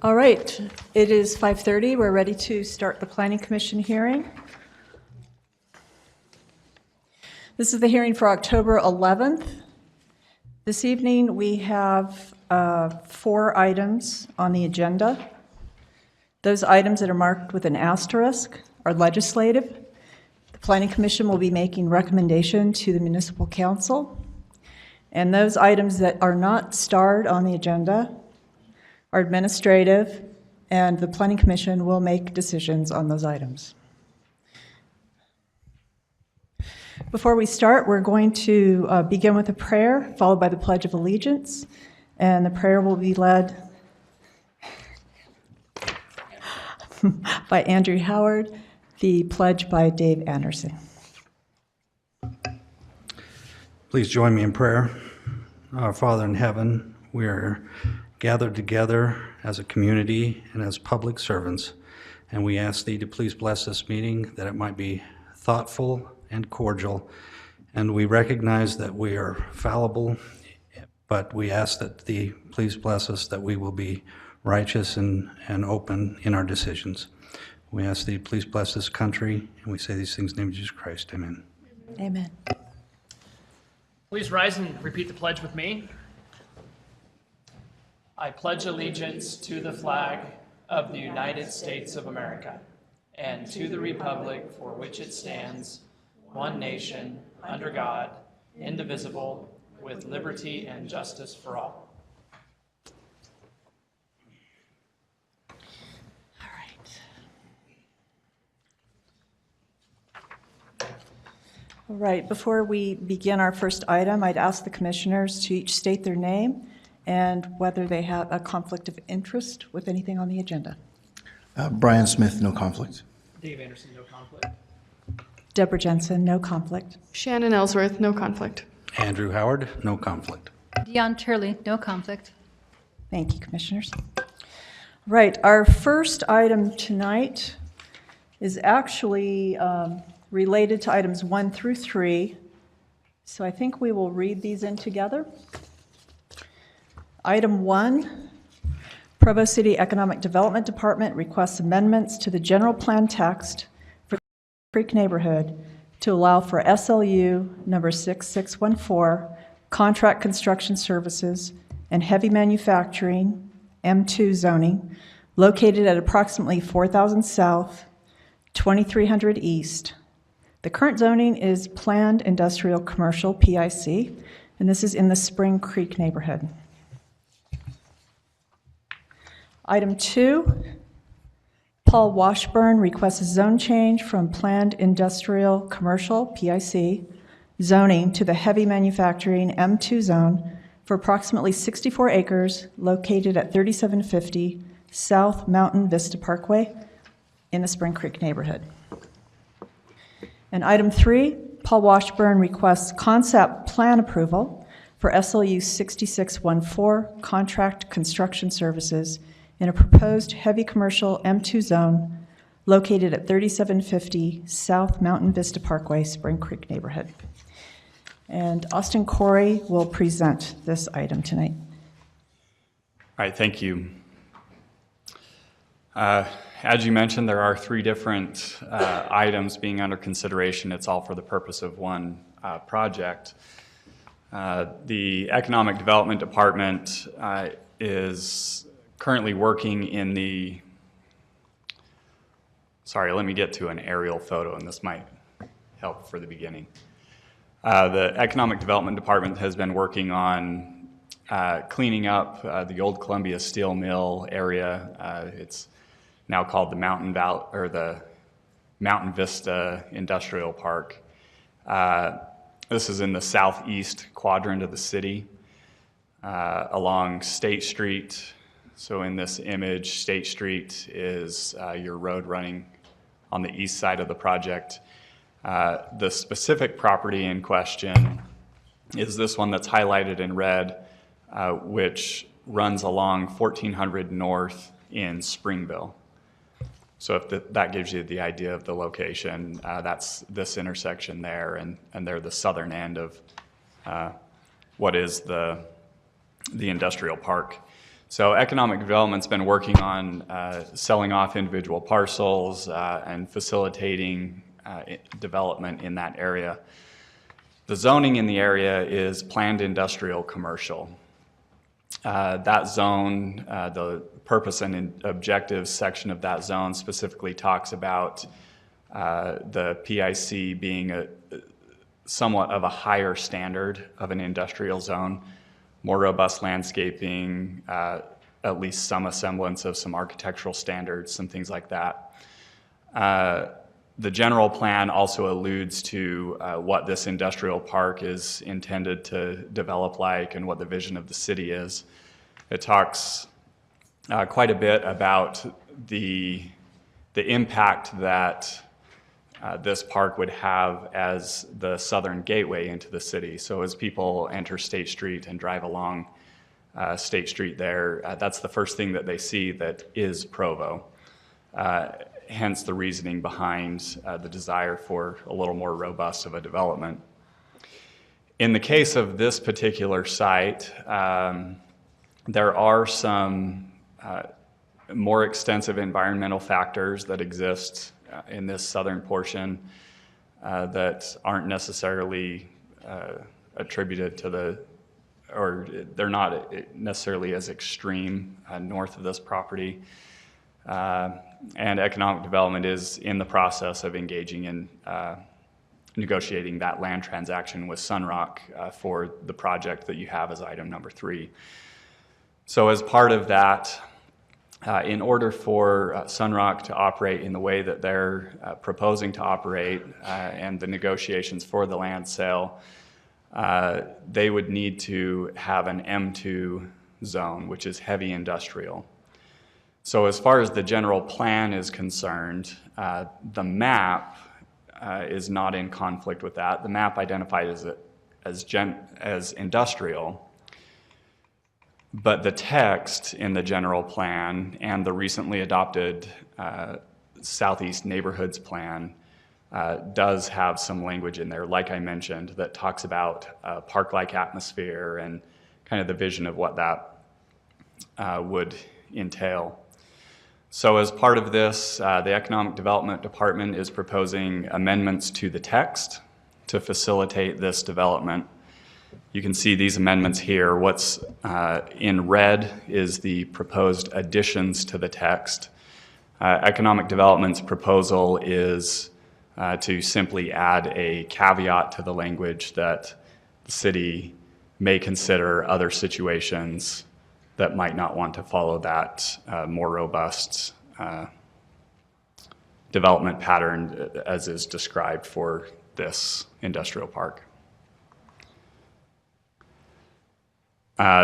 All right, it is 5:30. We're ready to start the Planning Commission hearing. This is the hearing for October 11th. This evening we have 4 items on the agenda. Those items that are marked with an asterisk are legislative. The Planning Commission will be making recommendation to the Municipal Council. And those items that are not starred on the agenda are administrative, and the Planning Commission will make decisions on those items. Before we start, we're going to begin with a prayer, followed by the Pledge of Allegiance, and the prayer will be led by Andrew Howard, the pledge by Dave Anderson. Please join me in prayer. Our Father in heaven, we are gathered together as a community and as public servants, and we ask Thee to please bless this meeting, that it might be thoughtful and cordial, and we recognize that we are fallible, but we ask that Thee please bless us, that we will be righteous and open in our decisions. We ask Thee please bless this country, and we say these things in the name of Jesus Christ. Amen. Amen. Please rise and repeat the pledge with me. I pledge allegiance to the flag of the United States of America and to the republic for which it stands, one nation, under God, indivisible, with liberty and justice for all. All right. All right, before we begin our first item, I'd ask the commissioners to each state their name and whether they have a conflict of interest with anything on the agenda. Brian Smith, no conflict. Dave Anderson, no conflict. Deborah Jensen, no conflict. Shannon Ellsworth, no conflict. Andrew Howard, no conflict. Dion Turley, no conflict. Thank you, commissioners. Right, our first item tonight is actually related to items 1 through 3. So I think we will read these in together. Item 1, Provo City Economic Development Department requests amendments to the general plan text for Creek neighborhood to allow for SLU number 6614, contract construction services and heavy manufacturing, M2 zoning, located at approximately 4,000 South, 2300 East. The current zoning is Planned Industrial Commercial, PIC, and this is in the Spring Creek neighborhood. Item 2, Paul Washburn requests a zone change from Planned Industrial Commercial, PIC, zoning to the heavy manufacturing M2 zone for approximately 64 acres located at 3750 South Mountain Vista Parkway in the Spring Creek neighborhood. And item 3, Paul Washburn requests concept plan approval for SLU 6614, contract construction services in a proposed heavy commercial M2 zone located at 3750 South Mountain Vista Parkway, Spring Creek neighborhood. And Austin Corey will present this item tonight. All right, thank you. As you mentioned, there are 3 different items being under consideration. It's all for the purpose of one project. The Economic Development Department is currently working in the, sorry, let me get to an aerial photo, and this might help for the beginning. The Economic Development Department has been working on cleaning up the old Columbia Steel Mill area. It's now called the the Mountain Vista Industrial Park. This is in the southeast quadrant of the city, along State Street. So in this image, State Street is your road running on the east side of the project. The specific property in question is this one that's highlighted in red, which runs along 1400 North in Springville. So if that gives you the idea of the location, that's this intersection there, and they're the southern end of what is the industrial park. So economic development's been working on selling off individual parcels and facilitating development in that area. The zoning in the area is planned industrial commercial. That zone, the purpose and objectives section of that zone specifically talks about the PIC being somewhat of a higher standard of an industrial zone, more robust landscaping, at least some semblance of some architectural standards, some things like that. The general plan also alludes to what this industrial park is intended to develop like and what the vision of the city is. It talks quite a bit about the impact that this park would have as the southern gateway into the city. So as people enter State Street and drive along State Street there, that's the first thing that they see that is Provo. Hence the reasoning behind the desire for a little more robust of a development. In the case of this particular site, there are some more extensive environmental factors that exist in this southern portion that aren't necessarily attributed to or they're not necessarily as extreme north of this property. And economic development is in the process of engaging in negotiating that land transaction with Sunrock for the project that you have as item number 3. So as part of that, in order for Sunrock to operate in the way that they're proposing to operate and the negotiations for the land sale, they would need to have an M2 zone, which is heavy industrial. So as far as the general plan is concerned, the map is not in conflict with that. The map identifies it as industrial, but the text in the general plan and the recently adopted Southeast Neighborhoods Plan does have some language in there, like I mentioned, that talks about park-like atmosphere and kind of the vision of what that would entail. So as part of this, the Economic Development Department is proposing amendments to the text to facilitate this development. You can see these amendments here. What's in red is the proposed additions to the text. Economic Development's proposal is to simply add a caveat to the language that the city may consider other situations that might not want to follow that more robust development pattern as is described for this industrial park.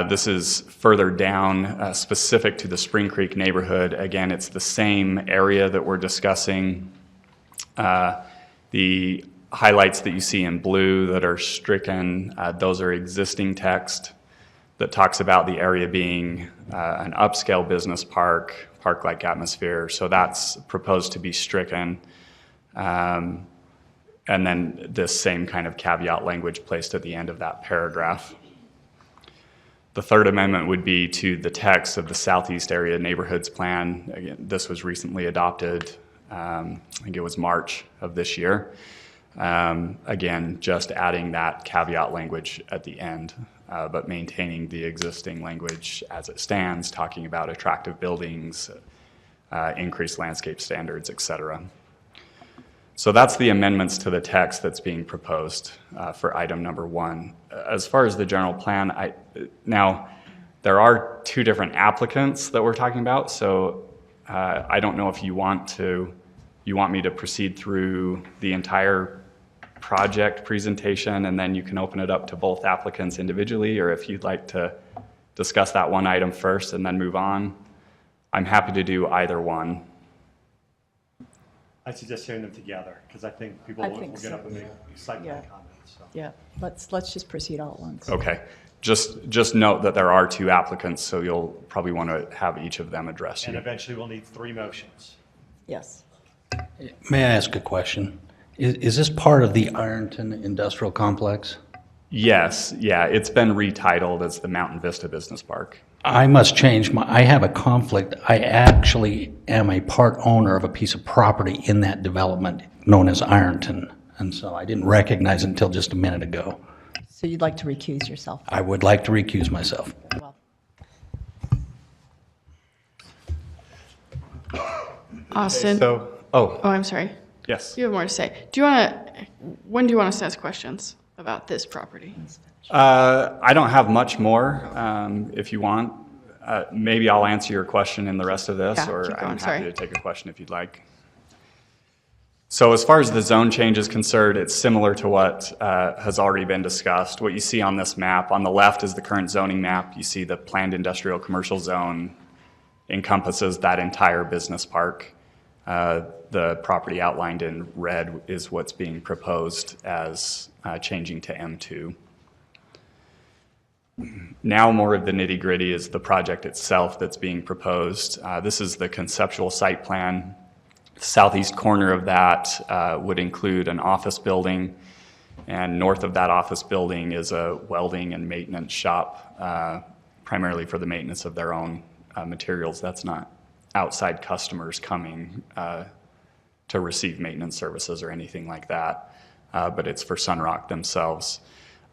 This is further down, specific to the Spring Creek neighborhood. Again, it's the same area that we're discussing. The highlights that you see in blue that are stricken, those are existing text that talks about the area being an upscale business park, park-like atmosphere. So that's proposed to be stricken. And then this same kind of caveat language placed at the end of that paragraph. The third amendment would be to the text of the Southeast Area Neighborhoods Plan. Again, this was recently adopted, I think it was March of this year. Again, just adding that caveat language at the end, but maintaining the existing language as it stands, talking about attractive buildings, increased landscape standards, et cetera. So that's the amendments to the text that's being proposed for item number 1. As far as the general plan, now there are 2 different applicants that we're talking about, so I don't know if you want me to proceed through the entire project presentation and then you can open it up to both applicants individually, or if you'd like to discuss that one item first and then move on. I'm happy to do either one. I suggest hearing them together, because I think people will get up and make site plan comments. So. Yeah, let's just proceed all at once. Okay. Just note that there are 2 applicants, so you'll probably want to have each of them address And you. eventually we'll need 3 motions. Yes. May I ask a question? Is this part of the Ironton Industrial Complex? Yes, yeah, it's been retitled as the Mountain Vista Business Park. I must change I have a conflict. I actually am a part owner of a piece of property in that development known as Ironton. And so I didn't recognize it until just a minute ago. So you'd like to recuse yourself? I would like to recuse myself. Well, Austin. So, I'm sorry. yes. You have more to say. When do you want us to ask questions about this property? I don't have much more. If you want, maybe I'll answer your question in the rest of this, Yeah, or keep going, I'm happy sorry. to take a question if you'd like. So as far as the zone change is concerned, it's similar to what has already been discussed. What you see on this map, on the left is the current zoning map. You see the planned industrial commercial zone encompasses that entire business park. The property outlined in red is what's being proposed as changing to M2. Now more of the nitty-gritty is the project itself that's being proposed. This is the conceptual site plan. The southeast corner of that would include an office building, and north of that office building is a welding and maintenance shop, primarily for the maintenance of their own materials. That's not outside customers coming to receive maintenance services or anything like that, but it's for Sunrock themselves.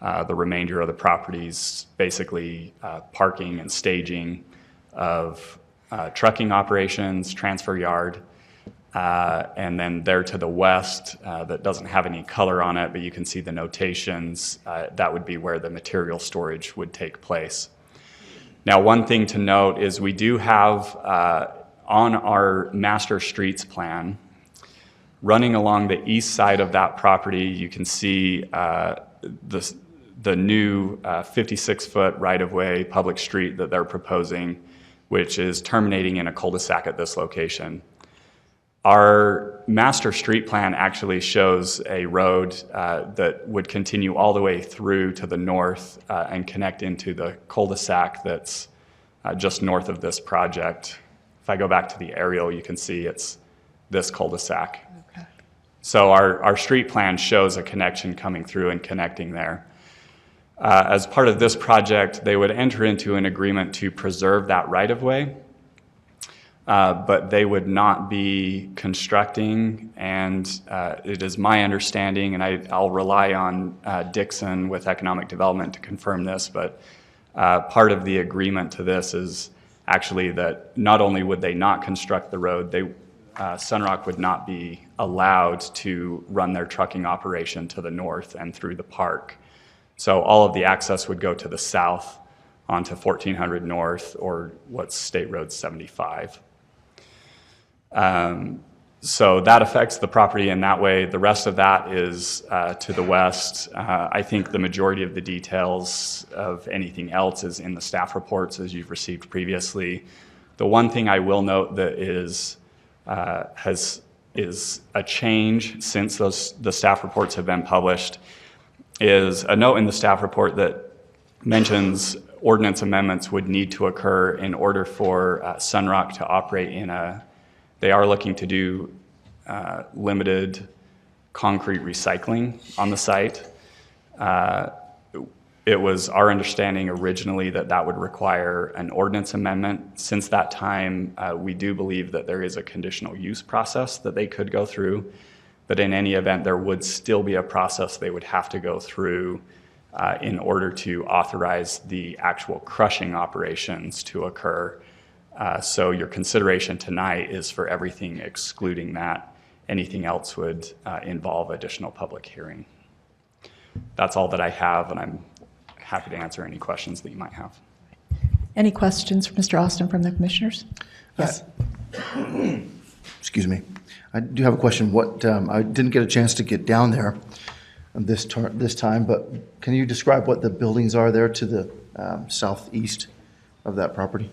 The remainder of the properties, basically parking and staging of trucking operations, transfer yard, and then there to the west, that doesn't have any color on it, but you can see the notations, that would be where the material storage would take place. Now, one thing to note is we do have on our master streets plan, running along the east side of that property, you can see the new 56-foot right-of-way public street that they're proposing, which is terminating in a cul-de-sac at this location. Our master street plan actually shows a road that would continue all the way through to the north and connect into the cul-de-sac that's just north of this project. If I go back to the aerial, you can see it's this cul-de-sac. okay. So our street plan shows a connection coming through and connecting there. As part of this project, they would enter into an agreement to preserve that right-of-way, but they would not be constructing, and it is my understanding, and I'll rely on Dixon with Economic Development to confirm this, but part of the agreement to this is actually that not only would they not construct the road, Sunrock would not be allowed to run their trucking operation to the north and through the park. So all of the access would go to the south onto 1400 North, or what's State Road 75. So that affects the property in that way. The rest of that is to the west. I think the majority of the details of anything else is in the staff reports as you've received previously. The one thing I will note that is a change since the staff reports have been published is a note in the staff report that mentions ordinance amendments would need to occur in order for Sunrock to operate they are looking to do limited concrete recycling on the site. It was our understanding originally that would require an ordinance amendment. Since that time, we do believe that there is a conditional use process that they could go through. but in any event, there would still be a process they would have to go through in order to authorize the actual crushing operations to occur. So your consideration tonight is for everything excluding that. Anything else would involve additional public hearing. That's all that I have, and I'm happy to answer any questions that you might have. Any questions for Mr. Austin from the commissioners? Yes. Excuse me. I do have a question. I didn't get a chance to get down there this time, but can you describe what the buildings are there to the southeast of that property?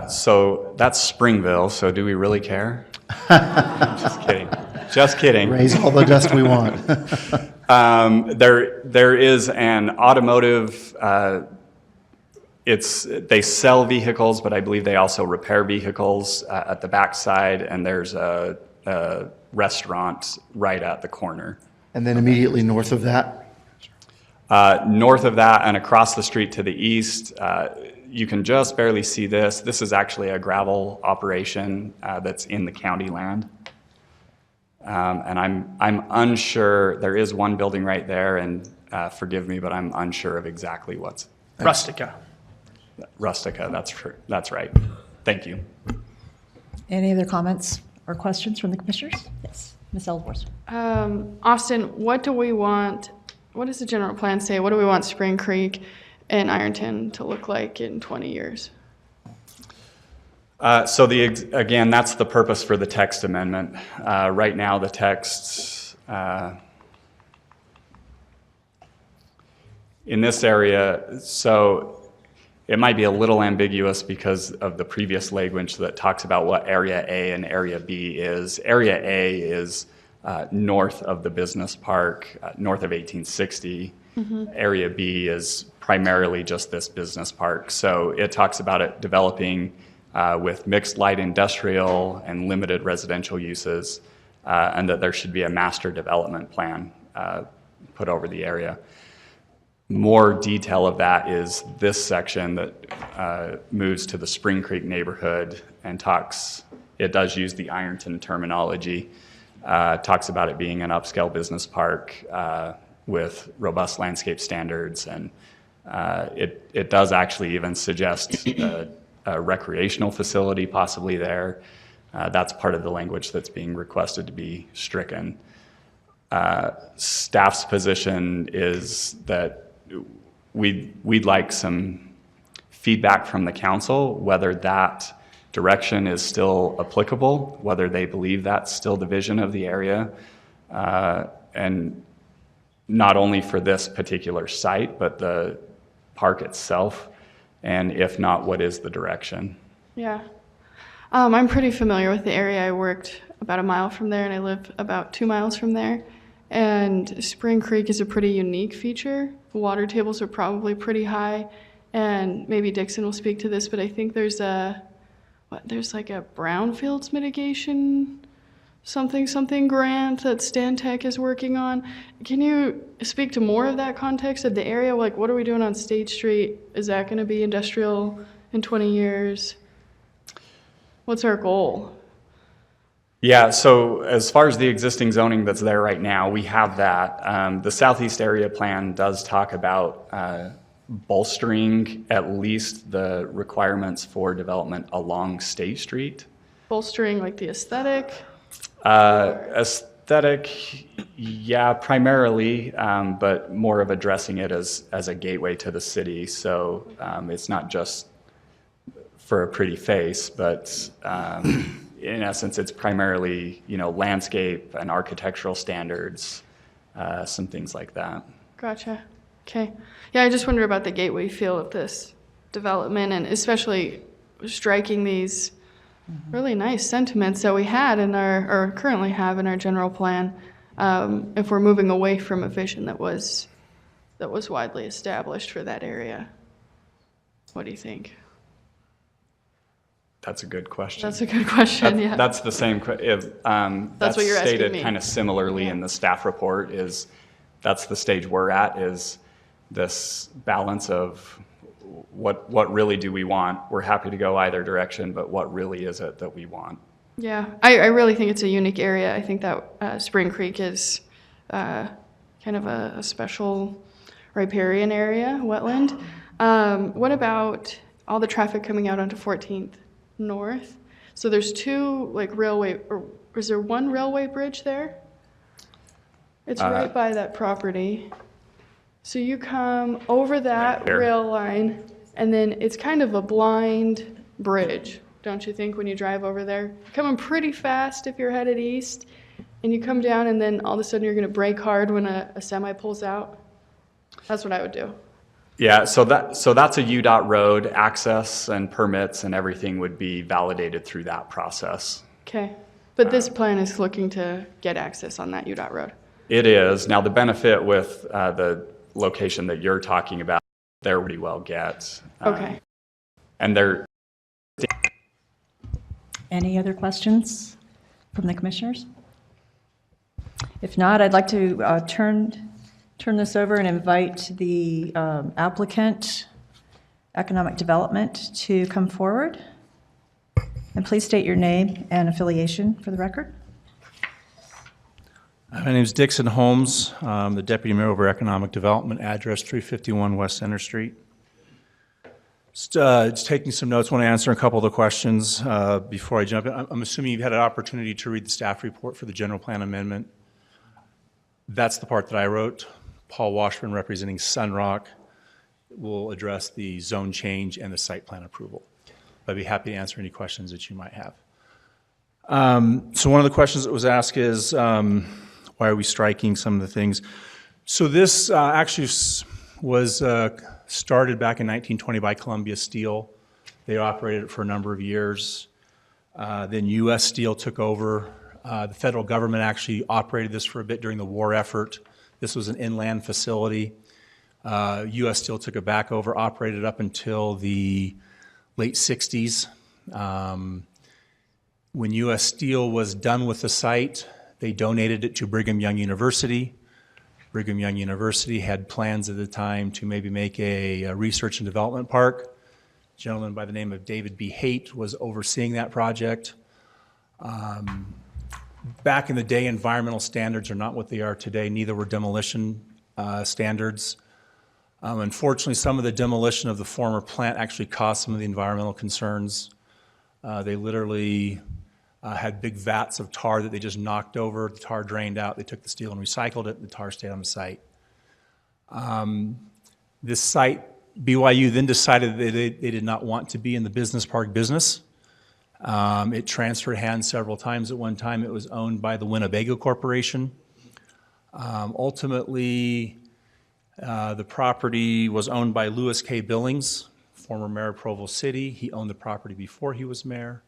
So that's Springville, so do we really care? Just kidding. Just kidding. Raise all the dust we want. There is an automotive, they sell vehicles, but I believe they also repair vehicles at the backside, and there's a restaurant right at the corner. And then immediately north of that? North of that and across the street to the east, you can just barely see this. This is actually a gravel operation that's in the county land. And I'm unsure, there is one building right there, and forgive me, but I'm unsure of exactly what's. Rustica. Rustica, that's right. Thank you. Any other comments or questions from the commissioners? Yes, Ms. Elders. Austin, what does the general plan say? What do we want Spring Creek and Ironton to look like in 20 years? So again, that's the purpose for the text amendment. Right now, the text in this area, so it might be a little ambiguous because of the previous language that talks about what Area A and Area B is. Area A is north of the business park, north of 1860. Mm-hmm. Area B is primarily just this business park. So it talks about it developing with mixed light industrial and limited residential uses, and that there should be a master development plan put over the area. More detail of that is this section that moves to the Spring Creek neighborhood and it does use the Ironton terminology, talks about it being an upscale business park with robust landscape standards, and it does actually even suggest a recreational facility possibly there. That's part of the language that's being requested to be stricken. Staff's position is that we'd like some feedback from the council, whether that direction is still applicable, whether they believe that's still the vision of the area, and not only for this particular site, but the park itself, and if not, what is the direction? Yeah. I'm pretty familiar with the area. I worked about a mile from there, and I live about 2 miles from there. And Spring Creek is a pretty unique feature. The water tables are probably pretty high, and maybe Dixon will speak to this, but I think there's like a Brownfields mitigation something grant that Stantec is working on. Can you speak to more of that context of the area? Like, what are we doing on State Street? Is that going to be industrial in 20 years? What's our goal? Yeah, so as far as the existing zoning that's there right now, we have that. The Southeast Area Plan does talk about bolstering at least the requirements for development along State Street. Bolstering like the aesthetic? Aesthetic, yeah, primarily, but more of addressing it as a gateway to the city. So it's not just for a pretty face, but in essence, it's primarily, landscape and architectural standards, some things like that. Gotcha. Okay. Yeah, I just wonder about the gateway feel of this development, and especially striking these really nice sentiments that we had or currently have in our general plan, if we're moving away from a vision that was widely established for that area. What do you think? That's a good question. That's a good question, yeah. That's the same, that's what you're asking stated me. kind of similarly in the staff report, that's the stage we're at, is this balance of what really do we want? We're happy to go either direction, but what really is it that we want? Yeah, I really think it's a unique area. I think that Spring Creek is kind of a special riparian area, wetland. What about all the traffic coming out onto 14th North? So there's two like railway, or is there one railway bridge there? It's right by that property. So you come over that Right there. rail line, and then it's kind of a blind bridge, don't you think, when you drive over there? You're coming pretty fast if you're headed east, and you come down, and then all of a sudden you're going to brake hard when a semi pulls out. That's what I would do. Yeah, so that's a UDOT road. Access and permits and everything would be validated through that process. Okay. But this plan is looking to get access on that UDOT road. It is. Now, the benefit with the location that you're talking about, they're pretty well get. Okay. And they're Any other questions from the commissioners? If not, I'd like to turn this over and invite the applicant, Economic Development, to come forward. And please state your name and affiliation for the record. My name is Dixon Holmes. I'm the Deputy Mayor over Economic Development, address 351 West Center Street. Just taking some notes, want to answer a couple of the questions before I jump in. I'm assuming you've had an opportunity to read the staff report for the general plan amendment. That's the part that I wrote. Paul Washburn, representing Sunrock, will address the zone change and the site plan approval. I'd be happy to answer any questions that you might have. So one of the questions that was asked is, why are we striking some of the things? So this actually was started back in 1920 by Columbia Steel. They operated it for a number of years. Then U.S. Steel took over. The federal government actually operated this for a bit during the war effort. This was an inland facility. U.S. Steel took it back over, operated up until the late 60s. When U.S. Steel was done with the site, they donated it to Brigham Young University. Brigham Young University had plans at the time to maybe make a research and development park. A gentleman by the name of David B. Haight was overseeing that project. Back in the day, environmental standards are not what they are today, neither were demolition standards. Unfortunately, some of the demolition of the former plant actually caused some of the environmental concerns. They literally had big vats of tar that they just knocked over. The tar drained out. They took the steel and recycled it. The tar stayed on the site. This site, BYU then decided that they did not want to be in the business park business. It transferred hands several times. At one time, it was owned by the Winnebago Corporation. Ultimately, the property was owned by Lewis K. Billings, former mayor of Provo City. He owned the property before he was mayor.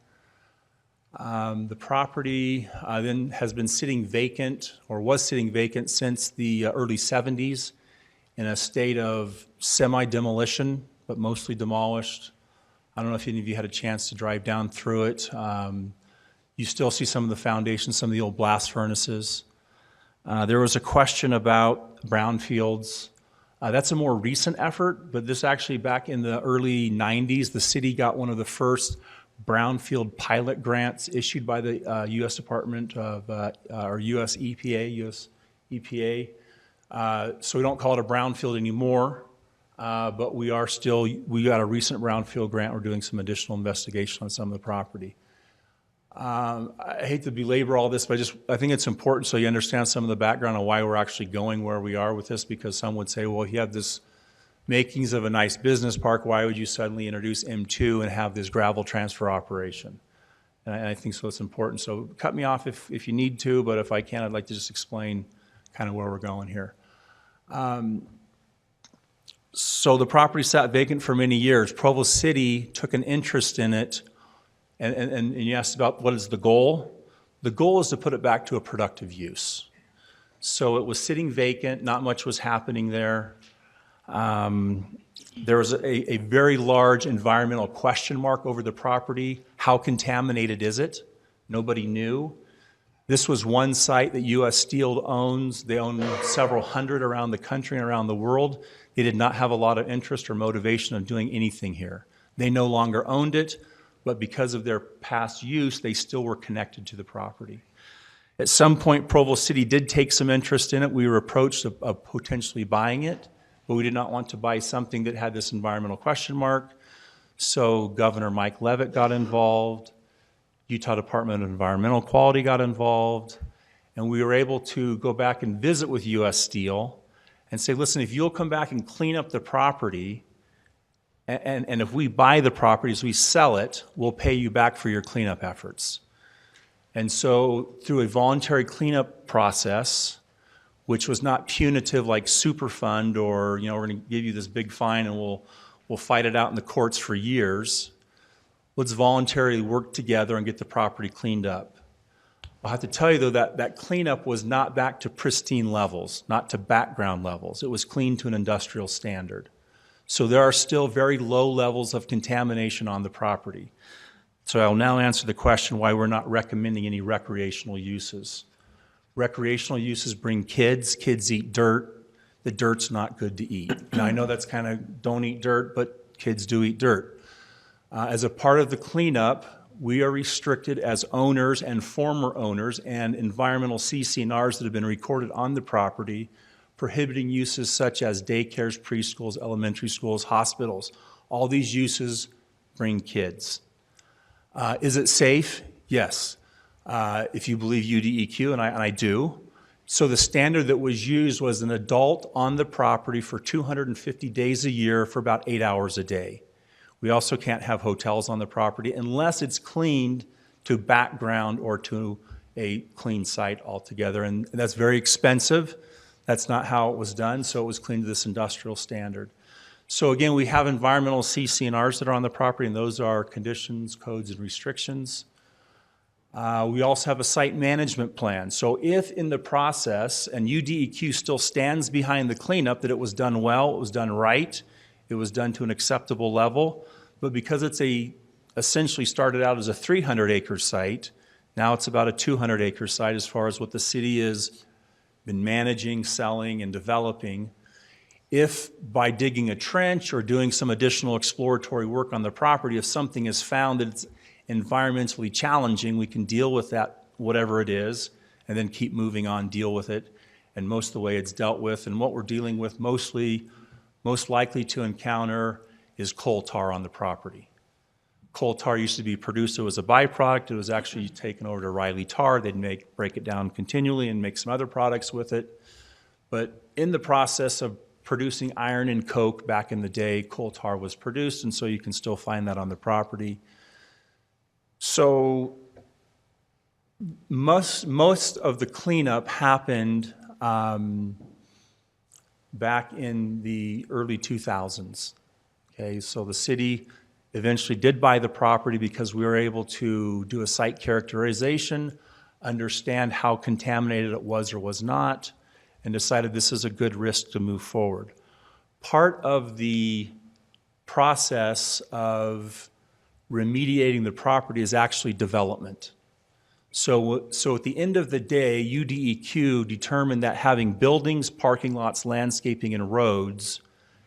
The property then has been sitting vacant, or was sitting vacant, since the early 70s in a state of semi-demolition, but mostly demolished. I don't know if any of you had a chance to drive down through it. You still see some of the foundations, some of the old blast furnaces. There was a question about brownfields. That's a more recent effort, but this actually back in the early 90s, the city got one of the first brownfield pilot grants issued by the U.S. Department of, or U.S. EPA. So we don't call it a brownfield anymore, but we got a recent brownfield grant. We're doing some additional investigation on some of the property. I hate to belabor all this, but I think it's important so you understand some of the background on why we're actually going where we are with this, because some would say, well, you have this makings of a nice business park, why would you suddenly introduce M2 and have this gravel transfer operation? And I think so it's important. So cut me off if you need to, but if I can, I'd like to just explain kind of where we're going here. So the property sat vacant for many years. Provo City took an interest in it, and you asked about what is the goal? The goal is to put it back to a productive use. So it was sitting vacant, not much was happening there. There was a very large environmental question mark over the property. How contaminated is it? Nobody knew. This was one site that U.S. Steel owns. They own several hundred around the country and around the world. They did not have a lot of interest or motivation of doing anything here. They no longer owned it. but because of their past use, they still were connected to the property. At some point, Provo City did take some interest in it. We were approached of potentially buying it, but we did not want to buy something that had this environmental question mark. So Governor Mike Leavitt got involved, Utah Department of Environmental Quality got involved, and we were able to go back and visit with U.S. Steel and say, listen, if you'll come back and clean up the property, and if we buy the property, as we sell it, we'll pay you back for your cleanup efforts. And so through a voluntary cleanup process, which was not punitive like Superfund or, you know, we're going to give you this big fine and we'll fight it out in the courts for years. Let's voluntarily work together and get the property cleaned up. I'll have to tell you, though, that cleanup was not back to pristine levels, not to background levels. It was clean to an industrial standard. So there are still very low levels of contamination on the property. So I'll now answer the question why we're not recommending any recreational uses. Recreational uses bring kids. Kids eat dirt. The dirt's not good to eat. Now, I know that's kind of don't eat dirt, but kids do eat dirt. As a part of the cleanup, we are restricted as owners and former owners and environmental CC&Rs that have been recorded on the property, prohibiting uses such as daycares, preschools, elementary schools, hospitals. All these uses bring kids. Is it safe? Yes. If you believe UDEQ, and I do. So the standard that was used was an adult on the property for 250 days a year for about 8 hours a day. We also can't have hotels on the property unless it's cleaned to background or to a clean site altogether. And that's very expensive. That's not how it was done, so it was cleaned to this industrial standard. So again, we have environmental CC&Rs that are on the property, and those are conditions, codes, and restrictions. We also have a site management plan. So if in the process, and UDEQ still stands behind the cleanup, that it was done well, it was done right, it was done to an acceptable level, but because it's essentially started out as a 300-acre site, now it's about a 200-acre site as far as what the city has been managing, selling, and developing. If by digging a trench or doing some additional exploratory work on the property, if something is found that it's environmentally challenging, we can deal with that, whatever it is, and then keep moving on, deal with it. And most of the way it's dealt with, and what we're dealing with most likely to encounter is coal tar on the property. Coal tar used to be produced as a byproduct. It was actually taken over to Riley Tar. They'd break it down continually and make some other products with it. But in the process of producing iron and coke back in the day, coal tar was produced, and so you can still find that on the property. So most of the cleanup happened back in the early 2000s. Okay, so the city eventually did buy the property because we were able to do a site characterization, understand how contaminated it was or was not, and decided this is a good risk to move forward. Part of the process of remediating the property is actually development. So at the end of the day, UDEQ determined that having buildings, parking lots, landscaping, and roads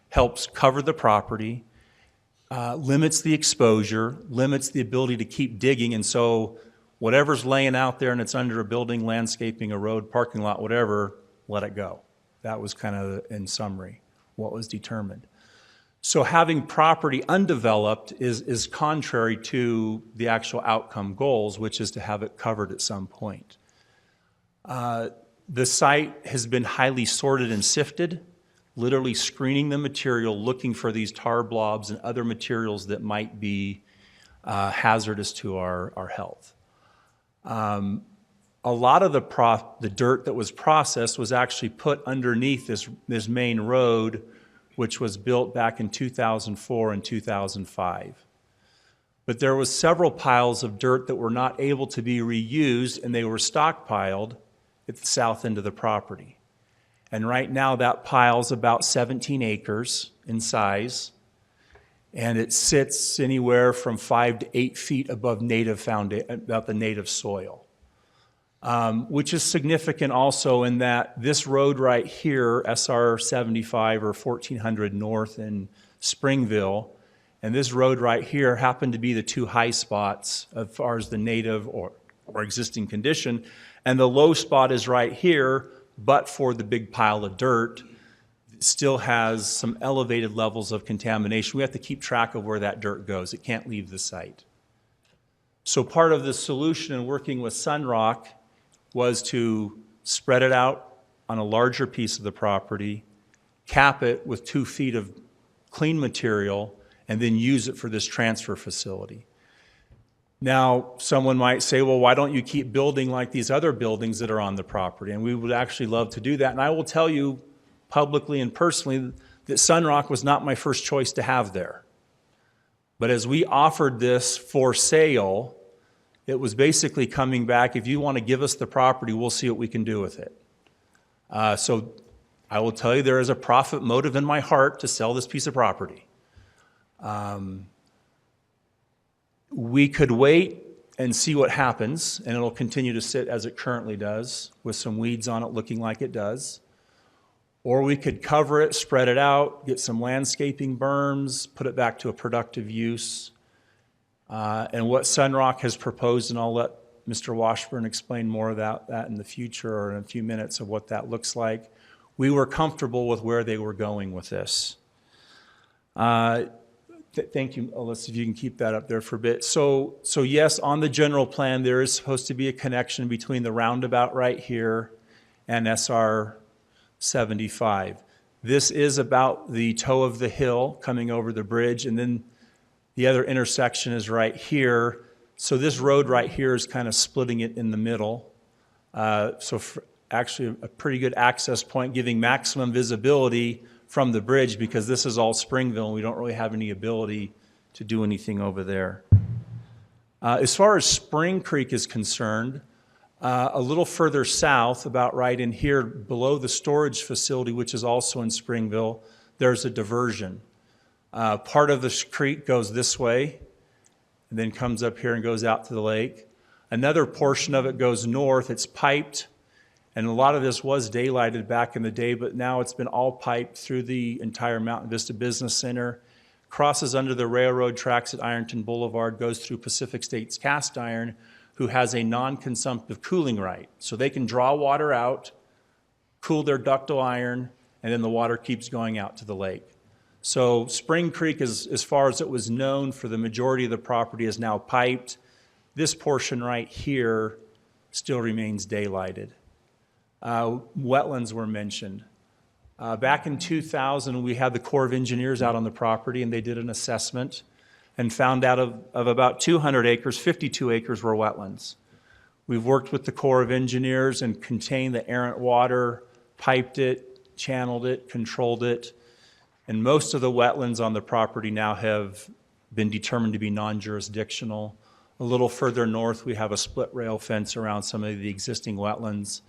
helps cover the property, limits the exposure, limits the ability to keep digging, and so whatever's laying out there and it's under a building, landscaping, a road, parking lot, whatever, let it go. That was kind of, in summary, what was determined. So having property undeveloped is contrary to the actual outcome goals, which is to have it covered at some point. The site has been highly sorted and sifted, literally screening the material, looking for these tar blobs and other materials that might be hazardous to our health. A lot of the dirt that was processed was actually put underneath this main road, which was built back in 2004 and 2005. But there was several piles of dirt that were not able to be reused, and they were stockpiled at the south end of the property. And right now that pile's about 17 acres in size, and it sits anywhere from 5 to 8 feet above about the native soil. Which is significant also in that this road right here, SR 75 or 1400 North in Springville, And this road right here happened to be the two high spots as far as the native or existing condition. And the low spot is right here, but for the big pile of dirt, it still has some elevated levels of contamination. We have to keep track of where that dirt goes. It can't leave the site. So part of the solution in working with Sunrock was to spread it out on a larger piece of the property, cap it with 2 feet of clean material, and then use it for this transfer facility. Now, someone might say, well, why don't you keep building like these other buildings that are on the property? And we would actually love to do that. And I will tell you publicly and personally that Sunrock was not my first choice to have there. But as we offered this for sale, it was basically coming back, if you want to give us the property, we'll see what we can do with it. So I will tell you there is a profit motive in my heart to sell this piece of property. We could wait and see what happens, and it'll continue to sit as it currently does, with some weeds on it looking like it does. Or we could cover it, spread it out, get some landscaping berms, put it back to a productive use. And what Sunrock has proposed, and I'll let Mr. Washburn explain more about that in the future or in a few minutes of what that looks like. We were comfortable with where they were going with this. Thank you, Alyssa, if you can keep that up there for a bit. So yes, on the general plan, there is supposed to be a connection between the roundabout right here and SR 75. This is about the toe of the hill coming over the bridge, and then the other intersection is right here. So this road right here is kind of splitting it in the middle. Actually a pretty good access point, giving maximum visibility from the bridge, because this is all Springville and we don't really have any ability to do anything over there. As far as Spring Creek is concerned, a little further south, about right in here, below the storage facility, which is also in Springville, there's a diversion. Part of the creek goes this way, and then comes up here and goes out to the lake. Another portion of it goes north, it's piped, and a lot of this was daylighted back in the day, but now it's been all piped through the entire Mountain Vista Business Center, crosses under the railroad tracks at Ironton Boulevard, goes through Pacific States Cast Iron, who has a non-consumptive cooling right. So they can draw water out, cool their ductile iron, and then the water keeps going out to the lake. So Spring Creek, as far as it was known for the majority of the property, is now piped. This portion right here still remains daylighted. Wetlands were mentioned. Back in 2000, we had the Corps of Engineers out on the property, and they did an assessment and found out of about 200 acres, 52 acres were wetlands. We've worked with the Corps of Engineers and contained the errant water, piped it, channeled it, controlled it, and most of the wetlands on the property now have been determined to be non-jurisdictional. A little further north, we have a split rail fence around some of the existing wetlands.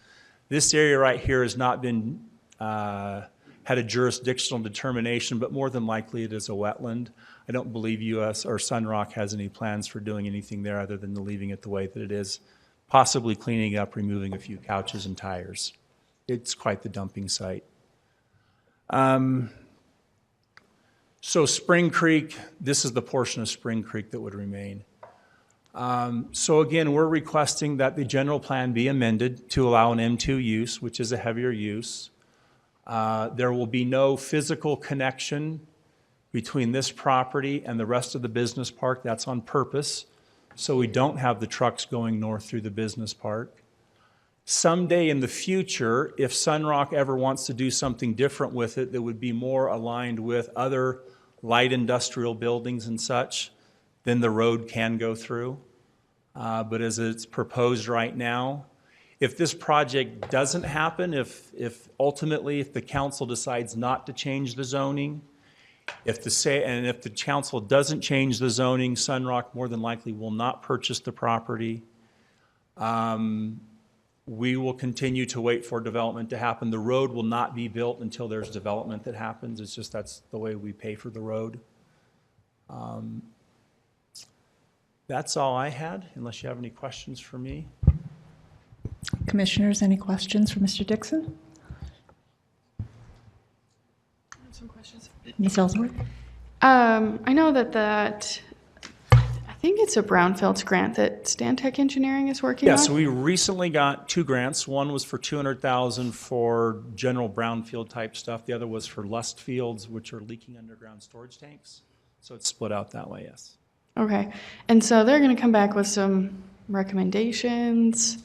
This area right here has not been had a jurisdictional determination, but more than likely it is a wetland. I don't believe US or Sunrock has any plans for doing anything there other than leaving it the way that it is, possibly cleaning up, removing a few couches and tires. It's quite the dumping site. So Spring Creek, this is the portion of Spring Creek that would remain. So again, we're requesting that the general plan be amended to allow an M2 use, which is a heavier use. There will be no physical connection between this property and the rest of the business park. That's on purpose, so we don't have the trucks going north through the business park. Someday in the future, if Sunrock ever wants to do something different with it that would be more aligned with other light industrial buildings and such, then the road can go through. But as it's proposed right now, if this project doesn't happen, if ultimately the council decides not to change the zoning, if the council doesn't change the zoning, Sunrock more than likely will not purchase the property. We will continue to wait for development to happen. The road will not be built until there's development that happens. It's just that's the way we pay for the road. That's all I had, unless you have any questions for me. Commissioners, any questions for Mr. Dixon? I have some questions. Ms. Ellsworth? I know I think it's a Brownfields grant that Stantec Engineering is working on. Yeah, so we recently got 2 grants. One was for $200,000 for general brownfield type stuff. The other was for lust fields, which are leaking underground storage tanks. So it's split out that way, yes. Okay, and so they're going to come back with some recommendations.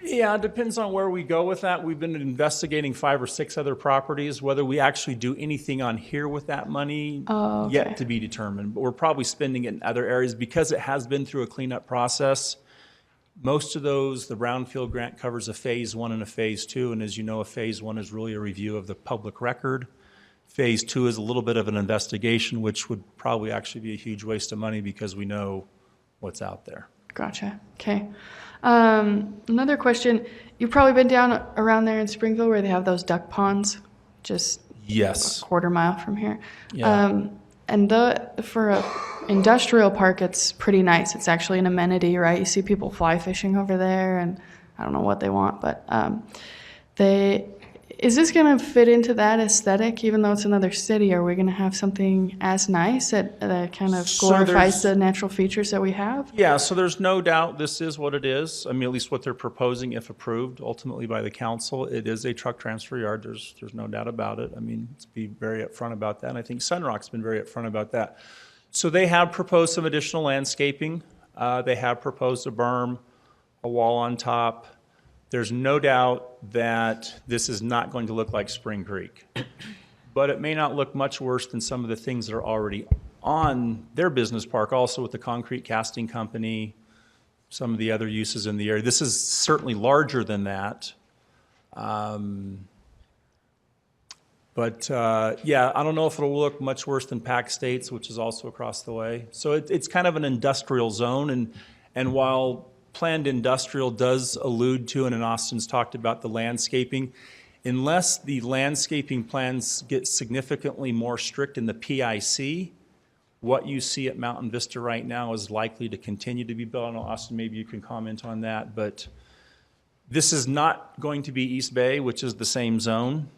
Yeah, it depends on where we go with that. We've been investigating 5 or 6 other properties. Whether we actually do anything on here with that money, Oh, okay. yet to be determined. But we're probably spending it in other areas because it has been through a cleanup process. Most of those, the Brownfield grant covers a phase 1 and a phase 2. And as you know, a phase 1 is really a review of the public record. Phase 2 is a little bit of an investigation, which would probably actually be a huge waste of money because we know what's out there. Gotcha. Okay. Another question. You've probably been down around there in Springville where they have those duck ponds, just Yes. a quarter mile from here. Yeah. And for a industrial park, it's pretty nice. It's actually an amenity, right? You see people fly fishing over there, and I don't know what they want, but is this going to fit into that aesthetic, even though it's another city? Are we going to have something as nice that kind of So glorifies there's- the natural features that we have? Yeah, so there's no doubt this is what it is. I mean, at least what they're proposing, if approved ultimately by the council, it is a truck transfer yard. There's no doubt about it. I mean, let's be very upfront about that. And I think Sunrock's been very upfront about that. So they have proposed some additional landscaping. They have proposed a berm, a wall on top. There's no doubt that this is not going to look like Spring Creek. But it may not look much worse than some of the things that are already on their business park, also with the concrete casting company, some of the other uses in the area. This is certainly larger than that. Yeah, I don't know if it'll look much worse than Pack States, which is also across the way. So it's kind of an industrial zone, and while planned industrial does allude to, and Austin's talked about the landscaping, unless the landscaping plans get significantly more strict in the PIC, what you see at Mountain Vista right now is likely to continue to be built. I don't know, Austin, maybe you can comment on that, but this is not going to be East Bay, which is the same zone.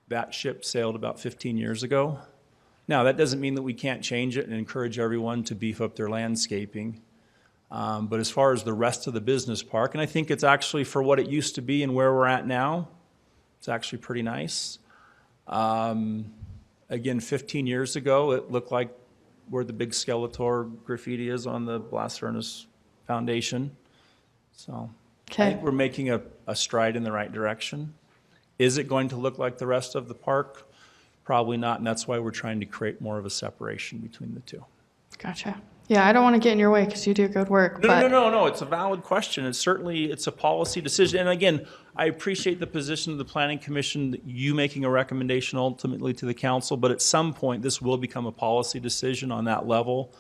That ship sailed about 15 years ago. Now, that doesn't mean that we can't change it and encourage everyone to beef up their landscaping. But as far as the rest of the business park, and I think it's actually for what it used to be and where we're at now, it's actually pretty nice. Again, 15 years ago, it looked like where the big Skeletor graffiti is on the blast furnace foundation. So I Okay. think we're making a stride in the right direction. Is it going to look like the rest of the park? Probably not, and that's why we're trying to create more of a separation between the two. Gotcha. Yeah, I don't want to get in your way because you do good work. No, it's a valid question. It's a policy decision. And again, I appreciate the position of the Planning Commission, you making a recommendation ultimately to the council, but at some point, this will become a policy decision on that level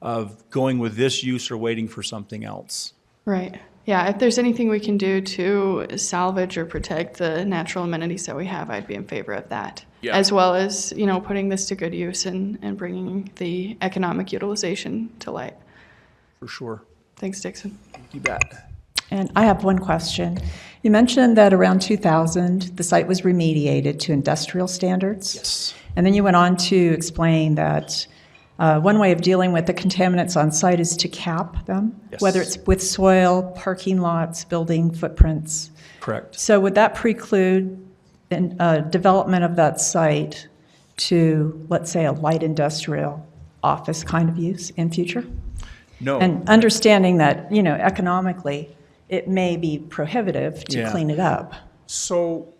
of going with this use or waiting for something else. Right. Yeah, if there's anything we can do to salvage or protect the natural amenities that we have, I'd be in favor of that. Yeah. As well as, putting this to good use and bringing the economic utilization to light. For sure. Thanks, Dixon. You bet. And I have one question. You mentioned that around 2000, the site was remediated to industrial standards. Yes. And then you went on to explain that one way of dealing with the contaminants on site is to cap them, Yes. whether it's with soil, parking lots, building footprints. Correct. So would that preclude development of that site to, let's say, a light industrial office kind of use in future? No. And understanding that, economically, it may be prohibitive to Yeah. clean it up. So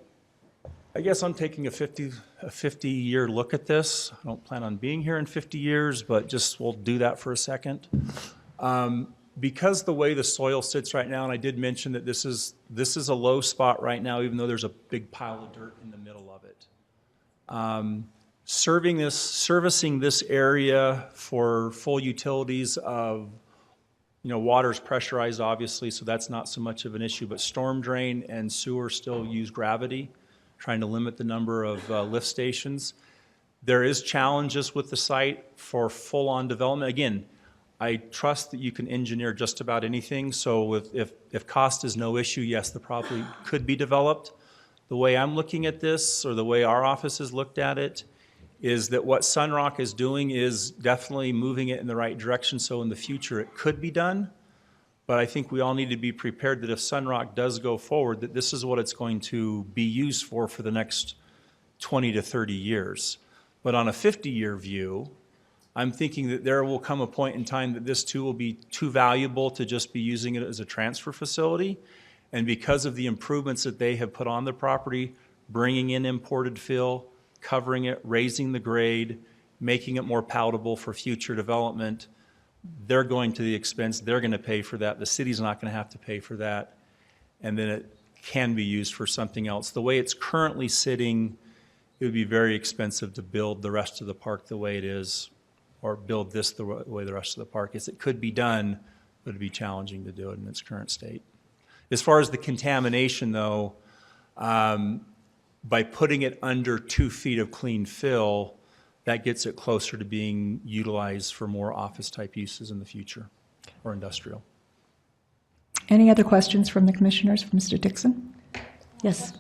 I guess I'm taking a 50-year look at this. I don't plan on being here in 50 years, but just we'll do that for a second. Because the way the soil sits right now, and I did mention that this is a low spot right now, even though there's a big pile of dirt in the middle of it. Servicing this area for full utilities of, water's pressurized, obviously, so that's not so much of an issue, but storm drain and sewer still use gravity, trying to limit the number of lift stations. There is challenges with the site for full-on development. Again, I trust that you can engineer just about anything, so if cost is no issue, yes, the property could be developed. The way I'm looking at this, or the way our office has looked at it, is that what Sunrock is doing is definitely moving it in the right direction, so in the future it could be done. But I think we all need to be prepared that if Sunrock does go forward, that this is what it's going to be used for the next 20 to 30 years. But on a 50-year view, I'm thinking that there will come a point in time that this too will be too valuable to just be using it as a transfer facility. And because of the improvements that they have put on the property, bringing in imported fill, covering it, raising the grade, making it more palatable for future development, they're going to the expense, they're going to pay for that. The city's not going to have to pay for that. And then it can be used for something else. The way it's currently sitting, it would be very expensive to build the rest of the park the way it is, or build this the way the rest of the park is. It could be done, but it'd be challenging to do it in its current state. As far as the contamination, though, by putting it under 2 feet of clean fill, that gets it closer to being utilized for more office-type uses in the future, or industrial. Any other questions from the commissioners for Mr. Dixon? Yes.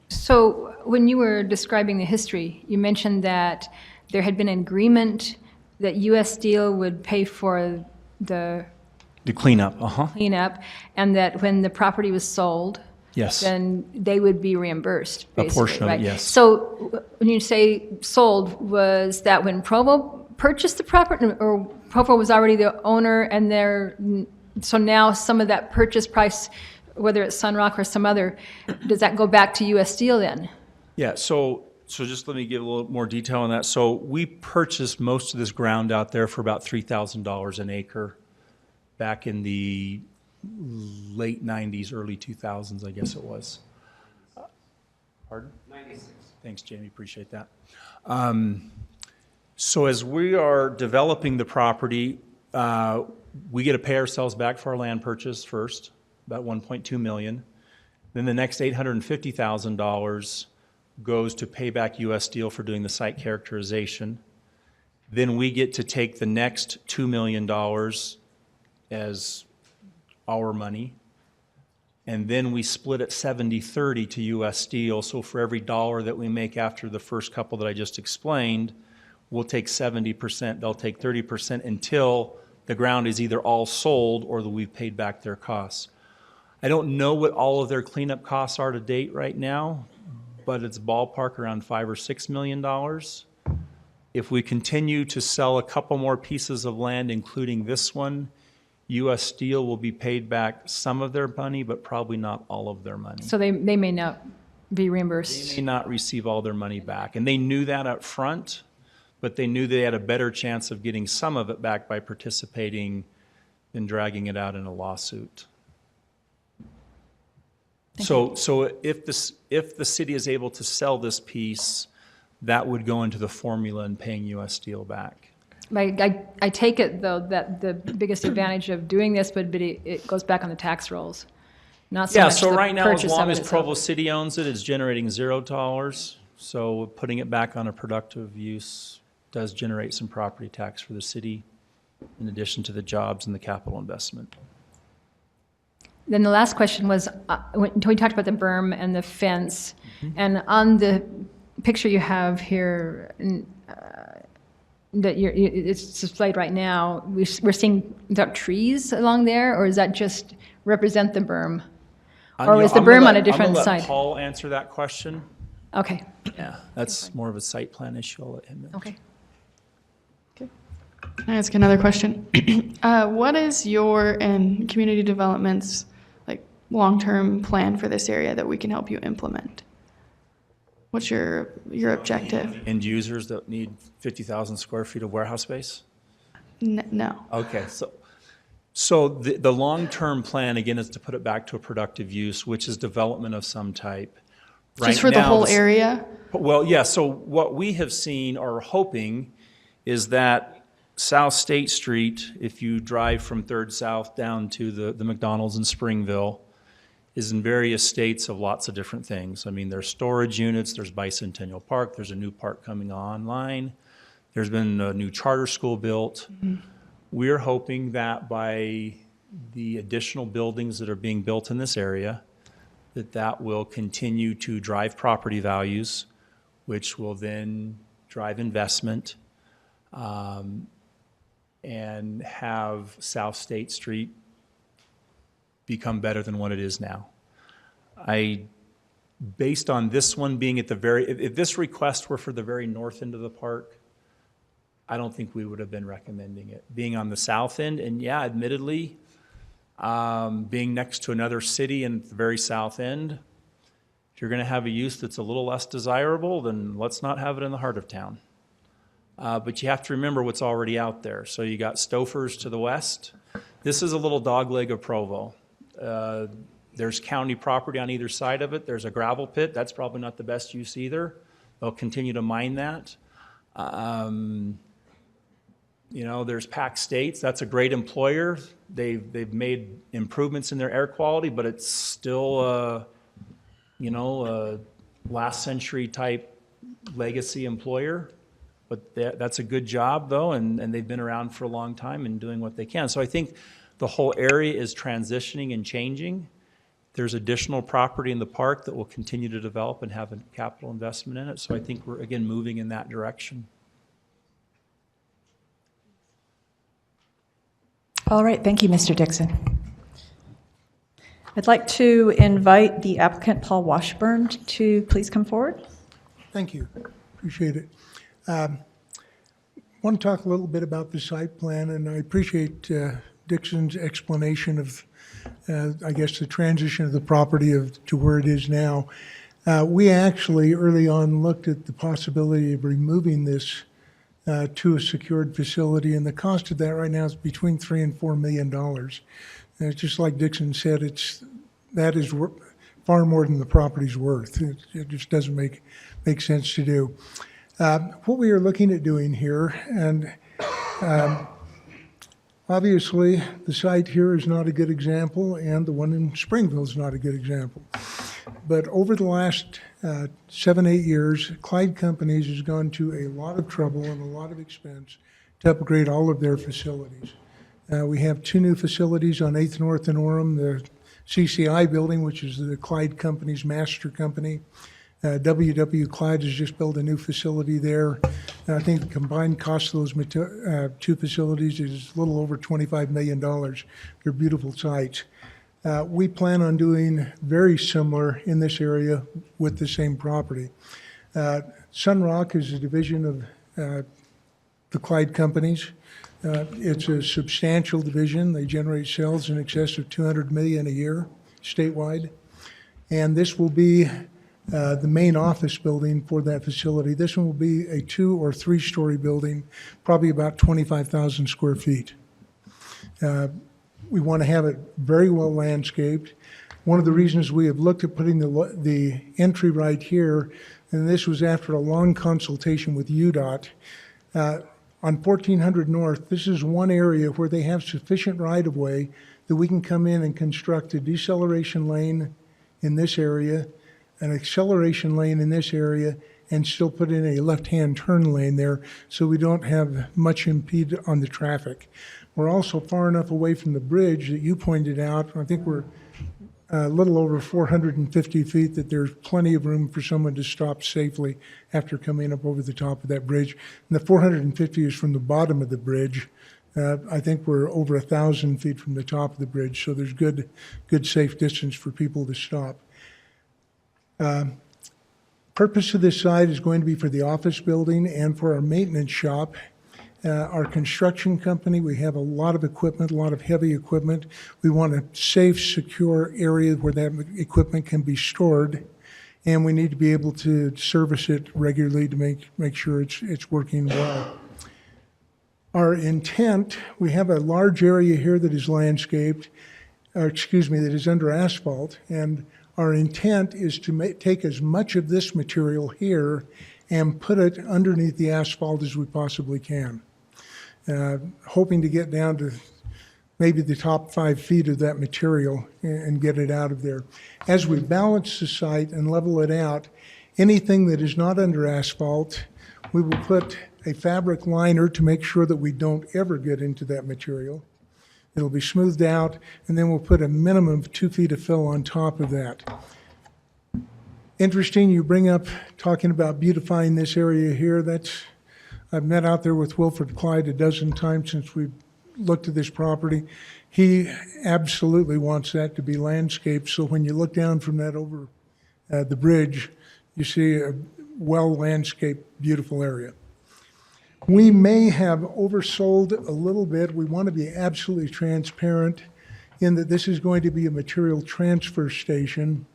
So when you were describing the history, you mentioned that there had been an agreement that U.S. Steel would pay for the cleanup, cleanup, and that when the property was sold, Yes. then they would be reimbursed, A basically, portion of it, right? yes. So when you say sold, was that when Provo purchased the property, or Provo was already the owner, and so now some of that purchase price, whether it's Sunrock or some other, does that go back to U.S. Steel then? Yeah, so just let me give a little more detail on that. So we purchased most of this ground out there for about $3,000 an acre back in the late 90s, early 2000s, I guess it was. Pardon? 96. Thanks, Jamie, appreciate that. So as we are developing the property, we get to pay ourselves back for our land purchase first, about $1.2 million. Then the next $850,000 goes to pay back U.S. Steel for doing the site characterization. Then we get to take the next $2 million as our money, and then we split it 70-30 to U.S. Steel. So for every dollar that we make after the first couple that I just explained, we'll take 70%, they'll take 30% until the ground is either all sold or that we've paid back their costs. I don't know what all of their cleanup costs are to date right now, but it's ballpark around $5 or $6 million. If we continue to sell a couple more pieces of land, including this one, U.S. Steel will be paid back some of their money, but probably not all of their money. So they may not be reimbursed. They may not receive all their money back. And they knew that up front, but they knew they had a better chance of getting some of it back by participating than dragging it out in a lawsuit. So if the city is able to sell this piece, that would go into the formula in paying U.S. Steel back. I take it, though, that the biggest advantage of doing this would be it goes back on the tax rolls, not so Yeah, much so the right now, as purchase long of it as itself. Provo City owns it, it's generating $0. So putting it back on a productive use does generate some property tax for the city, in addition to the jobs and the capital investment. Then the last question was, when we talked about the berm and the fence, and on the picture you have here, that it's displayed right now, we're seeing trees along there, or does that just represent the berm? Or is the berm on a different I'm gonna side? let Paul answer that question. Okay, Yeah, that's more of a site plan issue. I'll let him answer. okay. Can I ask another question? What is your and community development's long-term plan for this area that we can help you implement? What's your objective? End users that need 50,000 square feet of warehouse space? No. Okay, so the long-term plan, again, is to put it back to a productive use, which is development of some type. Just Right for the now, whole area? Well, yeah, so what we have seen or hoping is that South State Street, if you drive from 3rd South down to the McDonald's in Springville, is in various states of lots of different things. I mean, there's storage units, there's Bicentennial Park, there's a new park coming online, there's been a new charter school built. We're hoping that by the additional buildings that are being built in this area, that will continue to drive property values. which will then drive investment and have South State Street become better than what it is now. Based on this one being at the if this request were for the very north end of the park, I don't think we would have been recommending it. Being on the south end, and yeah, admittedly, being next to another city in the very south end, if you're going to have a use that's a little less desirable, then let's not have it in the heart of town. But you have to remember what's already out there. So you got Stouffer's to the west. This is a little dogleg of Provo. There's county property on either side of it. There's a gravel pit. That's probably not the best use either. They'll continue to mine that. There's Pac States. That's a great employer. They've made improvements in their air quality, but it's still a last century type legacy employer. But that's a good job though, and they've been around for a long time and doing what they can. So I think the whole area is transitioning and changing. There's additional property in the park that will continue to develop and have a capital investment in it. So I think we're, again, moving in that direction. All right, thank you, Mr. Dixon. I'd like to invite the applicant, Paul Washburn, to please come forward. Thank you. Appreciate it. Want to talk a little bit about the site plan, and I appreciate Dixon's explanation of, I guess, the transition of the property to where it is now. We actually early on looked at the possibility of removing this to a secured facility, and the cost of that right now is between $3 and $4 million. And it's just like Dixon said, that is far more than the property's worth. It just doesn't make sense to do. What we are looking at doing here, and obviously the site here is not a good example, and the one in Springville is not a good example. But over the last 7-8 years, Clyde Companies has gone to a lot of trouble and a lot of expense to upgrade all of their facilities. We have 2 new facilities on 8th North and Orem, the CCI building, which is the Clyde Companies master company. WW Clyde has just built a new facility there. And I think the combined cost of those 2 facilities is a little over $25 million. They're beautiful sites. We plan on doing very similar in this area with the same property. Sunrock is a division of the Clyde Companies. It's a substantial division. They generate sales in excess of $200 million a year statewide. And this will be the main office building for that facility. This one will be a 2- or 3-story building, probably about 25,000 square feet. We want to have it very well landscaped. One of the reasons we have looked at putting the entry right here, and this was after a long consultation with UDOT, on 1400 North, this is one area where they have sufficient right-of-way that we can come in and construct a deceleration lane in this area, an acceleration lane in this area, and still put in a left-hand turn lane there so we don't have much impede on the traffic. We're also far enough away from the bridge that you pointed out. I think we're a little over 450 feet, that there's plenty of room for someone to stop safely after coming up over the top of that bridge. And the 450 is from the bottom of the bridge. I think we're over 1,000 feet from the top of the bridge, so there's good safe distance for people to stop. Purpose of this site is going to be for the office building and for our maintenance shop. Our construction company, we have a lot of equipment, a lot of heavy equipment. We want a safe, secure area where that equipment can be stored, and we need to be able to service it regularly to make sure it's working well. Our intent, we have a large area here that is landscaped, that is under asphalt, and our intent is to take as much of this material here and put it underneath the asphalt as we possibly can. Hoping to get down to maybe the top 5 feet of that material and get it out of there. As we balance the site and level it out, anything that is not under asphalt, we will put a fabric liner to make sure that we don't ever get into that material. It'll be smoothed out, and then we'll put a minimum of 2 feet of fill on top of that. Interesting, you bring up talking about beautifying this area here. I've met out there with Wilfred Clyde a dozen times since we've looked at this property. He absolutely wants that to be landscaped, so when you look down from that over the bridge, you see a well-landscaped, beautiful area. We may have oversold a little bit. We want to be absolutely transparent in that this is going to be a material transfer station.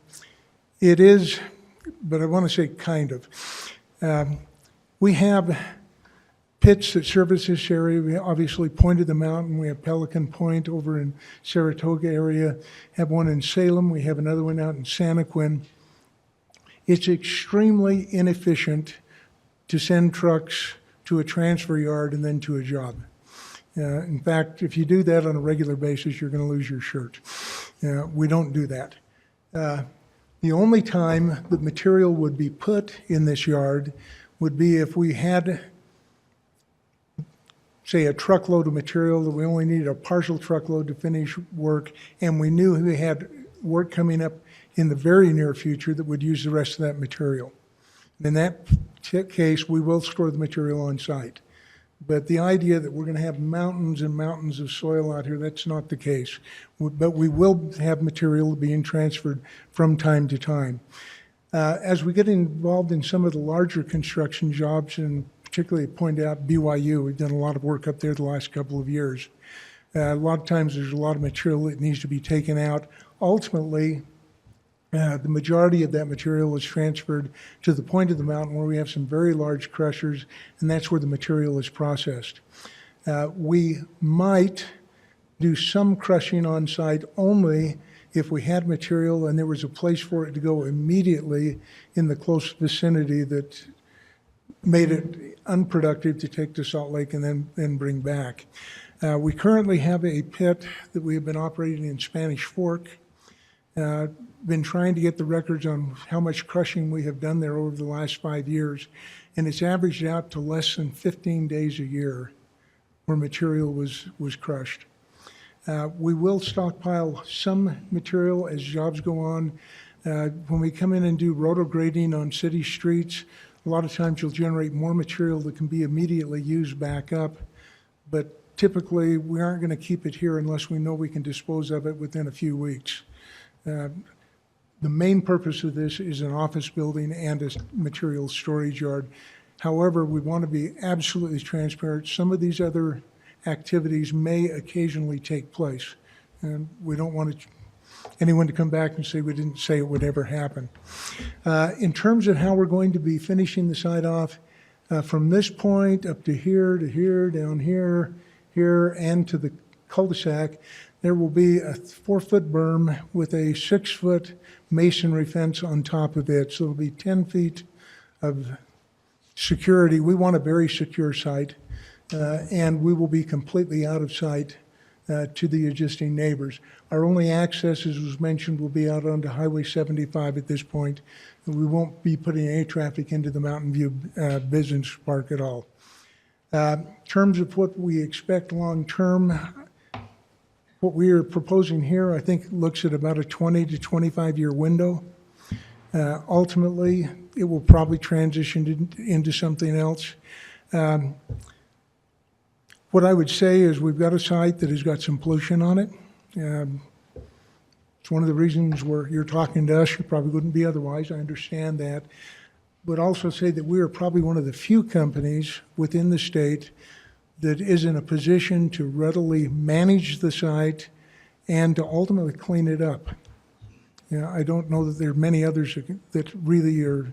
It is, but I want to say kind of. We have pits that service this area. We obviously pointed them out, and we have Pelican Point over in Saratoga area, have one in Salem, we have another one out in Santaquin. It's extremely inefficient to send trucks to a transfer yard and then to a job. In fact, if you do that on a regular basis, you're going to lose your shirt. We don't do that. The only time the material would be put in this yard would be if we had, say, a truckload of material that we only needed a partial truckload to finish work, and we knew we had work coming up in the very near future that would use the rest of that material. In that case, we will store the material on site. But the idea that we're going to have mountains and mountains of soil out here, that's not the case. But we will have material being transferred from time to time. As we get involved in some of the larger construction jobs, and particularly point out BYU, we've done a lot of work up there the last couple of years. A lot of times there's a lot of material that needs to be taken out. Ultimately, the majority of that material is transferred to the point of the mountain where we have some very large crushers, and that's where the material is processed. We might do some crushing on site only if we had material and there was a place for it to go immediately in the close vicinity that made it unproductive to take to Salt Lake and then bring back. We currently have a pit that we have been operating in Spanish Fork. Been trying to get the records on how much crushing we have done there over the last 5 years, and it's averaged out to less than 15 days a year where material was crushed. We will stockpile some material as jobs go on. When we come in and do rotograding on city streets, a lot of times you'll generate more material that can be immediately used back up, but typically we aren't going to keep it here unless we know we can dispose of it within a few weeks. The main purpose of this is an office building and a material storage yard. However, we want to be absolutely transparent. Some of these other activities may occasionally take place, and we don't want anyone to come back and say we didn't say it would ever happen. In terms of how we're going to be finishing the site off, from this point up to here, down here, and to the cul-de-sac, there will be a 4-foot berm with a 6-foot masonry fence on top of it. So it'll be 10 feet of security. We want a very secure site, and we will be completely out of sight to the existing neighbors. Our only access, as was mentioned, will be out onto Highway 75 at this point. We won't be putting any traffic into the Mountain View Business Park at all. In terms of what we expect long-term, what we are proposing here, I think, looks at about a 20 to 25-year window. Ultimately, it will probably transition into something else. What I would say is we've got a site that has got some pollution on it. It's one of the reasons where you're talking to us. You probably wouldn't be otherwise. I understand that. But also say that we are probably one of the few companies within the state that is in a position to readily manage the site and to ultimately clean it up. I don't know that there are many others that really are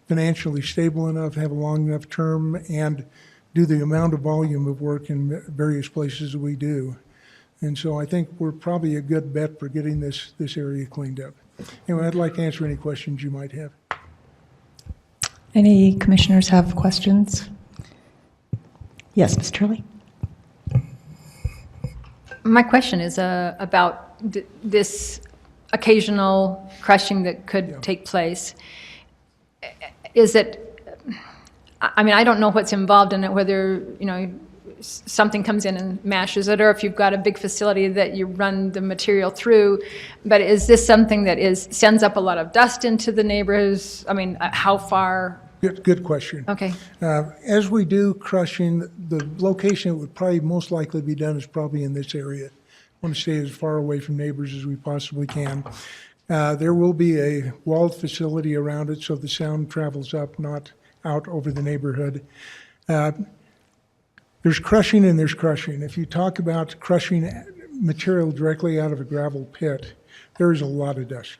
financially stable enough, have a long enough term, and do the amount of volume of work in various places that we do. And so I think we're probably a good bet for getting this area cleaned up. Anyway, I'd like to answer any questions you might have. Any commissioners have questions? Yes, Ms. Turley? My question is about this occasional crushing that could take place. Is it, I mean, I don't know what's involved in it, whether, something comes in and mashes it, or if you've got a big facility that you run the material through. But is this something that sends up a lot of dust into the neighborhoods? I mean, how far? Good question. Okay. As we do crushing, the location it would probably most likely be done is probably in this area. I want to stay as far away from neighbors as we possibly can. There will be a walled facility around it so the sound travels up, not out over the neighborhood. There's crushing and there's crushing. If you talk about crushing material directly out of a gravel pit, there is a lot of dust,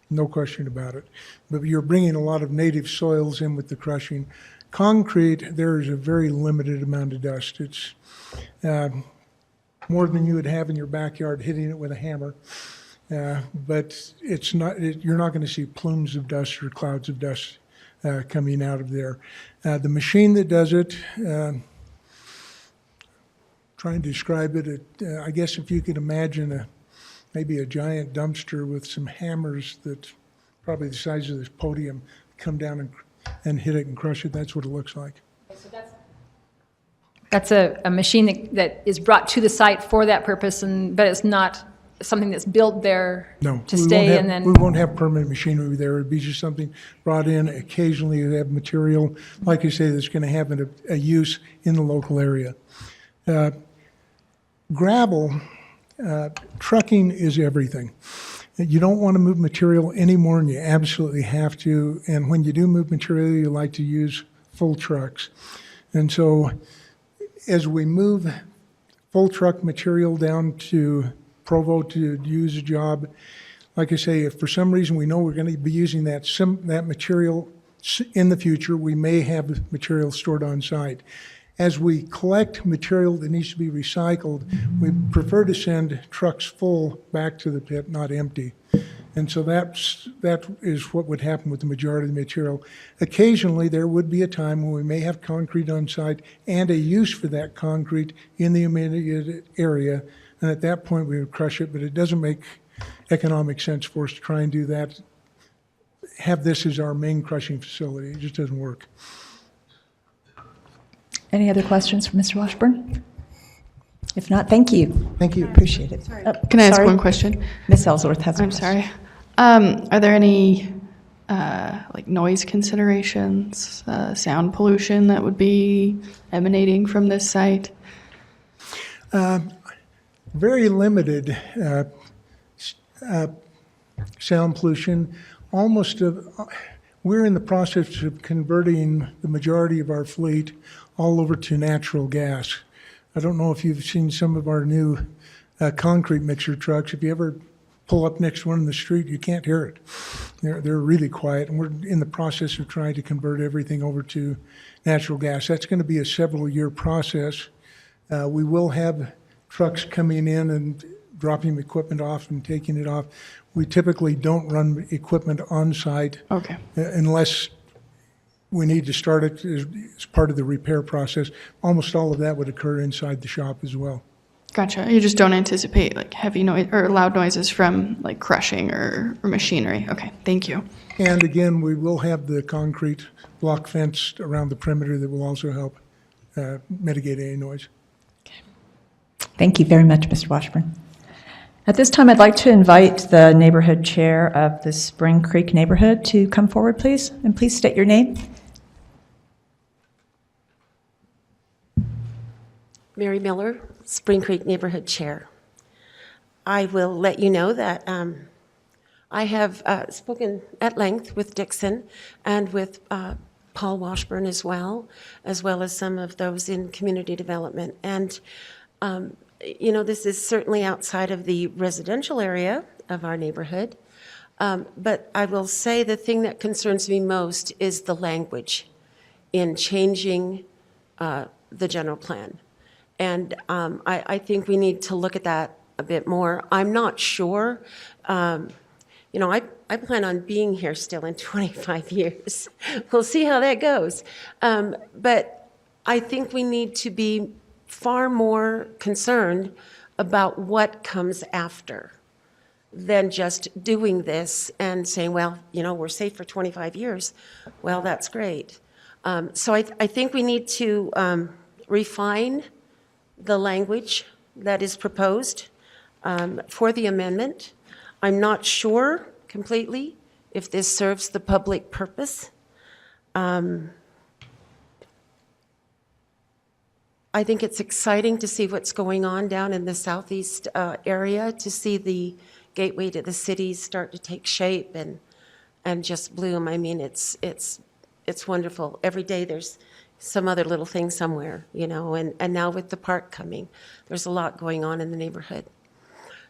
no question about it. But you're bringing a lot of native soils in with the crushing. Concrete, there is a very limited amount of dust. It's more than you would have in your backyard hitting it with a hammer. But it's not, you're not going to see plumes of dust or clouds of dust coming out of there. The machine that does it, trying to describe it, I guess if you could imagine maybe a giant dumpster with some hammers that probably the size of this podium come down and hit it and crush it, that's what it looks like. That's a machine that is brought to the site for that purpose, but it's not something that's built there No, to we stay won't have, and then. we won't have permanent machinery there. It'd be just something brought in. Occasionally, you have material, like you say, that's going to have a use in the local area. Gravel, trucking is everything. You don't want to move material any more than you absolutely have to. And when you do move material, you like to use full trucks. And so as we move full truck material down to Provo to use a job, like I say, if for some reason we know we're going to be using that material in the future, we may have material stored on site. As we collect material that needs to be recycled, we prefer to send trucks full back to the pit, not empty. And so that is what would happen with the majority of the material. Occasionally, there would be a time when we may have concrete on site and a use for that concrete in the immediate area. And at that point, we would crush it, but it doesn't make economic sense for us to try and do that, have this as our main crushing facility. It just doesn't work. Any other questions for Mr. Washburn? If not, thank you. Thank you. Appreciate it. Can I ask Sorry. one question? Ms. Ellsworth has a I'm question. sorry. Are there any like noise considerations, sound pollution that would be emanating from this site? Very limited sound pollution. We're in the process of converting the majority of our fleet all over to natural gas. I don't know if you've seen some of our new concrete mixer trucks. If you ever pull up next to one in the street, you can't hear it. They're really quiet, and we're in the process of trying to convert everything over to natural gas. That's going to be a several-year process. We will have trucks coming in and dropping equipment off and taking it off. We typically don't run equipment on site Okay. unless we need to start it as part of the repair process. Almost all of that would occur inside the shop as well. Gotcha. You just don't anticipate like heavy noise or loud noises from like crushing or machinery. Okay. Thank you. And again, we will have the concrete block fence around the perimeter that will also help mitigate any noise. Thank you very much, Mr. Washburn. At this time, I'd like to invite the neighborhood chair of the Spring Creek neighborhood to come forward, please, and please state your name. Mary Miller, Spring Creek Neighborhood Chair. I will let you know that I have spoken at length with Dixon and with Paul Washburn as well as some of those in community development. And, you know, this is certainly outside of the residential area of our neighborhood. But I will say the thing that concerns me most is the language in changing the general plan. And I think we need to look at that a bit more. I'm not sure. You know, I plan on being here still in 25 years. We'll see how that goes. But I think we need to be far more concerned about what comes after than just doing this and saying, well, you know, we're safe for 25 years. Well, that's great. So I think we need to refine the language that is proposed for the amendment. I'm not sure completely if this serves the public purpose. I think it's exciting to see what's going on down in the southeast area, to see the gateway to the cities start to take shape and just bloom. I mean, it's wonderful. Every day there's some other little thing somewhere, you know, and now with the park coming, there's a lot going on in the neighborhood.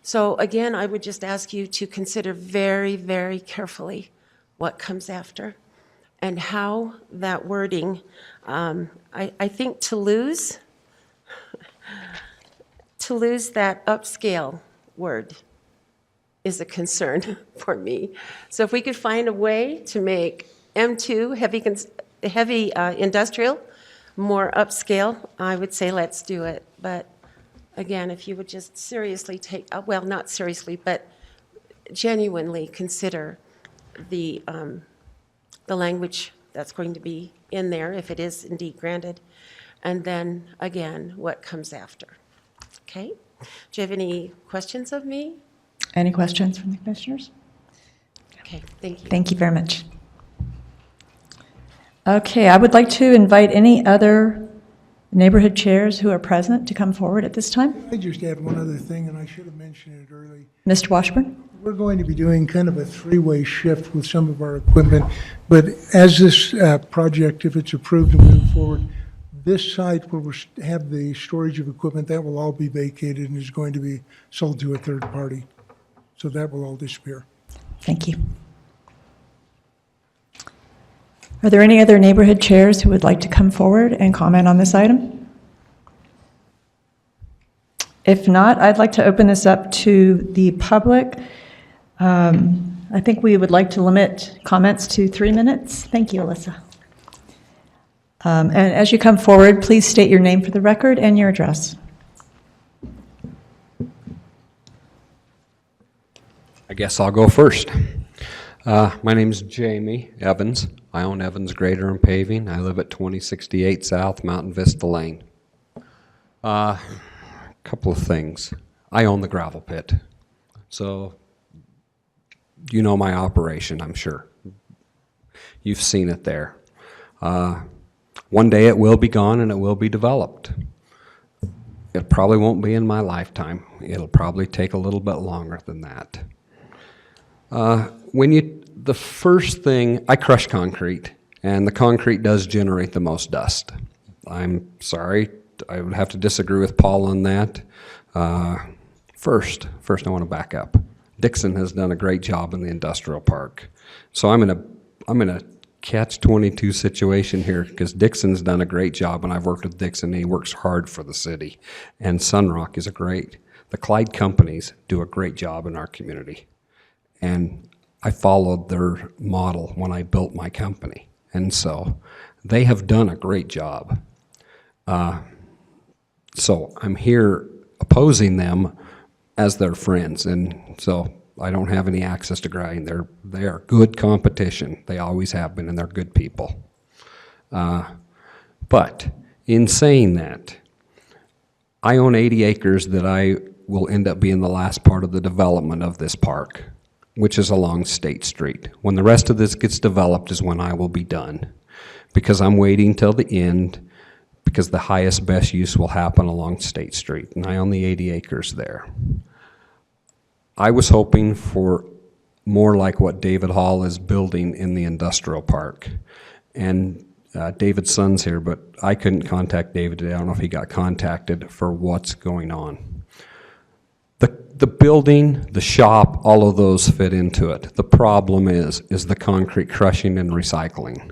So again, I would just ask you to consider very, very carefully what comes after and how that wording, I think to lose that upscale word is a concern for me. So if we could find a way to make M2 heavy industrial more upscale, I would say let's do it. But again, if you would just seriously take, well, not seriously, but genuinely consider the language that's going to be in there, if it is indeed granted, and then again, what comes after. Okay? Do you have any questions of me? Any questions from the commissioners? Okay, thank you. Thank you very much. Okay, I would like to invite any other neighborhood chairs who are present to come forward at this time. I just add one other thing, and I should have mentioned it early. Mr. Washburn? We're going to be doing kind of a three-way shift with some of our equipment, but as this project, if it's approved and moving forward, this site where we have the storage of equipment, that will all be vacated and is going to be sold to a third party. So that will all disappear. Thank you. Are there any other neighborhood chairs who would like to come forward and comment on this item? If not, I'd like to open this up to the public. I think we would like to limit comments to 3 minutes. Thank you, Alyssa. And as you come forward, please state your name for the record and your address. I guess I'll go first. My name's Jamie Evans. I own Evans Grader and Paving. I live at 2068 South Mountain Vista Lane. Couple of things. I own the gravel pit. So you know my operation, I'm sure. You've seen it there. One day it will be gone and it will be developed. It probably won't be in my lifetime. It'll probably take a little bit longer than that. The first thing, I crush concrete, and the concrete does generate the most dust. I'm sorry, I would have to disagree with Paul on that. First I want to back up. Dixon has done a great job in the industrial park. So I'm in a catch-22 situation here, because Dixon's done a great job, and I've worked with Dixon, and he works hard for the city. And Sunrock is the Clyde companies do a great job in our community. And I followed their model when I built my company. And so they have done a great job. So I'm here opposing them as their friends. And so I don't have any access to grind. They are good competition. They always have been, and they're good people. But in saying that, I own 80 acres that I will end up being the last part of the development of this park, which is along State Street. When the rest of this gets developed is when I will be done, because I'm waiting till the end, because the highest best use will happen along State Street, and I own the 80 acres there. I was hoping for more like what David Hall is building in the industrial park. And David's son's here, but I couldn't contact David today. I don't know if he got contacted for what's going on. The building, the shop, all of those fit into it. The problem is the concrete crushing and recycling.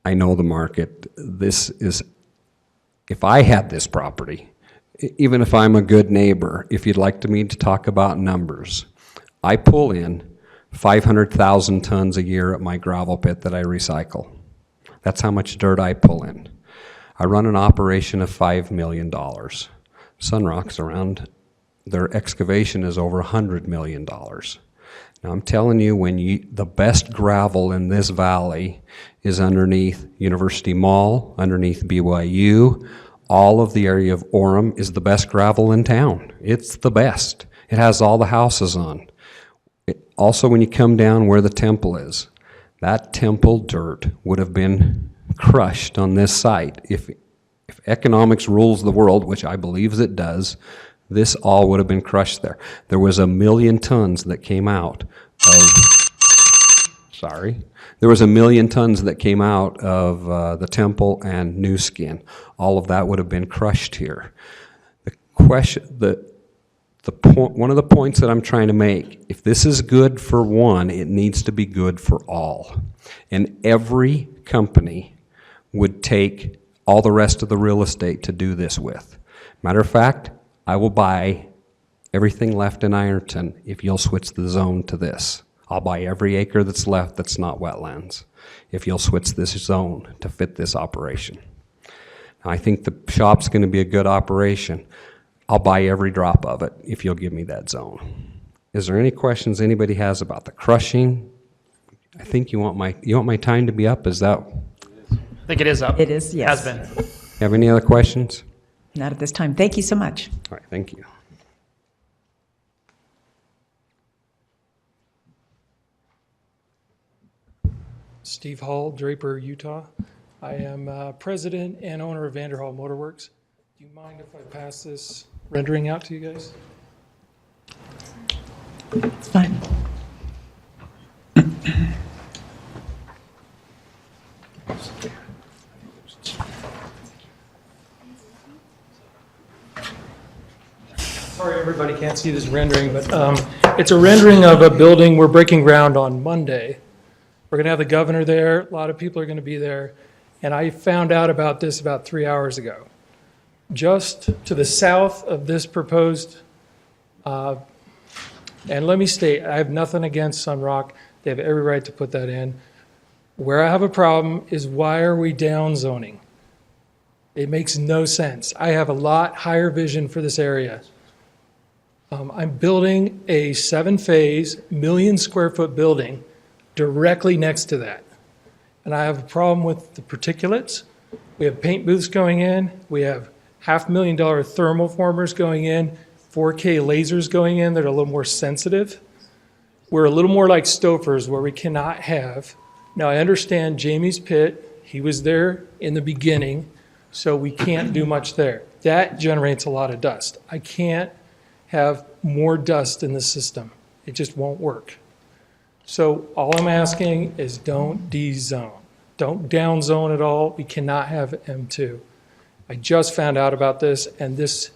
I know the market. This is, if I had this property, even if I'm a good neighbor, if you'd like me to talk about numbers, I pull in 500,000 tons a year at my gravel pit that I recycle. That's how much dirt I pull in. I run an operation of $5 million. Sunrock's around, their excavation is over $100 million. Now I'm telling you, the best gravel in this valley is underneath University Mall, underneath BYU, All of the area of Orem is the best gravel in town. It's the best. It has all the houses on. Also, when you come down where the temple is, that temple dirt would have been crushed on this site. If economics rules the world, which I believe it does, this all would have been crushed there. There was 1 million tons that came out of, there was 1 million tons that came out of the temple and New Skin. All of that would have been crushed here. The question, one of the points that I'm trying to make, if this is good for one, it needs to be good for all. And every company would take all the rest of the real estate to do this with. Matter of fact, I will buy everything left in Ironton if you'll switch the zone to this. I'll buy every acre that's left that's not wetlands if you'll switch this zone to fit this operation. Now, I think the shop's going to be a good operation. I'll buy every drop of it if you'll give me that zone. Is there any questions anybody has about the crushing? I think you want my time to be up. Is that? I think it is up. It is, yes. Has been. Have any other questions? Not at this time. Thank you so much. All right, thank you. Steve Hall, Draper, Utah. I am president and owner of Vanderhall Motorworks. Do you mind if I pass this rendering out to you guys? It's fine. Sorry, everybody can't see this rendering, but it's a rendering of a building. We're breaking ground on Monday. We're going to have the governor there. A lot of people are going to be there. And I found out about this about 3 hours ago. Just to the south of this proposed, and let me state, I have nothing against Sunrock. They have every right to put that in. Where I have a problem is why are we down zoning? It makes no sense. I have a lot higher vision for this area. I'm building a 7-phase, 1 million square foot building directly next to that. And I have a problem with the particulates. We have paint booths going in. We have $500,000 thermal formers going in, 4K lasers going in that are a little more sensitive. We're a little more like Stofers where we cannot have. Now I understand Jamie's pit, he was there in the beginning, so we can't do much there. That generates a lot of dust. I can't have more dust in the system. It just won't work. So all I'm asking is don't D-zone. Don't down-zone at all. We cannot have M2. I just found out about this, and this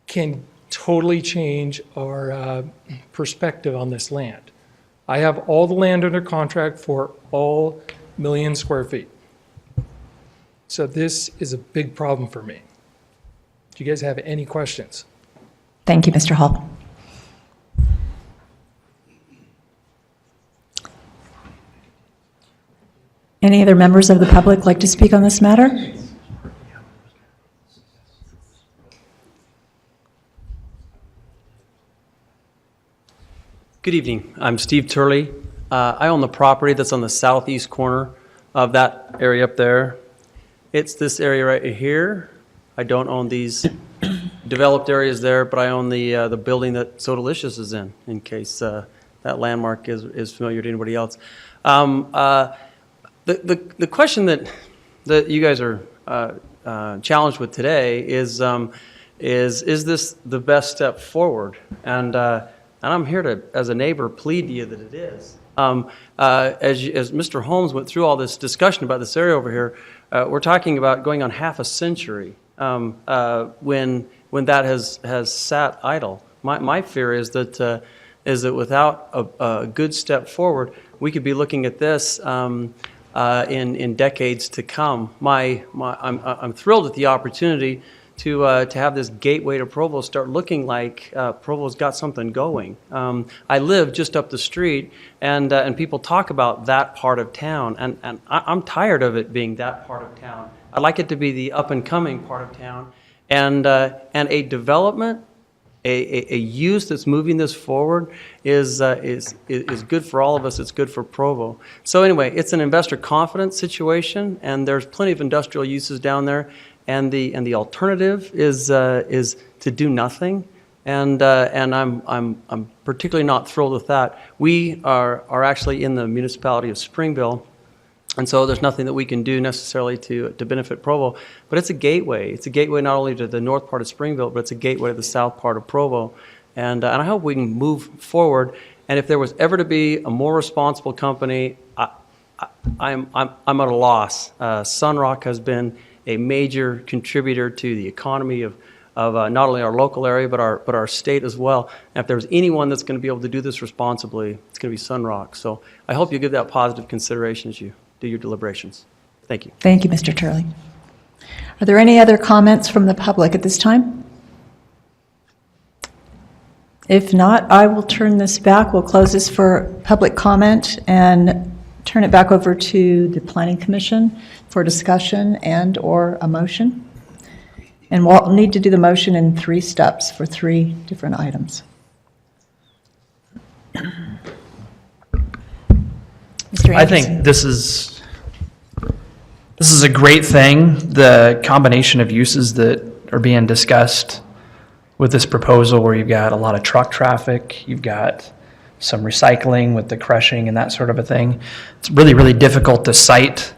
can totally change our perspective on this land. I have all the land under contract for all 1 million square feet. So this is a big problem for me. Do you guys have any questions? Thank you, Mr. Hall. Any other members of the public like to speak on this matter? Good evening. I'm Steve Turley. I own the property that's on the southeast corner of that area up there. It's this area right here. I don't own these developed areas there, but I own the building that So Delicious is in case that landmark is familiar to anybody else. The question that you guys are challenged with today is this the best step forward? And I'm here to, as a neighbor, plead to you that it is. As Mr. Holmes went through all this discussion about this area over here, we're talking about going on half a century when that has sat idle. My fear is that without a good step forward, we could be looking at this in decades to come. I'm thrilled at the opportunity to have this gateway to Provo start looking like Provo's got something going. I live just up the street, and people talk about that part of town, and I'm tired of it being that part of town. I'd like it to be the up-and-coming part of town, and a development, a use that's moving this forward is good for all of us. It's good for Provo. So anyway, it's an investor confidence situation, and there's plenty of industrial uses down there. and the alternative is to do nothing. And I'm particularly not thrilled with that. We are actually in the municipality of Springville, and so there's nothing that we can do necessarily to benefit Provo. But it's a gateway. It's a gateway not only to the north part of Springville, but it's a gateway to the south part of Provo. And I hope we can move forward. And if there was ever to be a more responsible company, I'm at a loss. Sunrock has been a major contributor to the economy of not only our local area, but our state as well. And if there's anyone that's going to be able to do this responsibly, it's going to be Sunrock. So I hope you give that positive consideration as you do your deliberations. Thank you. Thank you, Mr. Turley. Are there any other comments from the public at this time? If not, I will turn this back. We'll close this for public comment and turn it back over to the Planning Commission for discussion and/or a motion. And we'll need to do the motion in 3 steps for 3 different items. Mr. I think this is a great thing, the combination of uses that are being discussed with this proposal, where you've got a lot of truck traffic, you've got some recycling with the crushing and that sort of a thing. It's really, really difficult to cite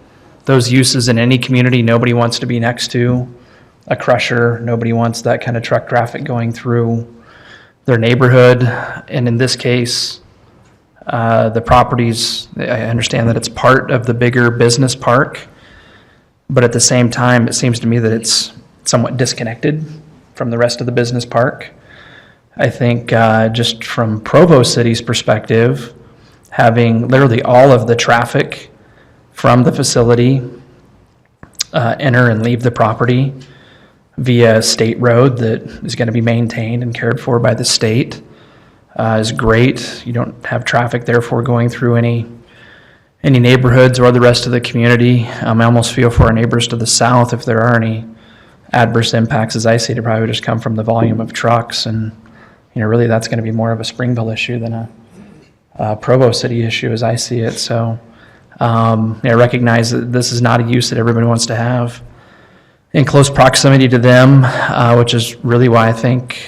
those uses in any community. Nobody wants to be next to a crusher. Nobody wants that kind of truck traffic going through their neighborhood. And in this case, the properties, I understand that it's part of the bigger business park, but at the same time, it seems to me that it's somewhat disconnected from the rest of the business park. I think just from Provo City's perspective, having literally all of the traffic from the facility enter and leave the property via state road that is going to be maintained and cared for by the state is great. You don't have traffic therefore going through any neighborhoods or the rest of the community. I almost feel for our neighbors to the south, if there are any adverse impacts, as I see it, probably just come from the volume of trucks. And, really that's going to be more of a Springville issue than a Provo City issue as I see it. So I recognize that this is not a use that everybody wants to have in close proximity to them, which is really why I think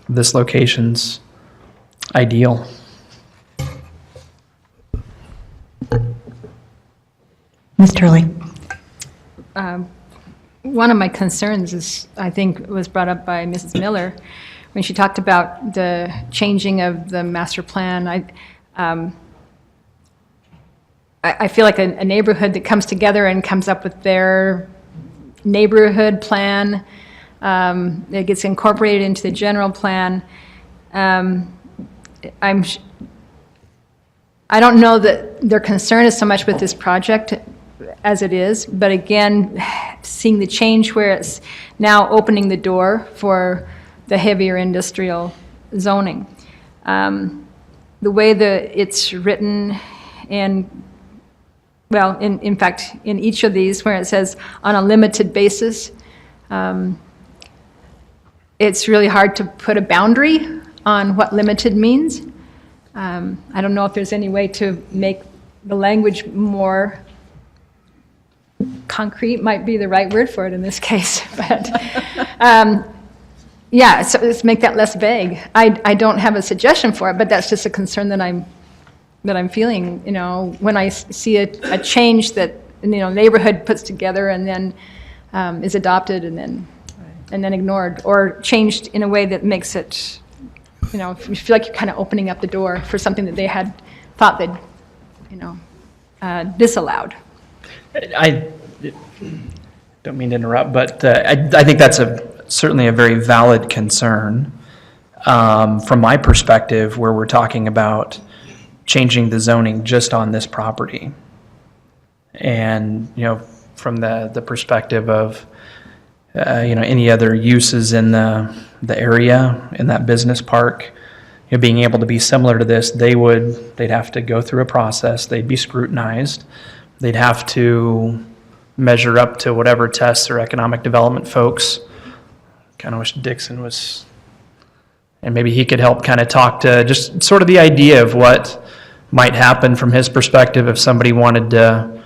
this location's ideal. Ms. Turley. One of my concerns is, I think, was brought up by Mrs. Miller when she talked about the changing of the master plan. I feel like a neighborhood that comes together and comes up with their neighborhood plan, it gets incorporated into the general plan. I don't know that their concern is so much with this project as it is, but again, seeing the change where it's now opening the door for the heavier industrial zoning. The way that it's written, and well, in fact, in each of these where it says on a limited basis, it's really hard to put a boundary on what limited means. I don't know if there's any way to make the language more concrete, might be the right word for it in this case, but yeah, so let's make that less vague. I don't have a suggestion for it, but that's just a concern that I'm feeling, when I see a change that, neighborhood puts together and then is adopted and then ignored, or changed in a way that makes it, you feel like you're kind of opening up the door for something that they had thought they'd, disallowed. I don't mean to interrupt, but I think that's certainly a very valid concern from my perspective, where we're talking about changing the zoning just on this property. And, from the perspective of, any other uses in the area, in that business park, being able to be similar to this, they'd have to go through a process, they'd be scrutinized, they'd have to measure up to whatever tests or economic development folks. Kind of wish Dixon was, and maybe he could help kind of talk to just sort of the idea of what might happen from his perspective if somebody wanted to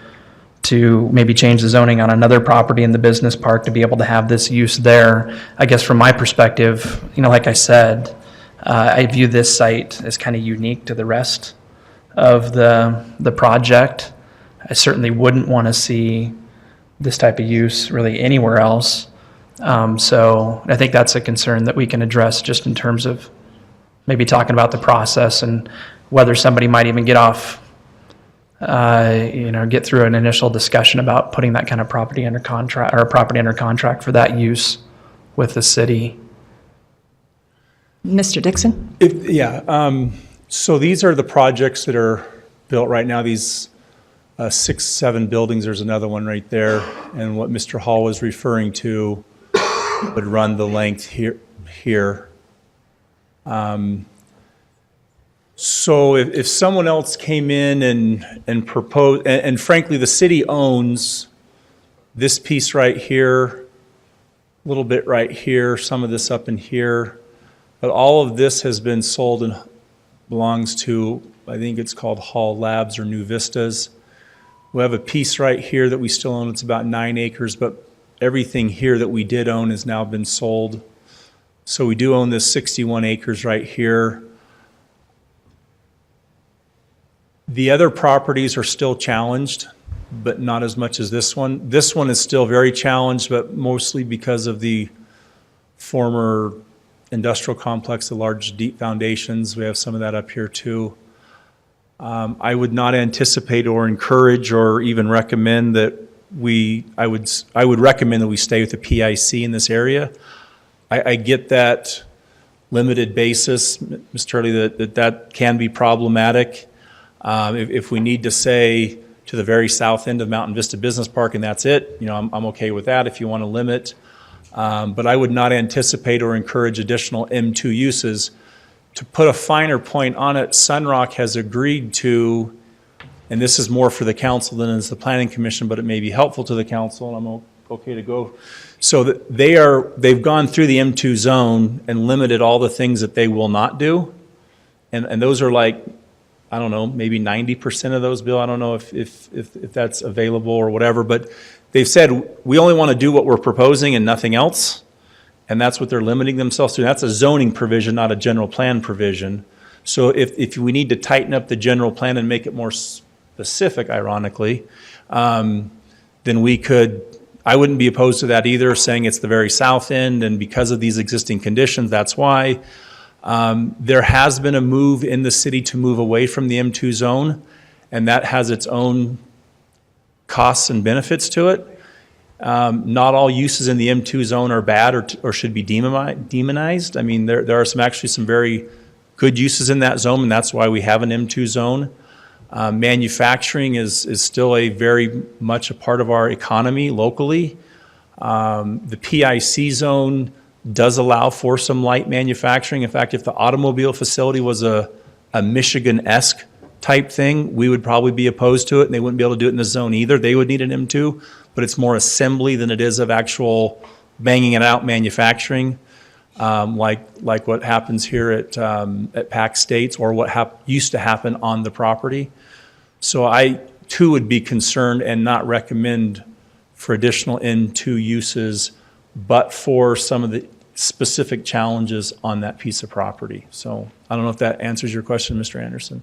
to maybe change the zoning on another property in the business park to be able to have this use there. I guess from my perspective, like I said, I view this site as kind of unique to the rest of the project. I certainly wouldn't want to see this type of use really anywhere else. So I think that's a concern that we can address just in terms of maybe talking about the process and whether somebody might even get off, get through an initial discussion about putting that kind of property under contract, or a property under contract for that use with the city. Mr. Dixon? So these are the projects that are built right now, these 6, 7 buildings. There's another one right there. And what Mr. Hall was referring to would run the length here. So if someone else came in and proposed, and frankly, the city owns this piece right here, a little bit right here, some of this up in here, but all of this has been sold and belongs to, I think it's called Hall Labs or New Vistas. We have a piece right here that we still own. It's about 9 acres, but everything here that we did own has now been sold. So we do own this 61 acres right here. The other properties are still challenged, but not as much as this one. This one is still very challenged, but mostly because of the former industrial complex, the large deep foundations. We have some of that up here too. I would not anticipate or encourage or even recommend that I would recommend that we stay with the PIC in this area. I get that limited basis, Ms. Turley, that can be problematic. If we need to say to the very south end of Mountain Vista Business Park and that's it, I'm okay with that if you want to limit. But I would not anticipate or encourage additional M2 uses. To put a finer point on it, Sunrock has agreed to, and this is more for the council than is the planning commission, but it may be helpful to the council, and I'm okay to go. So that they've gone through the M2 zone and limited all the things that they will not do. And those are like, I don't know, maybe 90% of those, Bill. I don't know if that's available or whatever, but they've said, we only want to do what we're proposing and nothing else. And that's what they're limiting themselves to. That's a zoning provision, not a general plan provision. So if we need to tighten up the general plan and make it more specific, ironically, then we could, I wouldn't be opposed to that either, saying it's the very south end, and because of these existing conditions, that's why. There has been a move in the city to move away from the M2 zone, and that has its own costs and benefits to it. Not all uses in the M2 zone are bad or should be demonized. I mean, there are actually some very good uses in that zone, and that's why we have an M2 zone. Manufacturing is still a very much a part of our economy locally. The PIC zone does allow for some light manufacturing. In fact, if the automobile facility was a Michigan-esque type thing, we would probably be opposed to it, and they wouldn't be able to do it in the zone either. They would need an M2, but it's more assembly than it is of actual banging it out manufacturing, like what happens here at Pac States, or what used to happen on the property. So I too would be concerned and not recommend for additional M2 uses, but for some of the specific challenges on that piece of property. So I don't know if that answers your question, Mr. Anderson.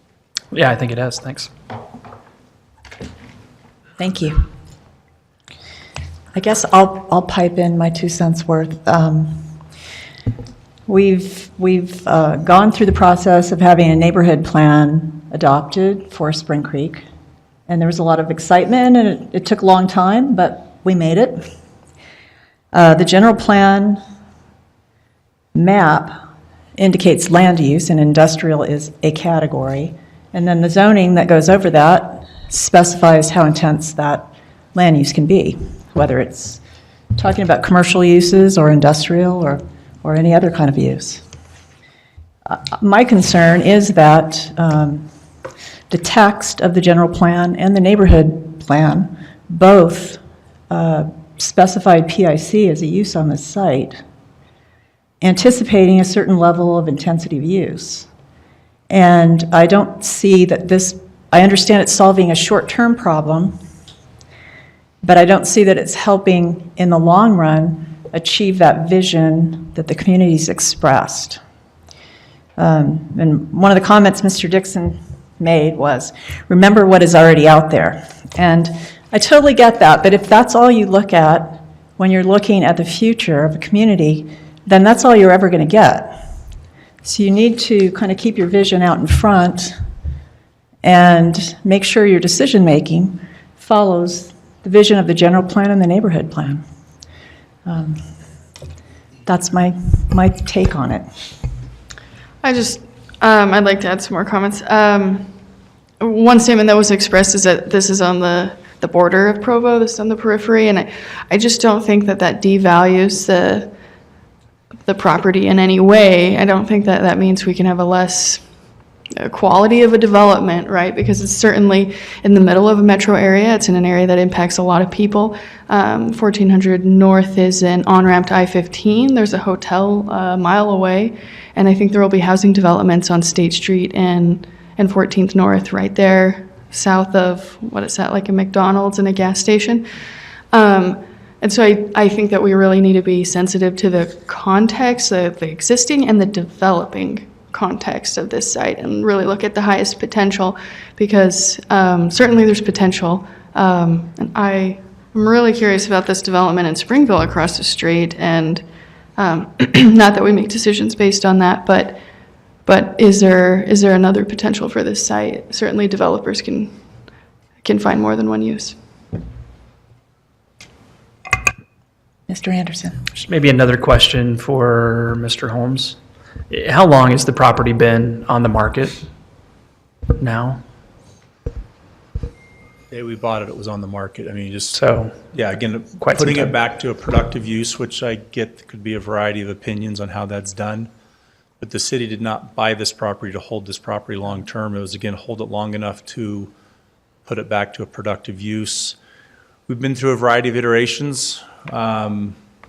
Yeah, I think it does. Thanks. Thank you. I guess I'll pipe in my 2 cents worth. We've gone through the process of having a neighborhood plan adopted for Spring Creek, and there was a lot of excitement, and it took a long time, but we made it. The general plan map indicates land use, and industrial is a category, and then the zoning that goes over that specifies how intense that land use can be, whether it's talking about commercial uses or industrial or any other kind of use. My concern is that the text of the general plan and the neighborhood plan both specified PIC as a use on the site, anticipating a certain level of intensity of use. And I don't see that I understand it's solving a short-term problem, but I don't see that it's helping in the long run achieve that vision that the community's expressed. And one of the comments Mr. Dixon made was, remember what is already out there. And I totally get that, but if that's all you look at when you're looking at the future of a community, then that's all you're ever going to get. So you need to kind of keep your vision out in front and make sure your decision-making follows the vision of the general plan and the neighborhood plan. That's my take on it. I'd like to add some more comments. One statement that was expressed is that this is on the border of Provo, this is on the periphery, and I just don't think that devalues the property in any way. I don't think that means we can have a less quality of a development, right? Because it's certainly in the middle of a metro area. It's in an area that impacts a lot of people. 1400 North is an on-ramp to I-15. There's a hotel a mile away, and I think there will be housing developments on State Street and 14th North right there, south of, what is that, like a McDonald's and a gas station. And so I think that we really need to be sensitive to the context of the existing and the developing context of this site and really look at the highest potential, because certainly there's potential. And I'm really curious about this development in Springville across the street, and not that we make decisions based on that, but is there another potential for this site? Certainly developers can find more than one use. Mr. Anderson. Just maybe another question for Mr. Holmes. How long has the property been on the market now? The day we bought it, it was on the market. I mean, just, So, yeah, again, quite some putting it time. back to a productive use, which I get could be a variety of opinions on how that's done. But the city did not buy this property to hold this property long-term. It was, again, hold it long enough to put it back to a productive use. We've been through a variety of iterations.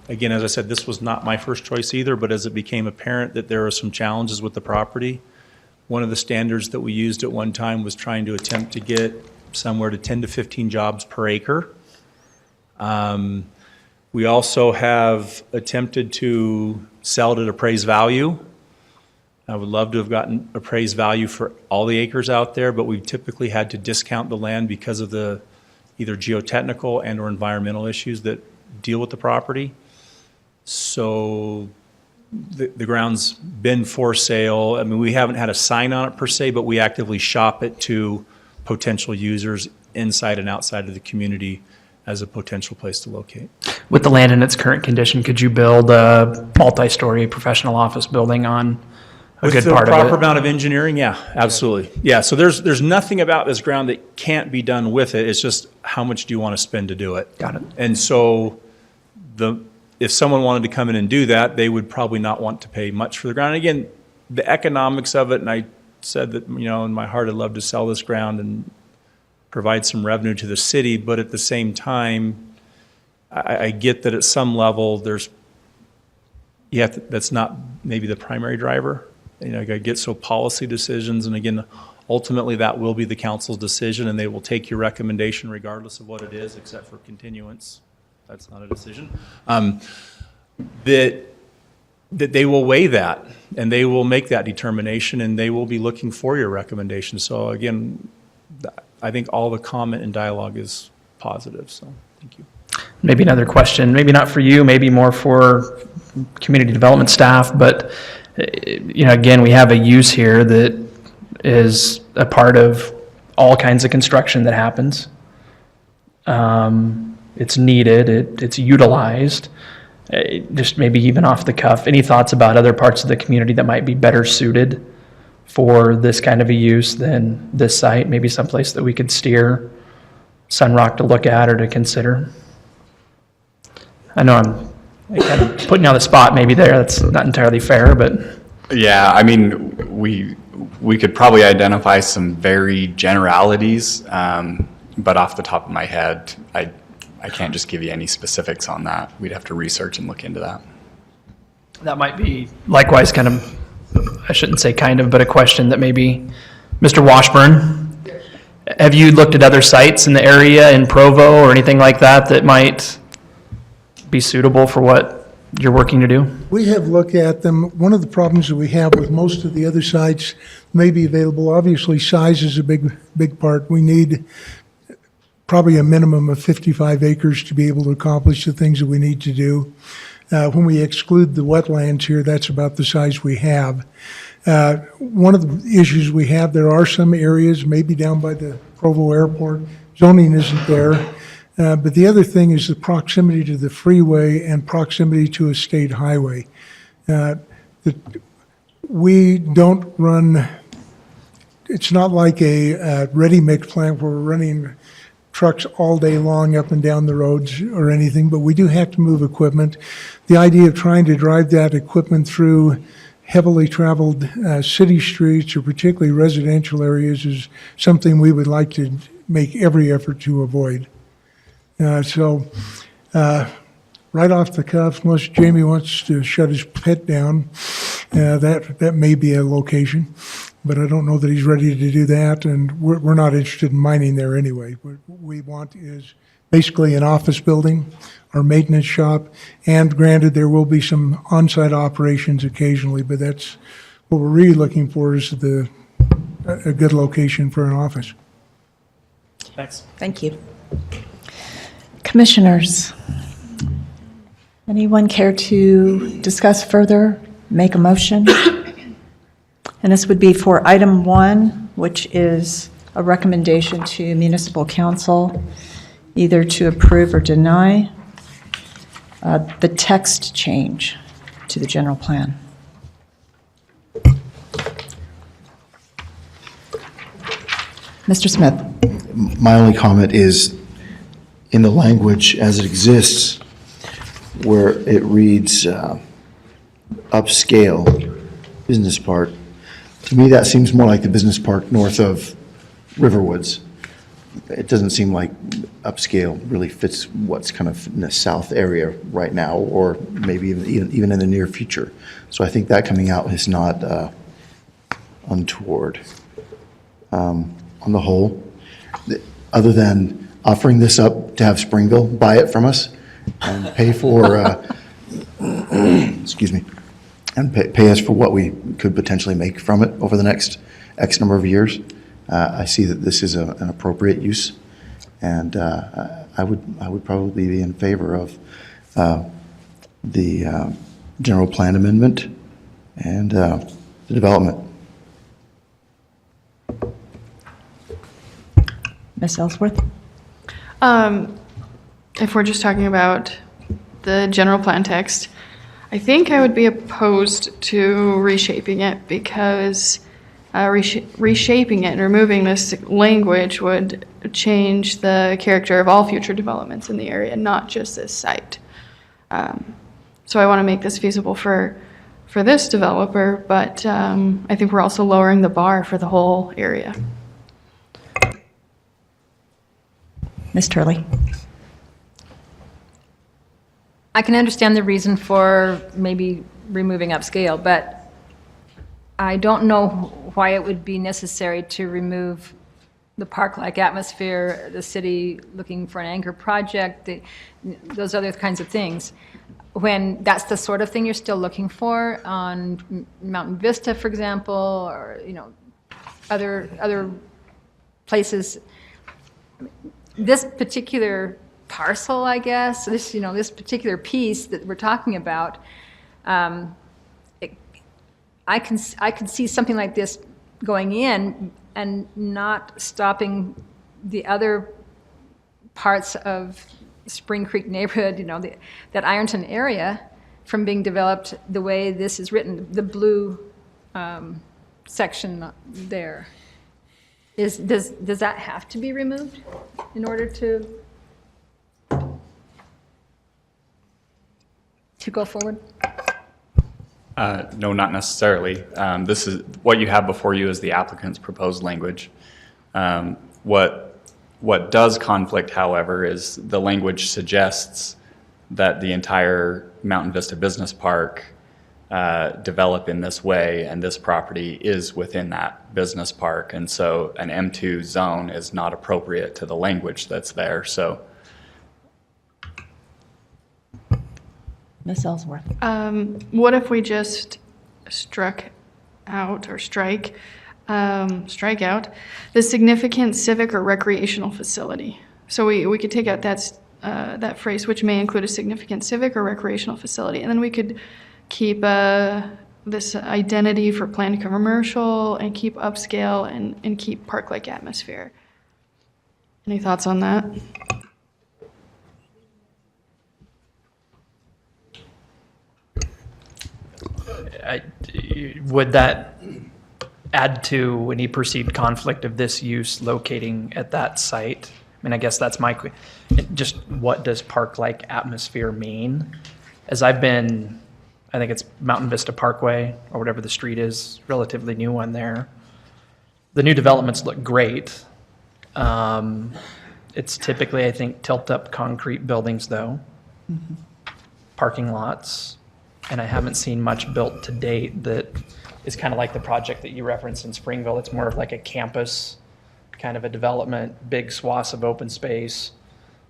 Again, as I said, this was not my first choice either, but as it became apparent that there are some challenges with the property, one of the standards that we used at one time was trying to attempt to get somewhere to 10 to 15 jobs per acre. We also have attempted to sell it at appraised value. I would love to have gotten appraised value for all the acres out there, but we've typically had to discount the land because of the either geotechnical and or environmental issues that deal with the property. So the ground's been for sale. I mean, we haven't had a sign on it per se, but we actively shop it to potential users inside and outside of the community as a potential place to locate. With the land in its current condition, could you build a multi-story professional office building on a good part With the of proper it? amount of engineering, yeah, absolutely. Yeah, so there's nothing about this ground that can't be done with it. It's just how much do you want to spend to do it? Got it. And so if someone wanted to come in and do that, they would probably not want to pay much for the ground. And again, the economics of it, and I said that, you know, in my heart, I'd love to sell this ground and provide some revenue to the city, but at the same time, I get that at some level, that's not maybe the primary driver. You know, I get so policy decisions, and again, ultimately that will be the council's decision, and they will take your recommendation regardless of what it is, except for continuance. That's not a decision. That they will weigh that, and they will make that determination, and they will be looking for your recommendation. So again, I think all the comment and dialogue is positive, so thank you. Maybe another question, maybe not for you, maybe more for community development staff, but you know, again, we have a use here that is a part of all kinds of construction that happens. It's needed, it's utilized. Just maybe even off the cuff, any thoughts about other parts of the community that might be better suited for this kind of a use than this site? Maybe someplace that we could steer Sunrock to look at or to consider? I know I'm kind of putting you on the spot maybe there. That's not entirely fair, but. Yeah, I mean, we could probably identify some very generalities, but off the top of my head, I can't just give you any specifics on that. We'd have to research and look into that. That might be likewise kind of, I shouldn't say kind of, but a question that maybe Mr. Washburn, have you looked at other sites in the area in Provo or anything like that that might be suitable for what you're working to do? We have looked at them. One of the problems that we have with most of the other sites may be available, obviously size is a big part. We need probably a minimum of 55 acres to be able to accomplish the things that we need to do. When we exclude the wetlands here, that's about the size we have. One of the issues we have, there are some areas, maybe down by the Provo airport, zoning isn't there. But the other thing is the proximity to the freeway and proximity to a state highway. We don't run, it's not like a ready-mix plant where we're running trucks all day long up and down the roads or anything, but we do have to move equipment. The idea of trying to drive that equipment through heavily traveled city streets or particularly residential areas is something we would like to make every effort to avoid. Right off the cuff, unless Jamie wants to shut his pit down, that may be a location, but I don't know that he's ready to do that, and we're not interested in mining there anyway. What we want is basically an office building, our maintenance shop, and granted, there will be some on-site operations occasionally, but that's what we're really looking for is a good location for an office. Thanks. Thank you. Commissioners, anyone care to discuss further, make a motion? And this would be for item 1, which is a recommendation to municipal council, either to approve or deny the text change to the general plan. Mr. Smith. My only comment is in the language as it exists, where it reads upscale business park. To me, that seems more like the business park north of Riverwoods. It doesn't seem like upscale really fits what's kind of in the south area right now, or maybe even in the near future. So I think that coming out is not untoward. On the whole, other than offering this up to have Springville buy it from us and pay for, excuse me, and pay us for what we could potentially make from it over the next X number of years. I see that this is an appropriate use, and I would probably be in favor of the general plan amendment and the development. Ms. Ellsworth? If we're just talking about the general plan text, I think I would be opposed to reshaping it because reshaping it and removing this language would change the character of all future developments in the area, not just this site. So I want to make this feasible for this developer, but I think we're also lowering the bar for the whole area. Ms. Turley? I can understand the reason for maybe removing upscale, but I don't know why it would be necessary to remove the park-like atmosphere, the city looking for an anchor project, those other kinds of things, when that's the sort of thing you're still looking for on Mountain Vista, for example, or other places. This particular parcel, I guess, this particular piece that we're talking about, I can see something like this going in and not stopping the other parts of Spring Creek neighborhood, that Ironton area from being developed the way this is written, the blue section there. Does that have to be removed in order to go forward? No, not necessarily. This is what you have before you is the applicant's proposed language. What does conflict, however, is the language suggests that the entire Mountain Vista Business Park develop in this way, and this property is within that business park. And so an M2 zone is not appropriate to the language that's there. So Ms. Ellsworth. What if we just strike out the significant civic or recreational facility? So we could take out that phrase, which may include a significant civic or recreational facility, and then we could keep this identity for planned commercial and keep upscale and keep park-like atmosphere. Any thoughts on that? Would that add to any perceived conflict of this use locating at that site? I mean, I guess that's just what does park-like atmosphere mean? As I've been, I think it's Mountain Vista Parkway or whatever the street is, relatively new one there. The new developments look great. It's typically, I think, tilt-up concrete buildings though, parking lots. And I haven't seen much built to date that is kind of like the project that you referenced in Springville. It's more of like a campus kind of a development, big swaths of open space,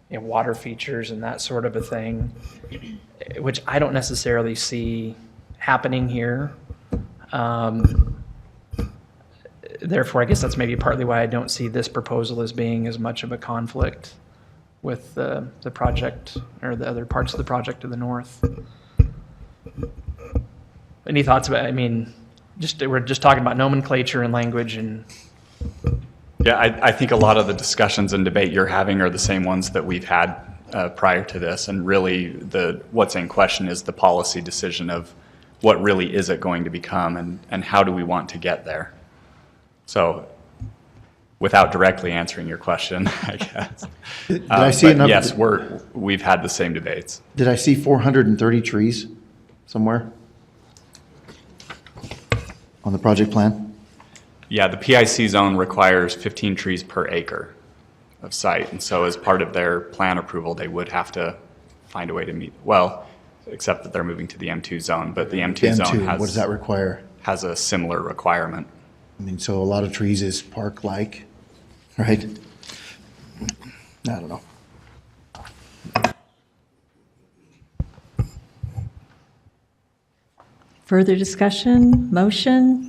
water features and that sort of a thing, which I don't necessarily see happening here. Therefore, I guess that's maybe partly why I don't see this proposal as being as much of a conflict with the project or the other parts of the project to the north. Any thoughts about, I mean, we're just talking about nomenclature and language and. yeah, I think a lot of the discussions and debate you're having are the same ones that we've had prior to this. And really what's in question is the policy decision of what really is it going to become and how do we want to get there? So without directly answering your question, I guess. Did I see enough? Yes, we've had the same debates. Did I see 430 trees somewhere on the project plan? Yeah, the PIC zone requires 15 trees per acre of site. And so as part of their plan approval, they would have to find a way to meet, well, except that they're moving to the M2 zone, but the M2 zone what does that require? has a similar requirement. I mean, so a lot of trees is park-like, right? I don't know. Further discussion, motion?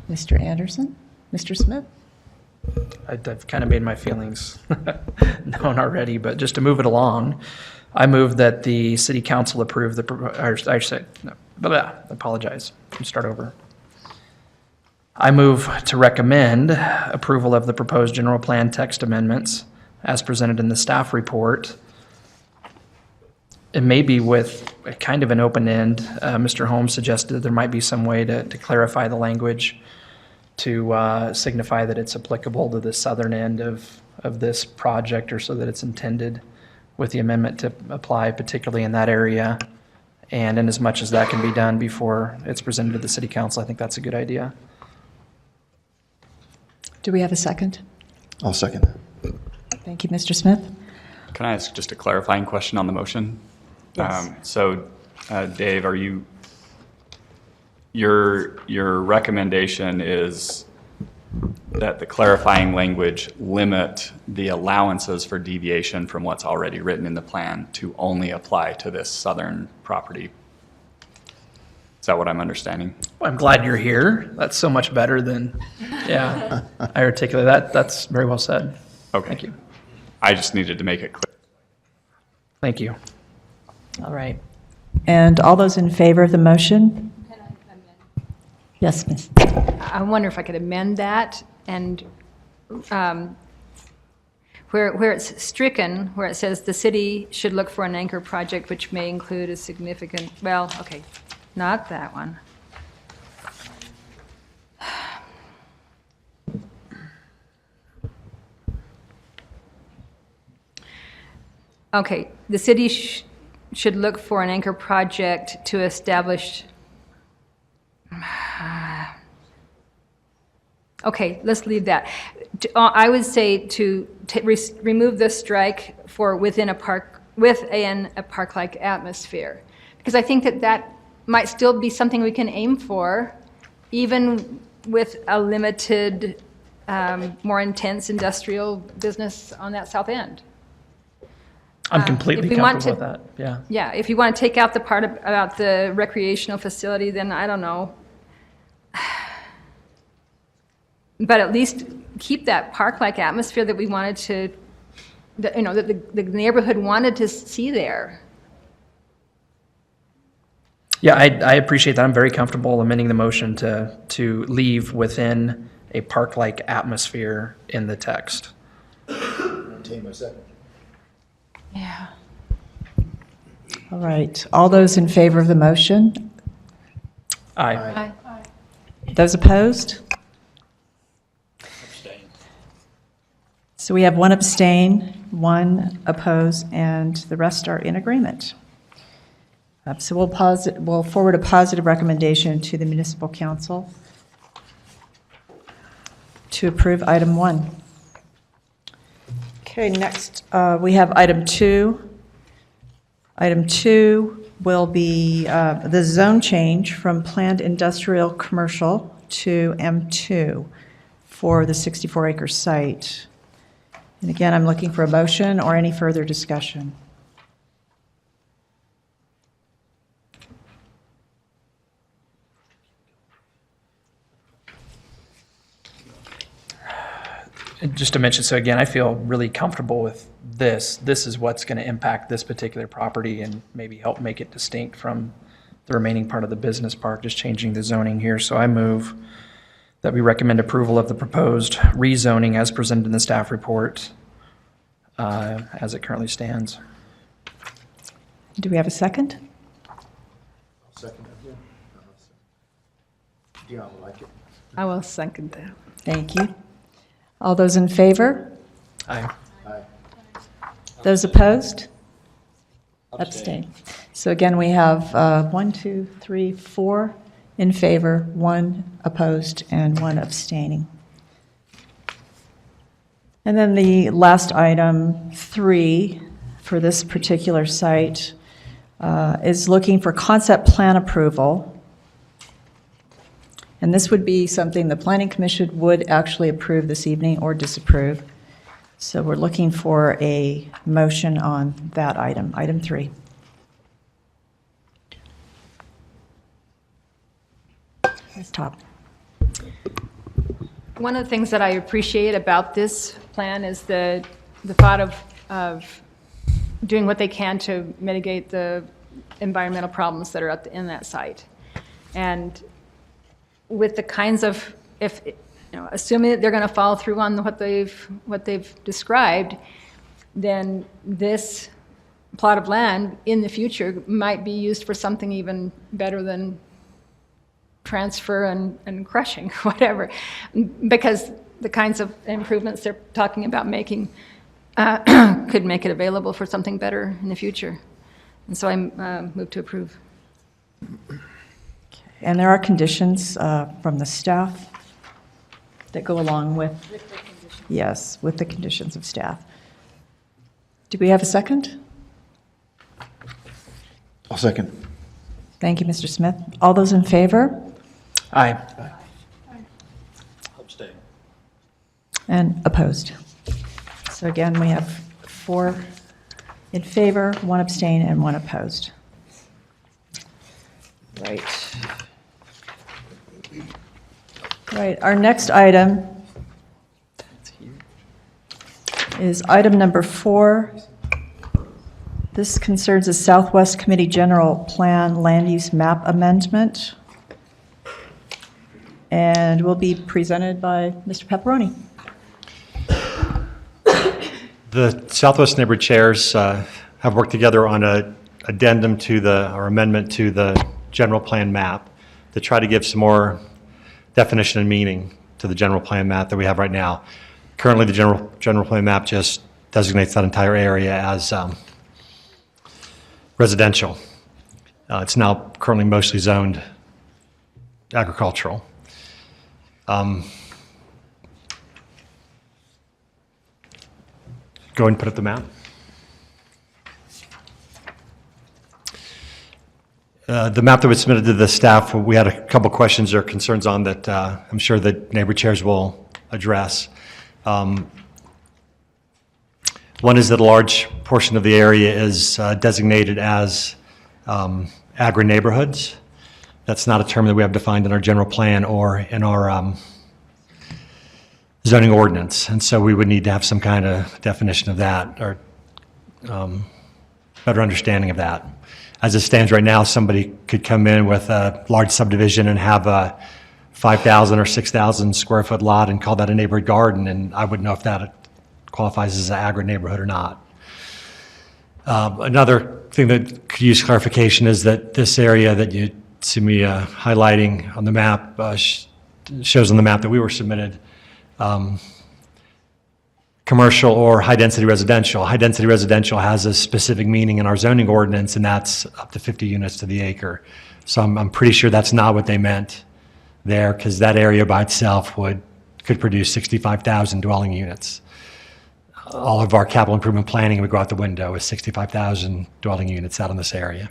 Mr. Anderson? Mr. Smith? I've kind of made my feelings known already, but just to move it along, I move that the city council approve apologize. Let's start over. I move to recommend approval of the proposed general plan text amendments as presented in the staff report. It may be with kind of an open end. Mr. Holmes suggested there might be some way to clarify the language to signify that it's applicable to the southern end of this project, or so that it's intended with the amendment to apply particularly in that area. And in as much as that can be done before it's presented to the city council, I think that's a good idea. Do we have a second? I'll second. Thank you, Mr. Smith. Can I ask just a clarifying question on the motion? Yes. Dave, your recommendation is that the clarifying language limit the allowances for deviation from what's already written in the plan to only apply to this southern property. Is that what I'm understanding? Well, I'm glad you're here. That's so much better than, I articulate that. That's very well said. Okay. Thank you. I just needed to make it clear. Thank you. All right. And all those in favor of the motion? Yes, Ms. I wonder if I could amend that and where it's stricken, where it says the city should look for an anchor project which may include a significant, well, okay, not that one. Okay, the city should look for an anchor project to establish. Okay, let's leave that. I would say to remove the strike for within a park, within a park-like atmosphere. Because I think that that might still be something we can aim for, even with a limited, more intense industrial business on that south end. I'm completely if we want comfortable with that, yeah. Yeah, if you want to take out the part about the recreational facility, then I don't know. But at least keep that park-like atmosphere that we wanted to, that, you know, that the neighborhood wanted to see there. Yeah, I appreciate that. I'm very comfortable amending the motion to leave within a park-like atmosphere in the text. Yeah. All right. All those in favor of the motion? Aye. Those opposed? So we have one abstain, one oppose, and the rest are in agreement. So we'll forward a positive recommendation to the municipal council to approve item 1. Okay, next we have item 2. Item 2 will be the zone change from planned industrial commercial to M2 for the 64-acre site. And again, I'm looking for a motion or any further discussion. And just to mention, so again, I feel really comfortable with this. This is what's going to impact this particular property and maybe help make it distinct from the remaining part of the business park, just changing the zoning here. So I move that we recommend approval of the proposed rezoning as presented in the staff report as it currently stands. Do we have a second? Second. Yeah, I like it. I will second that. Thank you. All those in favor? Aye. Those opposed? Abstain. So again, we have 1, 2, 3, 4 in favor, 1 opposed, and 1 abstaining. And then the last item, 3, for this particular site, is looking for concept plan approval. And this would be something the Planning Commission would actually approve this evening or disapprove. So we're looking for a motion on that item, item 3. Ms. Top. One of the things that I appreciate about this plan is the thought of doing what they can to mitigate the environmental problems that are in that site. And with the kinds of, assuming that they're going to follow through on what they've described, then this plot of land in the future might be used for something even better than transfer and crushing, whatever, because the kinds of improvements they're talking about making could make it available for something better in the future. And so I move to approve. And there are conditions from the staff that go along with, yes, with the conditions of staff. Do we have a second? I'll second. Thank you, Mr. Smith. All those in favor? Aye. Abstain. And opposed. So again, we have 4 in favor, 1 abstain, and 1 opposed. Right. Right, our next item is item number 4. This concerns the Southwest Committee General Plan Land Use Map Amendment, and will be presented by Mr. Pepperoni. The Southwest Neighborhood Chairs have worked together on an addendum to or amendment to the general plan map to try to give some more definition and meaning to the general plan map that we have right now. Currently, the general plan map just designates that entire area as residential. It's now currently mostly zoned agricultural. Go ahead and put up the map. The map that was submitted to the staff, we had a couple questions or concerns on that I'm sure the neighbor chairs will address. One is that a large portion of the area is designated as agri-neighborhoods. That's not a term that we have defined in our general plan or in our zoning ordinance, and so we would need to have some kind of definition of that or better understanding of that. As it stands right now, somebody could come in with a large subdivision and have a 5,000 or 6,000 square foot lot and call that a neighborhood garden, and I wouldn't know if that qualifies as an agri-neighborhood or not. Another thing that could use clarification is that this area that you see me highlighting on the map shows on the map that we were submitted commercial or high-density residential. High-density residential has a specific meaning in our zoning ordinance, and that's up to 50 units to the acre. So I'm pretty sure that's not what they meant there, because that area by itself could produce 65,000 dwelling units. All of our capital improvement planning would go out the window with 65,000 dwelling units out in this area.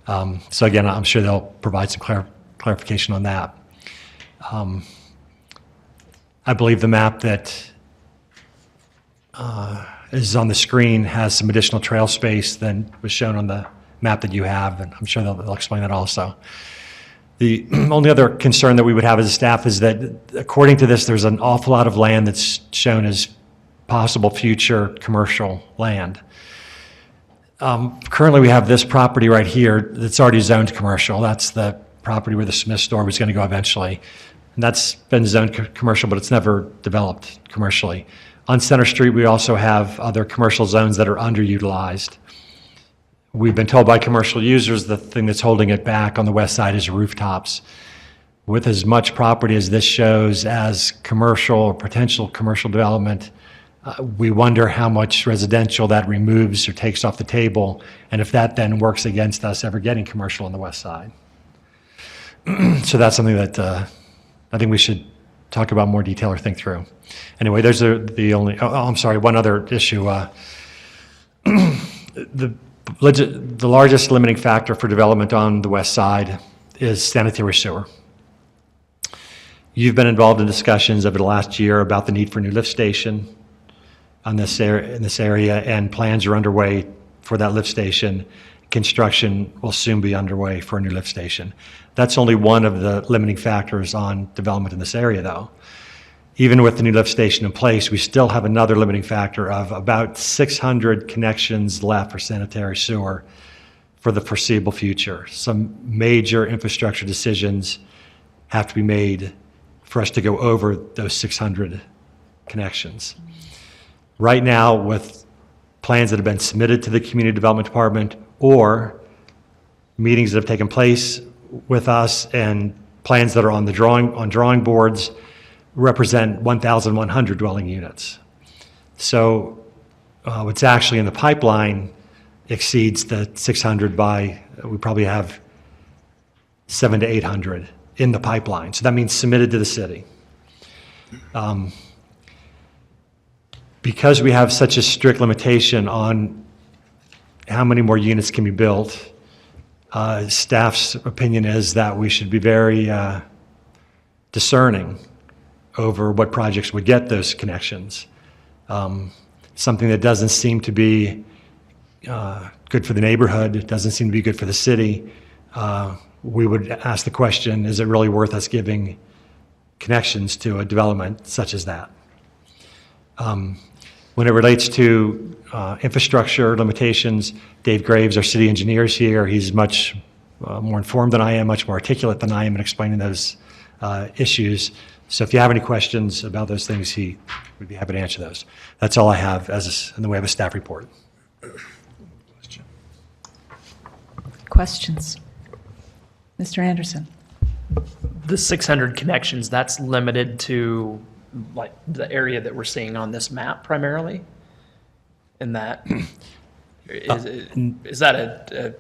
So again, I'm sure they'll provide some clarification on that. I believe the map that is on the screen has some additional trail space than was shown on the map that you have, and I'm sure they'll explain that also. The only other concern that we would have as a staff is that according to this, there's an awful lot of land that's shown as possible future commercial land. Currently, we have this property right here that's already zoned commercial. That's the property where the Smith store was going to go eventually. And that's been zoned commercial, but it's never developed commercially. On Center Street, we also have other commercial zones that are underutilized. We've been told by commercial users the thing that's holding it back on the west side is rooftops. With as much property as this shows as commercial or potential commercial development, we wonder how much residential that removes or takes off the table, and if that then works against us ever getting commercial on the west side. So that's something that I think we should talk about in more detail or think through. Anyway, there's the only, I'm sorry, one other issue. The largest limiting factor for development on the west side is sanitary sewer. You've been involved in discussions over the last year about the need for a new lift station in this area, and plans are underway for that lift station. Construction will soon be underway for a new lift station. That's only one of the limiting factors on development in this area, though. Even with the new lift station in place, we still have another limiting factor of about 600 connections left for sanitary sewer for the foreseeable future. Some major infrastructure decisions have to be made for us to go over those 600 connections. Right now, with plans that have been submitted to the Community Development Department or meetings that have taken place with us and plans that are on drawing boards, represent 1,100 dwelling units. So what's actually in the pipeline exceeds the 600 by, we probably have 700 to 800 in the pipeline. So that means submitted to the city. Because we have such a strict limitation on how many more units can be built, staff's opinion is that we should be very discerning over what projects would get those connections. Something that doesn't seem to be good for the neighborhood, it doesn't seem to be good for the city, we would ask the question, is it really worth us giving connections to a development such as that? When it relates to infrastructure limitations, Dave Graves, our city engineer, is here. He's much more informed than I am, much more articulate than I am in explaining those issues. So if you have any questions about those things, he would be happy to answer those. That's all I have in the way of a staff report. Questions? Mr. Anderson? The 600 connections, that's limited to like the area that we're seeing on this map primarily? And that, is that a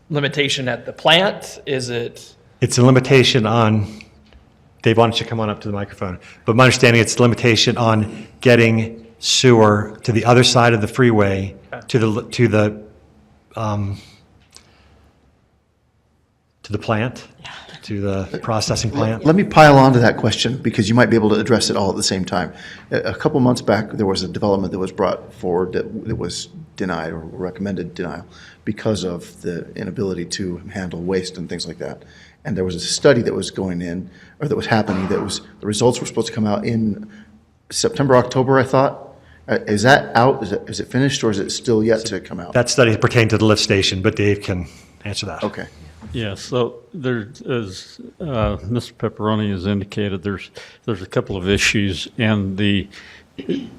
limitation at the plant? Is it? It's a limitation on, Dave, why don't you come on up to the microphone? But my understanding, it's a limitation on getting sewer to the other side of the freeway to the plant, to the processing plant. Let me pile on to that question, because you might be able to address it all at the same time. A couple months back, there was a development that was brought forward that was denied or recommended denial because of the inability to handle waste and things like that. And there was a study that was going in, or that was happening, the results were supposed to come out in September, October, I thought. Is that out? Is it finished, or is it still yet to come out? That study pertained to the lift station, but Dave can answer that. Okay. Yeah, so there, as Mr. Pepperoni has indicated, there's a couple of issues, and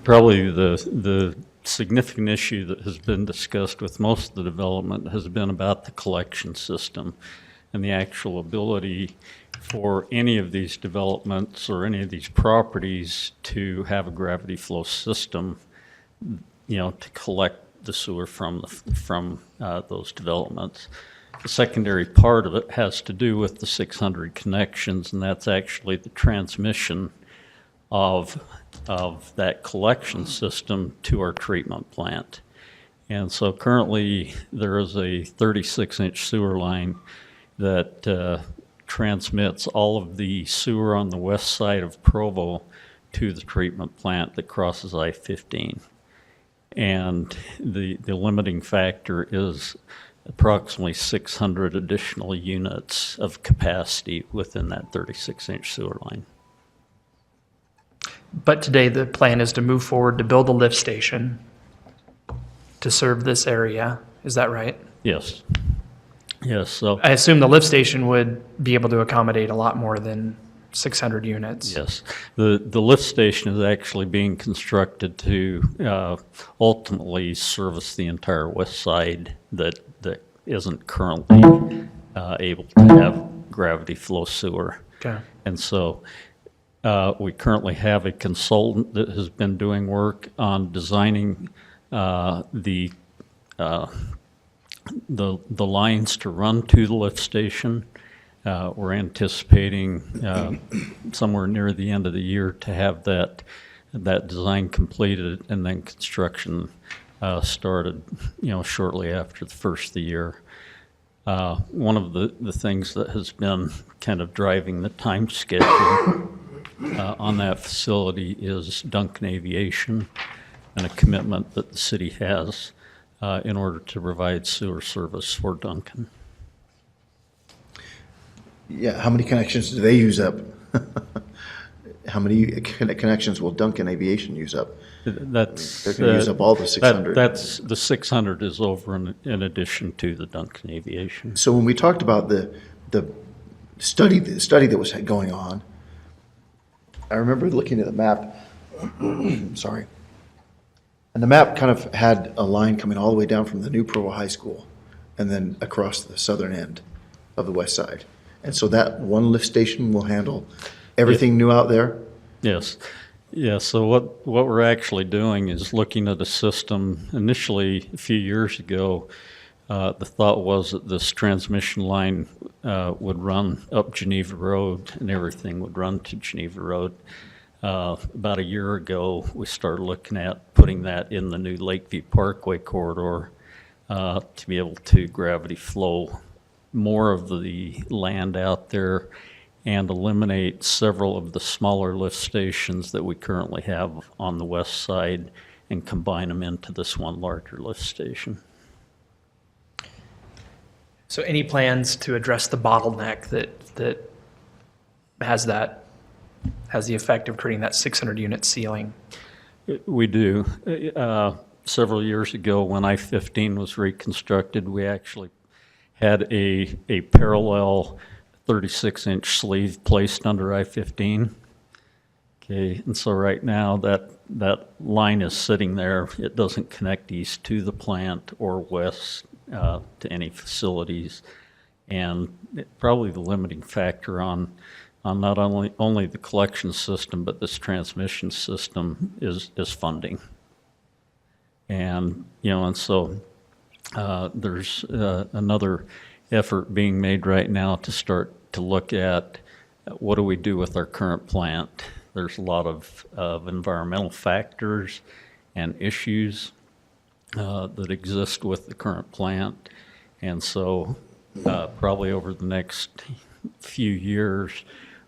probably the significant issue that has been discussed with most of the development has been about the collection system and the actual ability for any of these developments or any of these properties to have a gravity flow system, to collect the sewer from those developments. The secondary part of it has to do with the 600 connections, and that's actually the transmission of that collection system to our treatment plant. And so currently there is a 36-inch sewer line that transmits all of the sewer on the west side of Provo to the treatment plant that crosses I-15. And the limiting factor is approximately 600 additional units of capacity within that 36-inch sewer line. But today, the plan is to move forward to build a lift station to serve this area. Is that right? Yes. Yes, so. I assume the lift station would be able to accommodate a lot more than 600 units. Yes. The lift station is actually being constructed to ultimately service the entire west side that isn't currently able to have gravity flow sewer. Okay. And so we currently have a consultant that has been doing work on designing the lines to run to the lift station. We're anticipating somewhere near the end of the year to have that design completed and then construction started, shortly after the first of the year. One of the things that has been kind of driving the time schedule on that facility is Duncan Aviation and a commitment that the city has in order to provide sewer service for Duncan. Yeah, how many connections do they use up? How many connections will Duncan Aviation use up? They're going to use up all the 600. That's the 600 is over in addition to the Duncan Aviation. So when we talked about the study that was going on, I remember looking at the map. Sorry. And the map kind of had a line coming all the way down from the new Provo High School and then across the southern end of the west side. And so that one lift station will handle everything new out there? Yes. Yeah, so what we're actually doing is looking at a system. Initially, a few years ago, the thought was that this transmission line would run up Geneva Road and everything would run to Geneva Road. About a year ago, we started looking at putting that in the new Lakeview Parkway corridor to be able to gravity flow more of the land out there and eliminate several of the smaller lift stations that we currently have on the west side and combine them into this one larger lift station. So any plans to address the bottleneck that has the effect of creating that 600 unit ceiling? We do. Several years ago when I-15 was reconstructed, we actually had a parallel 36-inch sleeve placed under I-15. Okay, and so right now that line is sitting there. It doesn't connect east to the plant or west to any facilities. And probably the limiting factor on not only the collection system, but this transmission system is funding. And, and so there's another effort being made right now to start to look at what do we do with our current plant. There's a lot of environmental factors and issues that exist with the current plant. And so probably over the next few years,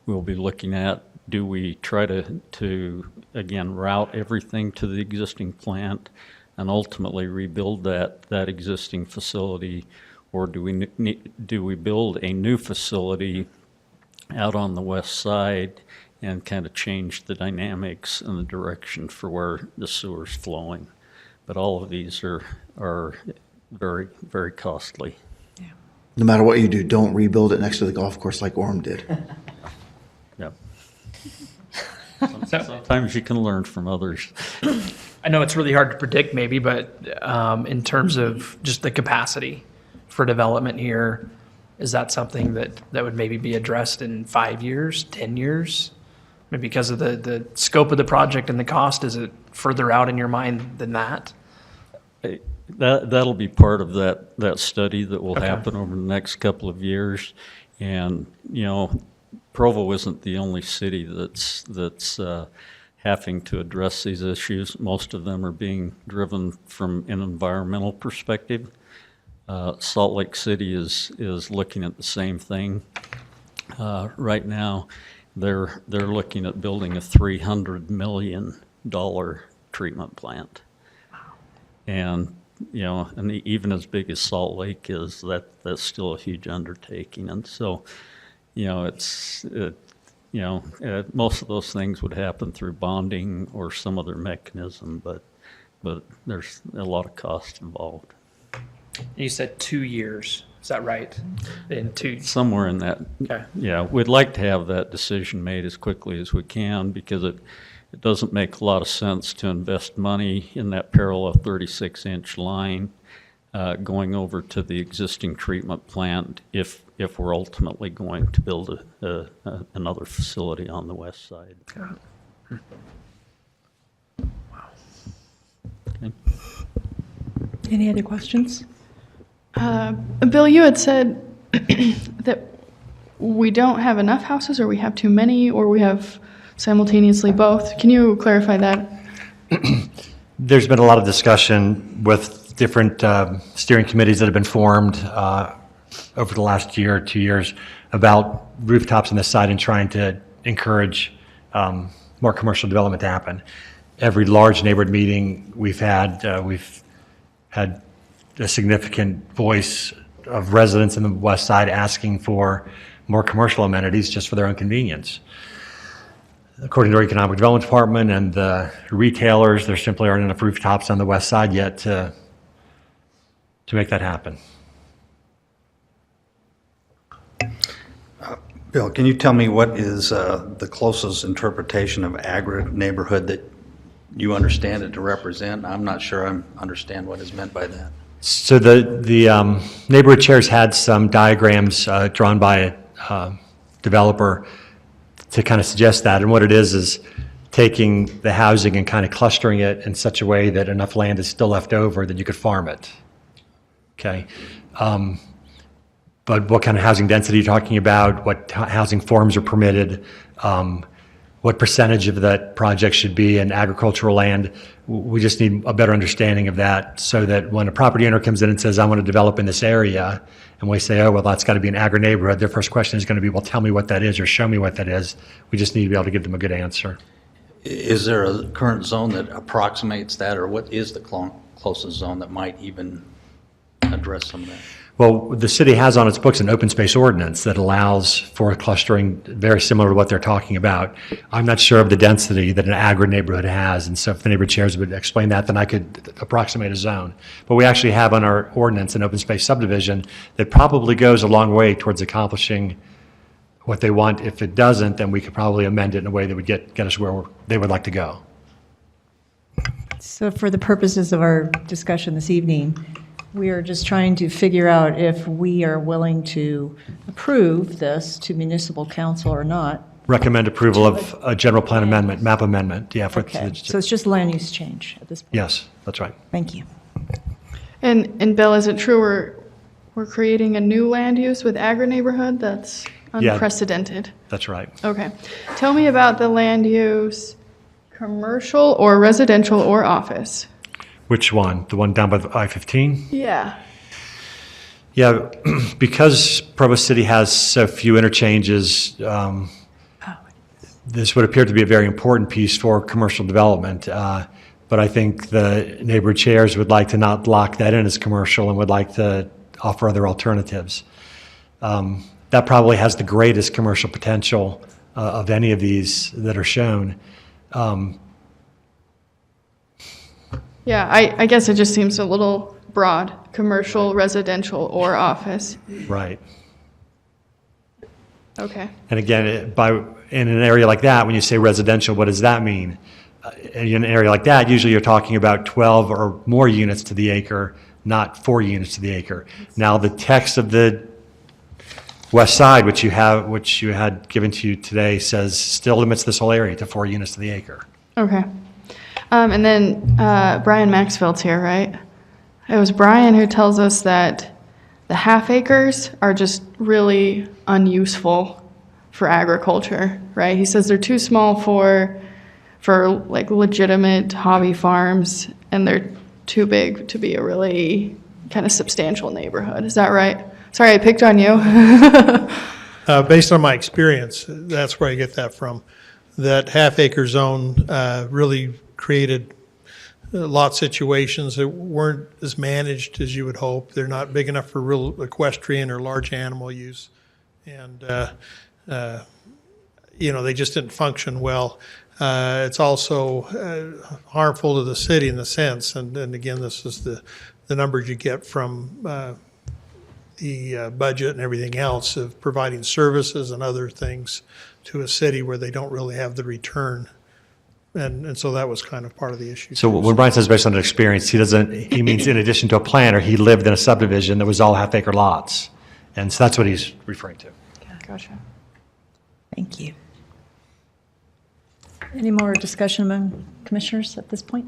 we'll be looking at, do we try to again, route everything to the existing plant and ultimately rebuild that existing facility, or do we build a new facility out on the west side and kind of change the dynamics and the direction for where the sewer's flowing? But all of these are very, very costly. No matter what you do, don't rebuild it next to the golf course like Orem did. Yep. Sometimes you can learn from others. I know it's really hard to predict maybe, but in terms of just the capacity for development here, is that something that would maybe be addressed in 5 years, 10 years? Maybe because of the scope of the project and the cost, is it further out in your mind than that? That'll be part of that study that will happen over the next couple of years. And, you know, Provo isn't the only city that's having to address these issues. Most of them are being driven from an environmental perspective. Salt Lake City is looking at the same thing. Right now, they're looking at building a $300 million treatment plant. And, you know, and even as big as Salt Lake is, that's still a huge undertaking. And so, you know, most of those things would happen through bonding or some other mechanism, but there's a lot of cost involved. You said 2 years, is that right? Somewhere in that. Okay. Yeah, we'd like to have that decision made as quickly as we can, because it doesn't make a lot of sense to invest money in that parallel 36-inch line going over to the existing treatment plant if we're ultimately going to build another facility on the west side. Okay. Any other questions? Bill, you had said that we don't have enough houses, or we have too many, or we have simultaneously both. Can you clarify that? There's been a lot of discussion with different steering committees that have been formed over the last year or 2 years about rooftops on the side and trying to encourage more commercial development to happen. Every large neighborhood meeting we've had a significant voice of residents in the west side asking for more commercial amenities just for their own convenience. According to our economic development department and the retailers, there simply aren't enough rooftops on the west side yet to make that happen. Bill, can you tell me what is the closest interpretation of agri-neighborhood that you understand it to represent? I'm not sure I understand what is meant by that. So the neighborhood chairs had some diagrams drawn by a developer to kind of suggest that. And what it is taking the housing and kind of clustering it in such a way that enough land is still left over that you could farm it. Okay. But what kind of housing density are you talking about? What housing forms are permitted? What percentage of that project should be in agricultural land? We just need a better understanding of that, so that when a property owner comes in and says, I want to develop in this area, and we say, oh, well, that's got to be an agri-neighborhood, their first question is going to be, well, tell me what that is or show me what that is. We just need to be able to give them a good answer. Is there a current zone that approximates that, or what is the closest zone that might even address some of that? Well, the city has on its books an open space ordinance that allows for clustering very similar to what they're talking about. I'm not sure of the density that an agri-neighborhood has, and so if the neighborhood chairs would explain that, then I could approximate a zone. But we actually have on our ordinance an open space subdivision that probably goes a long way towards accomplishing what they want. If it doesn't, then we could probably amend it in a way that would get us where they would like to go. So for the purposes of our discussion this evening, we are just trying to figure out if we are willing to approve this to municipal council or not. Recommend approval of a general plan amendment, map amendment, yeah. Okay, so it's just land use change at this point? Yes, that's right. Thank you. And Bill, is it true we're creating a new land use with agri-neighborhood? That's Yeah. unprecedented. That's right. Okay. Tell me about the land use Commercial or residential or office? Which one? The one down by the I-15? Yeah. Yeah, because Provo City has so few interchanges, this would appear to be a very important piece for commercial development. But I think the neighborhood chairs would like to not lock that in as commercial and would like to offer other alternatives. That probably has the greatest commercial potential of any of these that are shown. Yeah, I guess it just seems a little broad, commercial, residential, or office. Right. Okay. And again, in an area like that, when you say residential, what does that mean? In an area like that, usually you're talking about 12 or more units to the acre, not 4 units to the acre. Now, the text of the west side, which you had given to you today, says still limits this whole area to 4 units to the acre. Okay. And then Brian Maxfield's here, right? It was Brian who tells us that the half acres are just really unuseful for agriculture, right? He says they're too small for like legitimate hobby farms, and they're too big to be a really kind of substantial neighborhood. Is that right? Sorry, I picked on you. Based on my experience, that's where I get that from. That half-acre zone really created lot situations that weren't as managed as you would hope. They're not big enough for real equestrian or large animal use. And, they just didn't function well. It's also harmful to the city in the sense, and again, this is the numbers you get from the budget and everything else of providing services and other things to a city where they don't really have the return. And so that was kind of part of the issue. So when Brian says based on experience, he means in addition to a planner, he lived in a subdivision that was all half-acre lots. And so that's what he's referring to. Gotcha. Thank you. Any more discussion among commissioners at this point?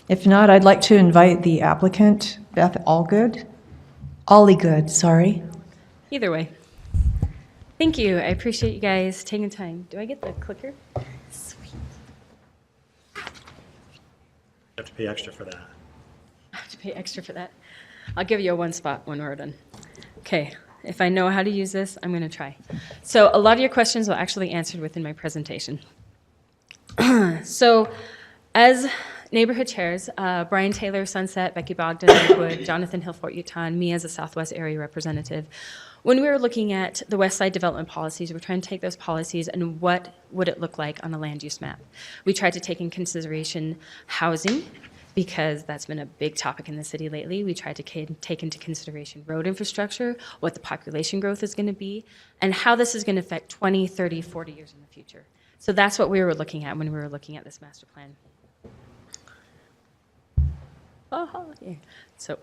If not, I'd like to invite the applicant, Beth Alligood, sorry. Either way. Thank you. I appreciate you guys taking time. Do I get the clicker? Sweet. You have to pay extra for that. I have to pay extra for that. I'll give you a one spot when we're done. Okay. If I know how to use this, I'm going to try. So a lot of your questions were actually answered within my presentation. So as neighborhood chairs, Brian Taylor, Sunset, Becky Bogdan, Lakewood, Jonathan Hillfort, Utah, and me as a Southwest area representative, when we were looking at the West Side development policies, we're trying to take those policies and what would it look like on a land use map. We tried to take in consideration housing, because that's been a big topic in the city lately. We tried to take into consideration road infrastructure, what the population growth is going to be, and how this is going to affect 20, 30, 40 years in the future. So that's what we were looking at when we were looking at this master plan. Yeah. So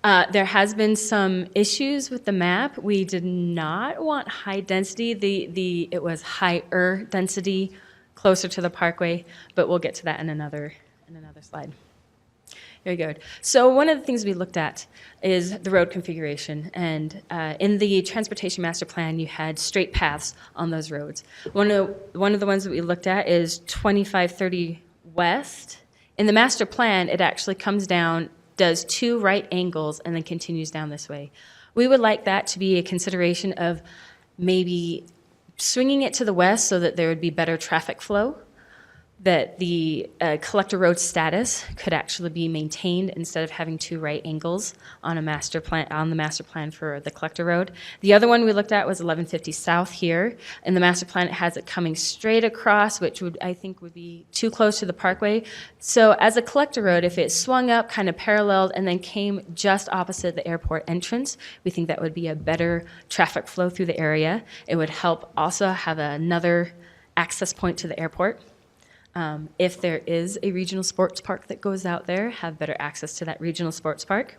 there has been some issues with the map. We did not want high density. It was higher density closer to the parkway, but we'll get to that in another slide. Very good. So one of the things we looked at is the road configuration. And in the transportation master plan, you had straight paths on those roads. One of the ones that we looked at is 2530 West. In the master plan, it actually comes down, does 2 right angles, and then continues down this way. We would like that to be a consideration of maybe swinging it to the west so that there would be better traffic flow, that the collector road status could actually be maintained instead of having 2 right angles on the master plan for the collector road. The other one we looked at was 1150 South here. In the master plan, it has it coming straight across, which I think would be too close to the parkway. So as a collector road, if it swung up kind of paralleled and then came just opposite the airport entrance, we think that would be a better traffic flow through the area. It would help also have another access point to the airport. If there is a regional sports park that goes out there, have better access to that regional sports park.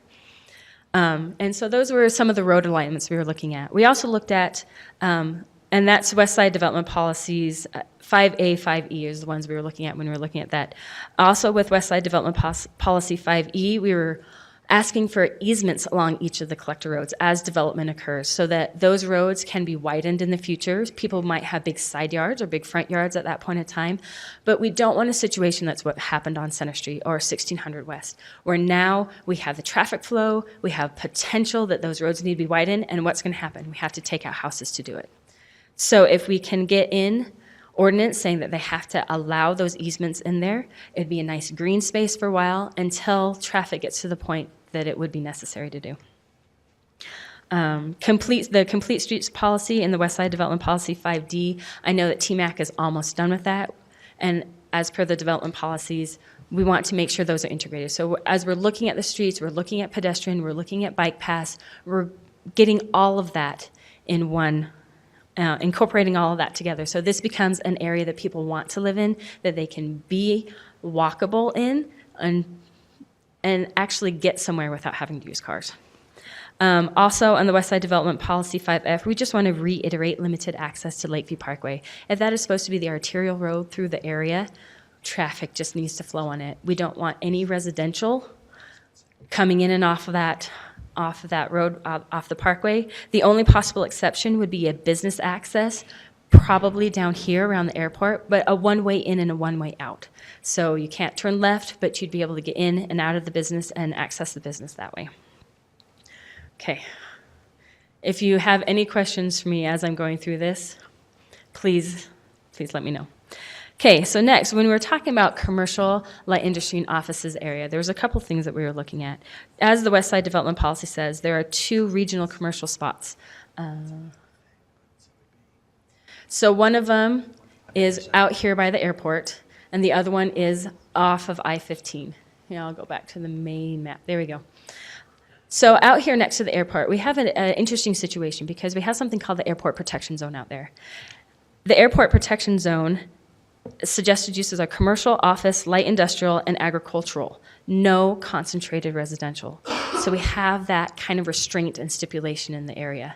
And so those were some of the road alignments we were looking at. We also looked at, and that's West Side Development Policies, 5A, 5E is the ones we were looking at when we were looking at that. Also with West Side Development Policy 5E, we were asking for easements along each of the collector roads as development occurs so that those roads can be widened in the future. People might have big side yards or big front yards at that point in time, but we don't want a situation that's what happened on Center Street or 1600 West, where now we have the traffic flow, we have potential that those roads need to be widened, and what's going to happen? We have to take out houses to do it. So if we can get in ordinance saying that they have to allow those easements in there, it'd be a nice green space for a while until traffic gets to the point that it would be necessary to do. The Complete Streets Policy and the West Side Development Policy 5D, I know that TMAC is almost done with that, and as per the development policies, we want to make sure those are integrated. So as we're looking at the streets, we're looking at pedestrian, we're looking at bike paths, we're getting all of that in one, incorporating all of that together. So this becomes an area that people want to live in, that they can be walkable in, and actually get somewhere without having to use cars. Also, on the West Side Development Policy 5F, we just want to reiterate limited access to Lakeview Parkway. If that is supposed to be the arterial road through the area, traffic just needs to flow on it. We don't want any residential coming in and off of that road, off the parkway. The only possible exception would be a business access, probably down here around the airport, but a one-way in and a one-way out. So you can't turn left, but you'd be able to get in and out of the business and access the business that way. Okay. If you have any questions for me as I'm going through this, please let me know. Okay, so next, when we were talking about commercial, light industry, and offices area, there was a couple things that we were looking at. As the West Side Development Policy says, there are 2 regional commercial spots. So one of them is out here by the airport, and the other one is off of I-15. Here, I'll go back to the main map. There we go. So out here next to the airport, we have an interesting situation because we have something called the Airport Protection Zone out there. The Airport Protection Zone suggested uses are commercial, office, light industrial, and agricultural. No concentrated residential. So we have that kind of restraint and stipulation in the area.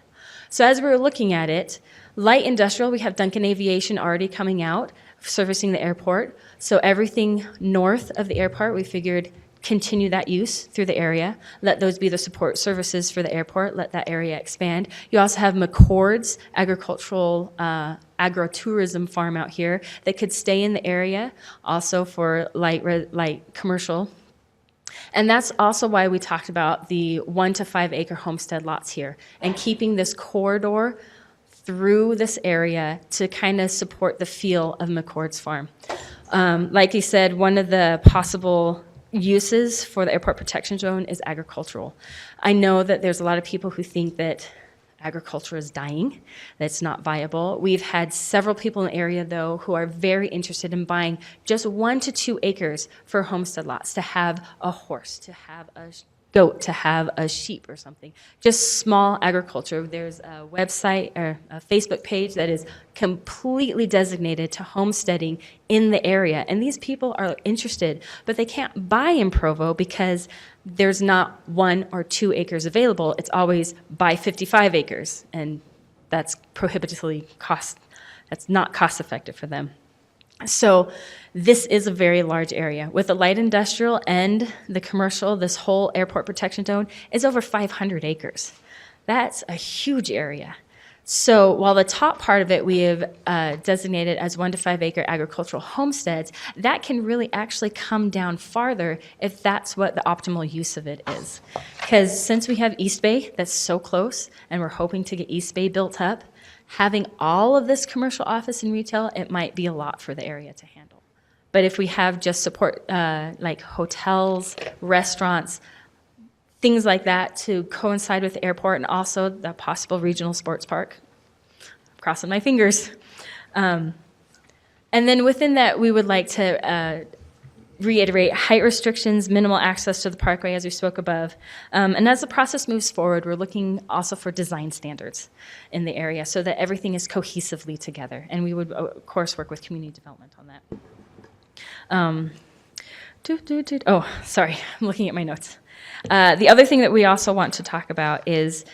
So as we were looking at it, light industrial, we have Duncan Aviation already coming out, servicing the airport. So everything north of the airport, we figured continue that use through the area. Let those be the support services for the airport. Let that area expand. You also have McCord's agricultural agro-tourism farm out here that could stay in the area, also for light commercial. And that's also why we talked about the 1 to 5 acre homestead lots here and keeping this corridor through this area to kind of support the feel of McCord's farm. Like he said, one of the possible uses for the Airport Protection Zone is agricultural. I know that there's a lot of people who think that agriculture is dying, that it's not viable. We've had several people in the area, though, who are very interested in buying just 1 to 2 acres for homestead lots, to have a horse, to have a goat, to have a sheep or something. Just small agriculture. There's a website or a Facebook page that is completely designated to homesteading in the area. And these people are interested, but they can't buy in Provo because there's not 1 or 2 acres available. It's always buy 55 acres. And that's prohibitively that's not cost effective for them. So this is a very large area. With the light industrial and the commercial, this whole Airport Protection Zone is over 500 acres. That's a huge area. So while the top part of it we have designated as 1 to 5 acre agricultural homesteads, that can really actually come down farther if that's what the optimal use of it is. Because since we have East Bay that's so close, and we're hoping to get East Bay built up, having all of this commercial office and retail, it might be a lot for the area to handle. But if we have just support like hotels, restaurants, things like that to coincide with the airport and also the possible regional sports park, I'm crossing my fingers. And then within that, we would like to reiterate height restrictions, minimal access to the parkway, as we spoke above. And as the process moves forward, we're looking also for design standards in the area so that everything is cohesively together. And we would, of course, work with community development on that. Oh, sorry, I'm looking at my notes. The other thing that we also want to talk about is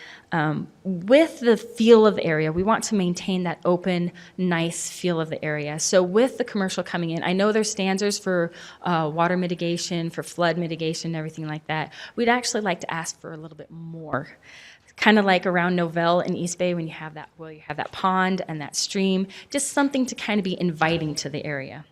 with the feel of the area, we want to maintain that open, nice feel of the area. So with the commercial coming in, I know there's standards for water mitigation, for flood mitigation, everything like that. We'd actually like to ask for a little bit more. Kind of like around Novell in East Bay when you have that pond and that stream, just something to kind of be inviting to the area.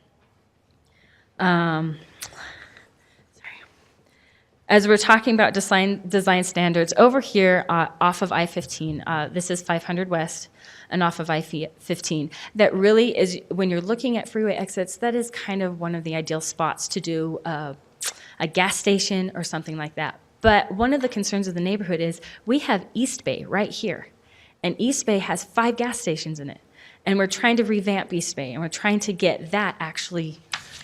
As we're talking about design standards, over here off of I-15, this is 500 West and off of I-15, that really is, when you're looking at freeway exits, that is kind of one of the ideal spots to do a gas station or something like that. But one of the concerns of the neighborhood is we have East Bay right here, and East Bay has 5 gas stations in it. And we're trying to revamp East Bay, and we're trying to get that actually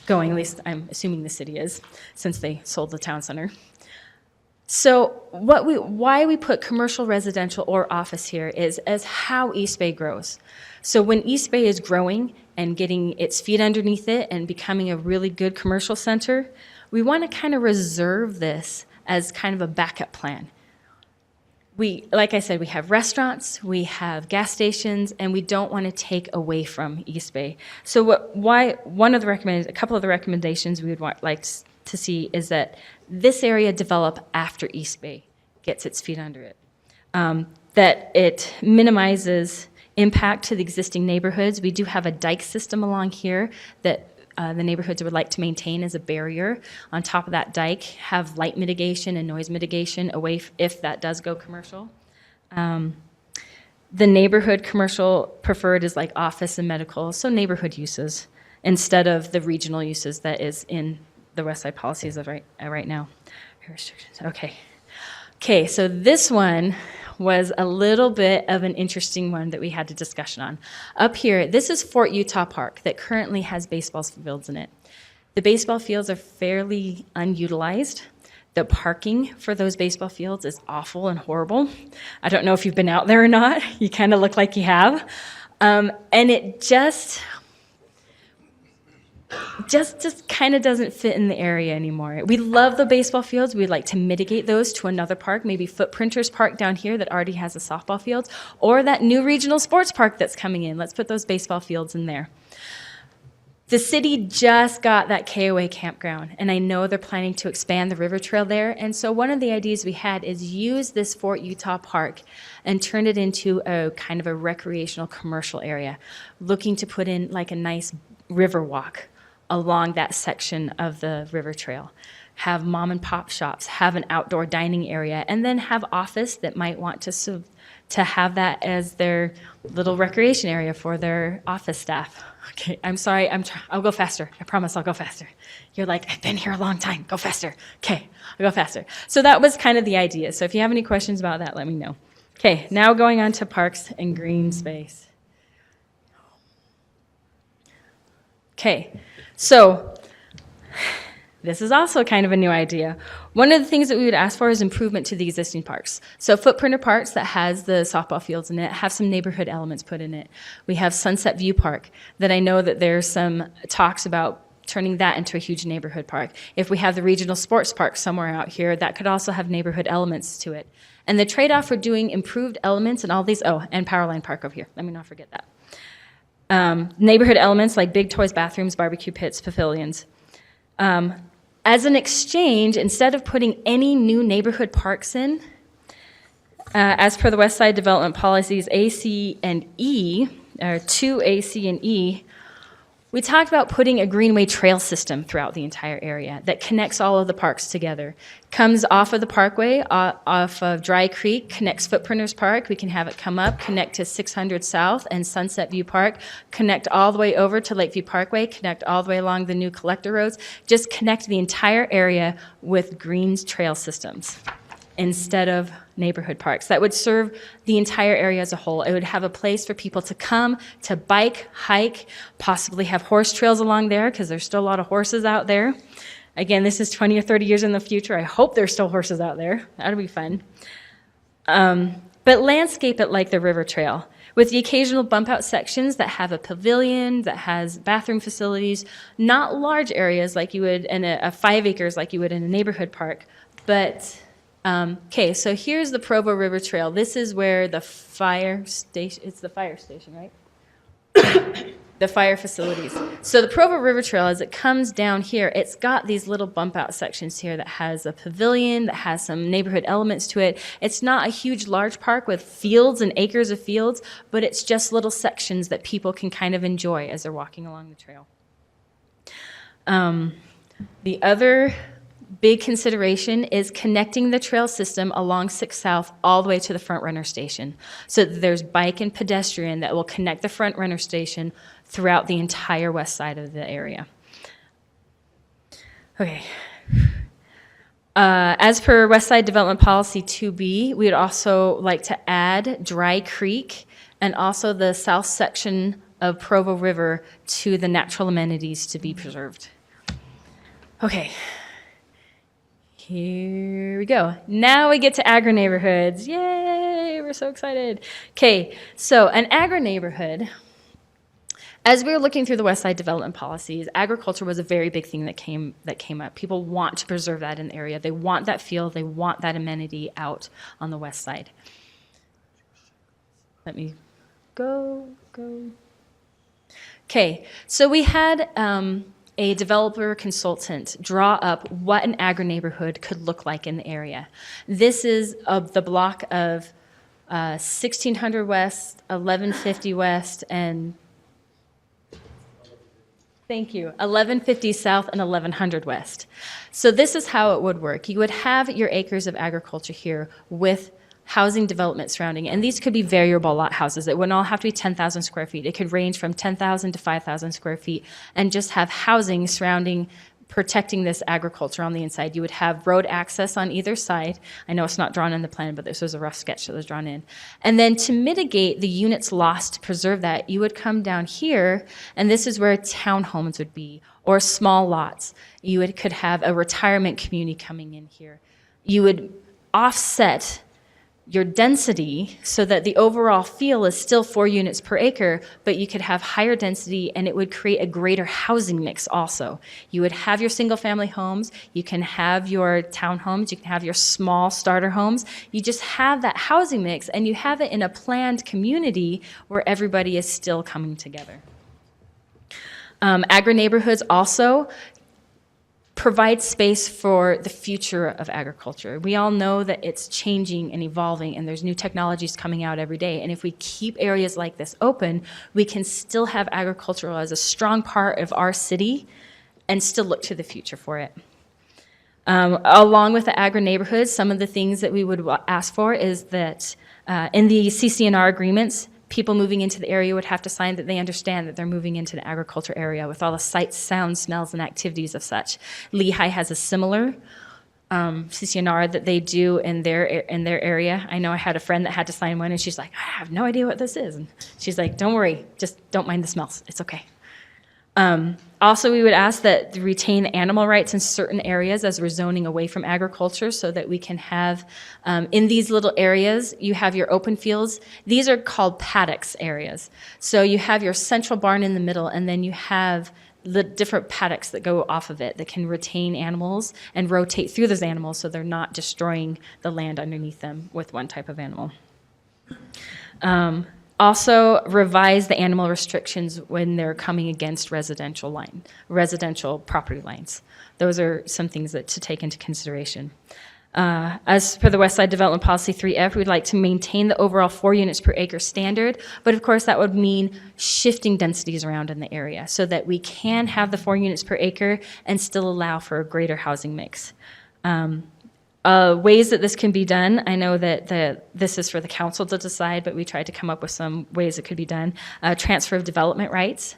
going, at least I'm assuming the city is, since they sold the town center. So why we put commercial, residential, or office here is as how East Bay grows. So when East Bay is growing and getting its feet underneath it and becoming a really good commercial center, we want to kind of reserve this as kind of a backup plan. Like I said, we have restaurants, we have gas stations, and we don't want to take away from East Bay. So a couple of the recommendations we would like to see is that this area develop after East Bay gets its feet under it. That it minimizes impact to the existing neighborhoods. We do have a dike system along here that the neighborhoods would like to maintain as a barrier. On top of that dike, have light mitigation and noise mitigation away if that does go commercial. The neighborhood commercial preferred is like office and medical, so neighborhood uses instead of the regional uses that is in the West Side policies of right now. Restrictions. Okay, so this one was a little bit of an interesting one that we had a discussion on. Up here, this is Fort Utah Park that currently has baseball fields in it. The baseball fields are fairly unutilized. The parking for those baseball fields is awful and horrible. I don't know if you've been out there or not. You kind of look like you have. And it just kind of doesn't fit in the area anymore. We love the baseball fields. We'd like to mitigate those to another park, maybe Footprinters Park down here that already has a softball field, or that new regional sports park that's coming in. Let's put those baseball fields in there. The city just got that KOA campground, and I know they're planning to expand the river trail there. And so one of the ideas we had is use this Fort Utah Park and turn it into a kind of a recreational commercial area, looking to put in like a nice river walk along that section of the river trail. Have mom and pop shops, have an outdoor dining area, and then have office that might want to have that as their little recreation area for their office staff. Okay, I'm sorry, I'll go faster. I promise I'll go faster. You're like, I've been here a long time, go faster. Okay, I'll go faster. So that was kind of the idea. So if you have any questions about that, let me know. Okay, now going on to parks and green space. Okay, so this is also kind of a new idea. One of the things that we would ask for is improvement to the existing parks. So Footprinter Parks that has the softball fields in it have some neighborhood elements put in it. We have Sunset View Park that I know that there's some talks about turning that into a huge neighborhood park. If we have the regional sports park somewhere out here, that could also have neighborhood elements to it. And the trade-off for doing improved elements and all these, and Powerline Park over here, let me not forget that. Neighborhood elements like big toys, bathrooms, barbecue pits, pavilions. As an exchange, instead of putting any new neighborhood parks in, as per the West Side Development Policies A, C, and E, or 2A, C, and E, we talked about putting a greenway trail system throughout the entire area that connects all of the parks together. Comes off of the parkway, off of Dry Creek, connects Footprinters Park. We can have it come up, connect to 600 South and Sunset View Park, connect all the way over to Lakeview Parkway, connect all the way along the new collector roads. Just connect the entire area with greens trail systems instead of neighborhood parks. That would serve the entire area as a whole. It would have a place for people to come, to bike, hike, possibly have horse trails along there because there's still a lot of horses out there. Again, this is 20 or 30 years in the future. I hope there's still horses out there. That'd be fun. But landscape it like the river trail. with the occasional bump out sections that have a pavilion, that has bathroom facilities, not large areas like you would in a 5 acres like you would in a neighborhood park, but okay, so here's the Provo River Trail. This is where the fire station, it's the fire station, right? The fire facilities. So the Provo River Trail, as it comes down here, it's got these little bump out sections here that has a pavilion, that has some neighborhood elements to it. It's not a huge, large park with fields and acres of fields, but it's just little sections that people can kind of enjoy as they're walking along the trail. The other big consideration is connecting the trail system along 6 South all the way to the front runner station. So that there's bike and pedestrian that will connect the front runner station throughout the entire west side of the area. Okay. As per West Side Development Policy 2B, we'd also like to add Dry Creek and also the south section of Provo River to the natural amenities to be preserved. Okay. Here we go. Now we get to agri-neighborhoods. Yay, we're so excited. Okay, so an agri-neighborhood, as we were looking through the West Side development policies, agriculture was a very big thing that came up. People want to preserve that in the area. They want that feel, they want that amenity out on the west side. Let me go. Okay, so we had a developer consultant draw up what an agri-neighborhood could look like in the area. This is of the block of 1600 West, 1150 West, and thank you, 1150 South and 1100 West. So this is how it would work. You would have your acres of agriculture here with housing development surrounding it. And these could be variable lot houses. It wouldn't all have to be 10,000 square feet. It could range from 10,000 to 5,000 square feet and just have housing surrounding, protecting this agriculture on the inside. You would have road access on either side. I know it's not drawn in the plan, but this was a rough sketch that was drawn in. And then to mitigate the units lost to preserve that, you would come down here, and this is where townhomes would be, or small lots. You could have a retirement community coming in here. You would offset your density so that the overall feel is still 4 units per acre, but you could have higher density and it would create a greater housing mix also. You would have your single family homes, you can have your townhomes, you can have your small starter homes. You just have that housing mix and you have it in a planned community where everybody is still coming together. Agri-neighborhoods also provide space for the future of agriculture. We all know that it's changing and evolving and there's new technologies coming out every day. And if we keep areas like this open, we can still have agriculture as a strong part of our city and still look to the future for it. Along with the agri-neighborhoods, some of the things that we would ask for is that in the CCNR agreements, people moving into the area would have to sign that they understand that they're moving into the agriculture area with all the sights, sounds, smells, and activities of such. Lehigh has a similar CCNR that they do in their area. I know I had a friend that had to sign one, and she's like, I have no idea what this is. And she's like, don't worry, just don't mind the smells. It's okay. Also, we would ask that retain animal rights in certain areas as we're zoning away from agriculture so that we can have, in these little areas, you have your open fields. These are called paddocks areas. So you have your central barn in the middle, and then you have the different paddocks that go off of it that can retain animals and rotate through those animals so they're not destroying the land underneath them with one type of animal. Also, revise the animal restrictions when they're coming against residential property lines. Those are some things to take into consideration. As per the West Side Development Policy 3F, we'd like to maintain the overall 4 units per acre standard, but of course that would mean shifting densities around in the area so that we can have the 4 units per acre and still allow for a greater housing mix. Ways that this can be done, I know that this is for the council to decide, but we tried to come up with some ways it could be done. Transfer of development rights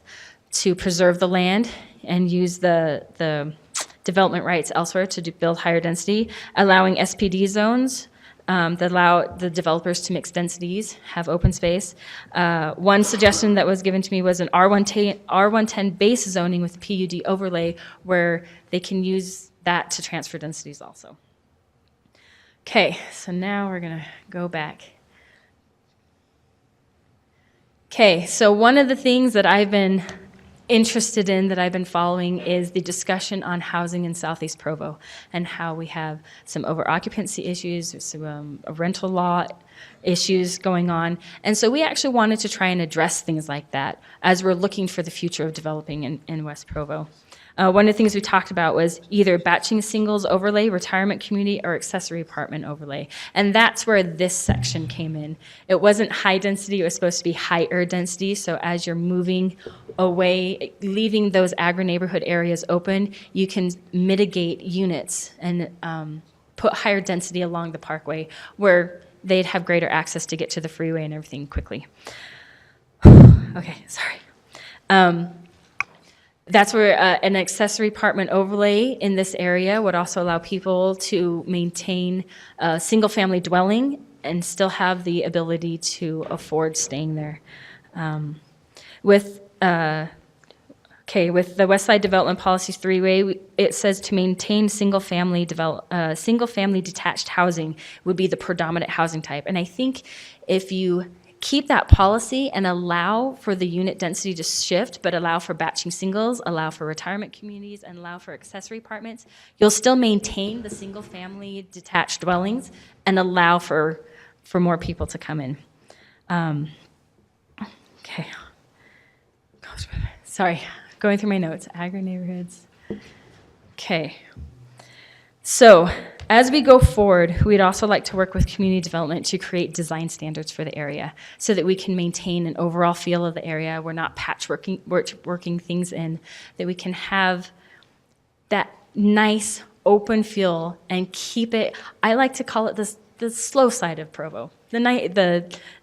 to preserve the land and use the development rights elsewhere to build higher density. Allowing SPD zones that allow the developers to mix densities, have open space. One suggestion that was given to me was an R110 base zoning with PUD overlay where they can use that to transfer densities also. Okay, so now we're gonna go back. Okay, so one of the things that I've been interested in, that I've been following, is the discussion on housing in Southeast Provo and how we have some over-occupancy issues, some rental law issues going on. And so we actually wanted to try and address things like that as we're looking for the future of developing in West Provo. One of the things we talked about was either batching singles overlay, retirement community, or accessory apartment overlay. And that's where this section came in. It wasn't high density, it was supposed to be higher density. So as you're moving away, leaving those agri-neighborhood areas open, you can mitigate units and put higher density along the parkway where they'd have greater access to get to the freeway and everything quickly. Okay, sorry. That's where an accessory apartment overlay in this area would also allow people to maintain a single-family dwelling and still have the ability to afford staying there. With the West Side Development Policies 3-way, it says to maintain single-family detached housing would be the predominant housing type. And I think if you keep that policy and allow for the unit density to shift, but allow for batching singles, allow for retirement communities, and allow for accessory apartments, you'll still maintain the single-family detached dwellings and allow for more people to come in. Okay. Sorry, going through my notes. Agri-neighborhoods. Okay. So, as we go forward, we'd also like to work with community development to create design standards for the area so that we can maintain an overall feel of the area. We're not working things in, that we can have that nice open feel and keep it, I like to call it the slow side of Provo, the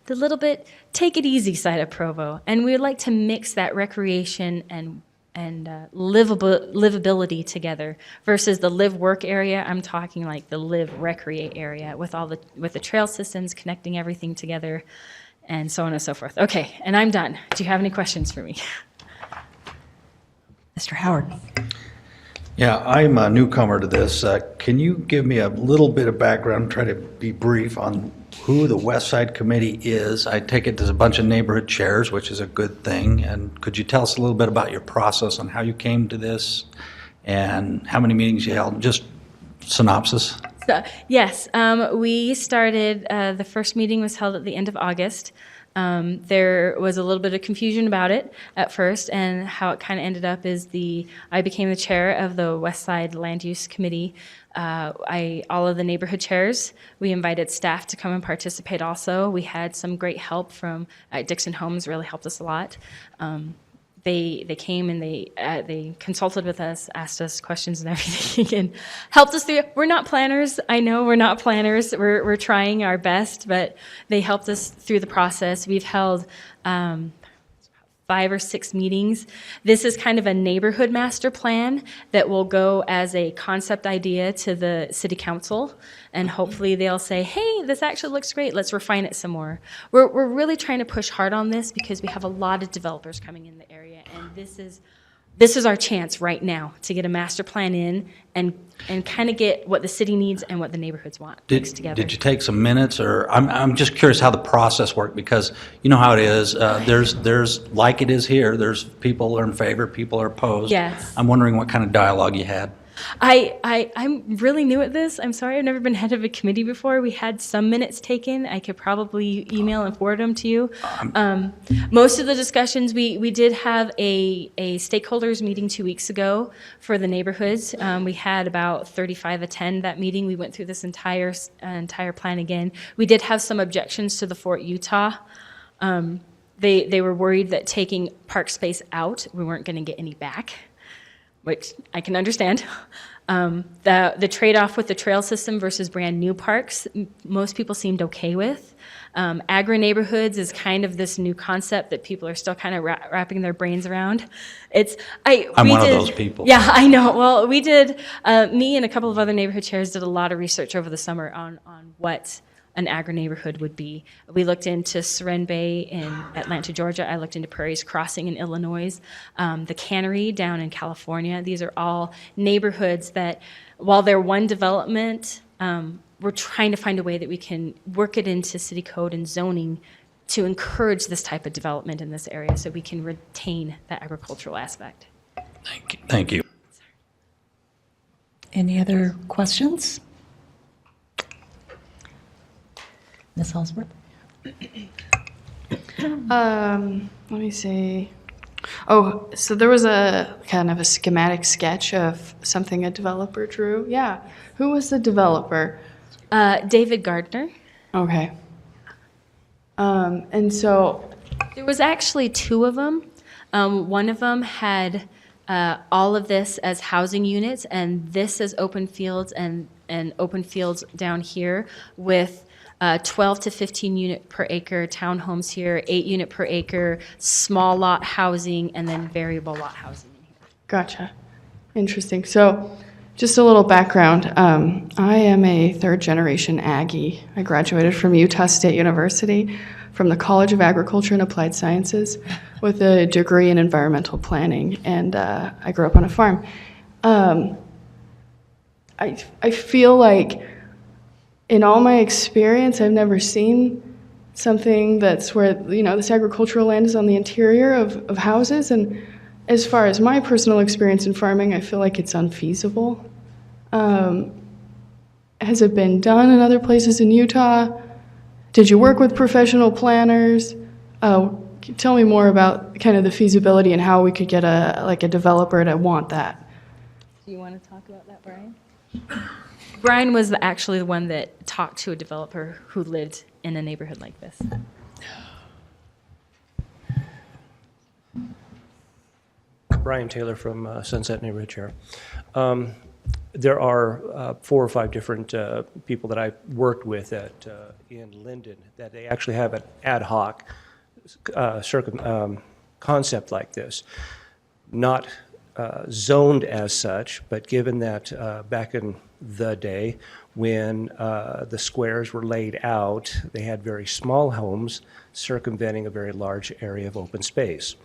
little bit take it easy side of Provo. And we would like to mix that recreation and livability together versus the live-work area. I'm talking like the live-recreate area with the trail systems connecting everything together and so on and so forth. Okay, and I'm done. Do you have any questions for me? Mr. Howard. Yeah, I'm a newcomer to this. Can you give me a little bit of background, try to be brief on who the West Side Committee is? I take it there's a bunch of neighborhood chairs, which is a good thing. And could you tell us a little bit about your process on how you came to this and how many meetings you held? Just synopsis. Yes, we started, the first meeting was held at the end of August. There was a little bit of confusion about it at first, and how it kind of ended up is I became the chair of the West Side Land Use Committee. All of the neighborhood chairs, we invited staff to come and participate also. We had some great help from Dixon Homes, really helped us a lot. They came and they consulted with us, asked us questions and everything, and helped us through. We're not planners. I know we're not planners. We're trying our best, but they helped us through the process. We've held 5 or 6 meetings. This is kind of a neighborhood master plan that will go as a concept idea to the city council, and hopefully they'll say, hey, this actually looks great, let's refine it some more. We're really trying to push hard on this because we have a lot of developers coming in the area, and this is our chance right now to get a master plan in and kind of get what the city needs and what the neighborhoods want mixed together. Did you take some minutes, or I'm just curious how the process worked, because you know how it is. There's like it is here. There's people are in favor, people are opposed. Yes. I'm wondering what kind of dialogue you had. I'm really new at this. I'm sorry, I've never been head of a committee before. We had some minutes taken. I could probably email and forward them to you. Most of the discussions, we did have a stakeholders meeting 2 weeks ago for the neighborhoods. We had about 35 attend that meeting. We went through this entire plan again. We did have some objections to the Fort Utah. They were worried that taking park space out, we weren't going to get any back, which I can understand. The trade-off with the trail system versus brand new parks, most people seemed okay with. Agri-neighborhoods is kind of this new concept that people are still kind of wrapping their brains around. I'm one of those people. Yeah, I know. Well, we did, me and a couple of other neighborhood chairs did a lot of research over the summer on what an agri-neighborhood would be. We looked into Seren Bay in Atlanta, Georgia. I looked into Prairie's Crossing in Illinois, the Cannery down in California. These are all neighborhoods that, while they're one development, we're trying to find a way that we can work it into city code and zoning to encourage this type of development in this area so we can retain that agricultural aspect. Thank you. Any other questions? Ms. Halsworth? Let me see. Oh, so there was a kind of a schematic sketch of something a developer drew. Yeah. Who was the developer? David Gardner. Okay. And so There was actually two of them. One of them had all of this as housing units, and this as open fields, and open fields down here with 12 to 15 unit per acre townhomes here, 8 unit per acre, small lot housing, and then variable lot housing in here. Gotcha. Interesting. So, just a little background. I am a third-generation Aggie. I graduated from Utah State University from the College of Agriculture and Applied Sciences with a degree in environmental planning, and I grew up on a farm. I feel like in all my experience, I've never seen something that's where, this agricultural land is on the interior of houses. And as far as my personal experience in farming, I feel like it's unfeasible. Has it been done in other places in Utah? Did you work with professional planners? Tell me more about kind of the feasibility and how we could get a developer to want that. Do you want to talk about that, Brian? Brian was actually the one that talked to a developer who lived in a neighborhood like this. Brian Taylor from Sunset Neighborhood Chair. There are 4 or 5 different people that I worked with in Linden that they actually have an ad hoc concept like this. Not zoned as such, but given that back in the day when the squares were laid out, they had very small homes circumventing a very large area of open space.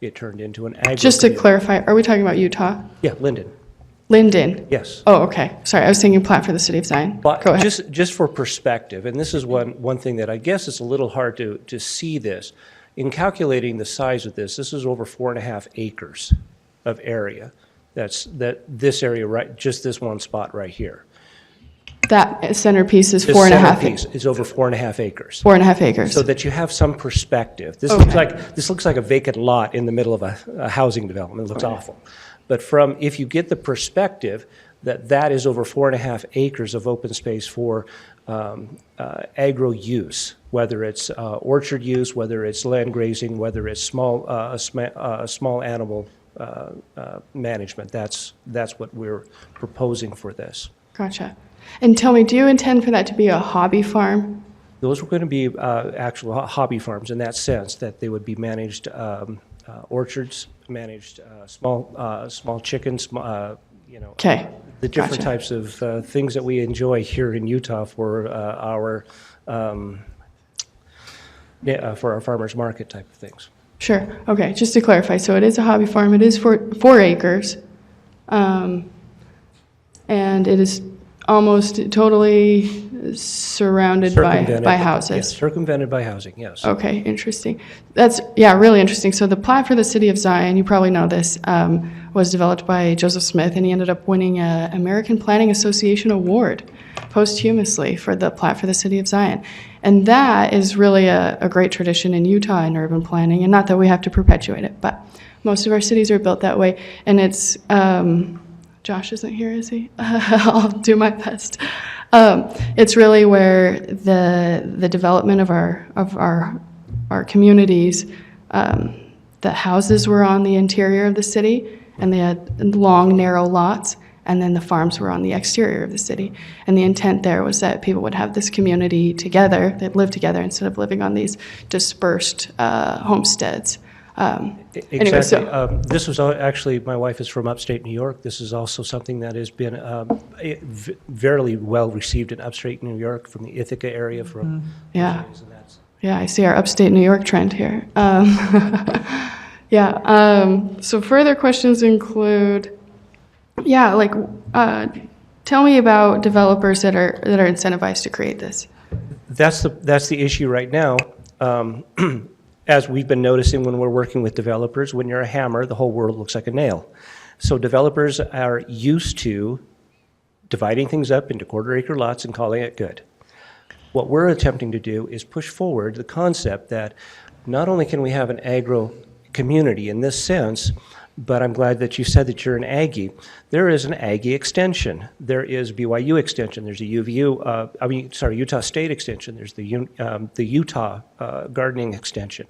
It turned into an agro. Just to clarify, are we talking about Utah? Yeah, Linden. Linden? Yes. Oh, okay. Sorry, I was thinking plat for the city of Zion. But Go ahead. just for perspective, and this is one thing that I guess it's a little hard to see this. In calculating the size of this is over 4.5 acres of area. This area, right, just this one spot right here. That centerpiece is This 4.5 centerpiece is over 4.5 acres. 4.5 acres. So that you have some perspective. This Okay. looks like a vacant lot in the middle of a housing development. It looks awful. But if you get the perspective that is over 4.5 acres of open space for agro use, whether it's orchard use, whether it's land grazing, whether it's small animal management, that's what we're proposing for this. Gotcha. And tell me, do you intend for that to be a hobby farm? Those were going to be actual hobby farms in that sense, that they would be managed orchards, managed small chickens, Okay. the different Gotcha. types of things that we enjoy here in Utah for our farmers market type of things. Sure. Okay. Just to clarify, so it is a hobby farm. It is 4 acres. And it is almost totally surrounded by houses. Yes, circumvented by housing, yes. Okay, interesting. That's, yeah, really interesting. So the plat for the city of Zion, you probably know this, was developed by Joseph Smith, and he ended up winning an American Planning Association award posthumously for the plat for the city of Zion. And that is really a great tradition in Utah in urban planning, and not that we have to perpetuate it, but most of our cities are built that way. And it's, Josh isn't here, is he? I'll do my best. It's really where the development of our communities, the houses were on the interior of the city, and they had long, narrow lots, and then the farms were on the exterior of the city. And the intent there was that people would have this community together, they'd live together instead of living on these dispersed homesteads. Anyway, so, This was actually, my wife is from upstate New York. This is also something that has been very well received in upstate New York from the Ithaca area. yeah, I see our upstate New York trend here. So further questions include, tell me about developers that are incentivized to create this. That's the issue right now, as we've been noticing when we're working with developers, when you're a hammer, the whole world looks like a nail. So developers are used to dividing things up into quarter-acre lots and calling it good. What we're attempting to do is push forward the concept that not only can we have an agro community in this sense, but I'm glad that you said that you're an Aggie. There is an Aggie extension. There is BYU extension. There's a Utah State extension. There's the Utah gardening extension.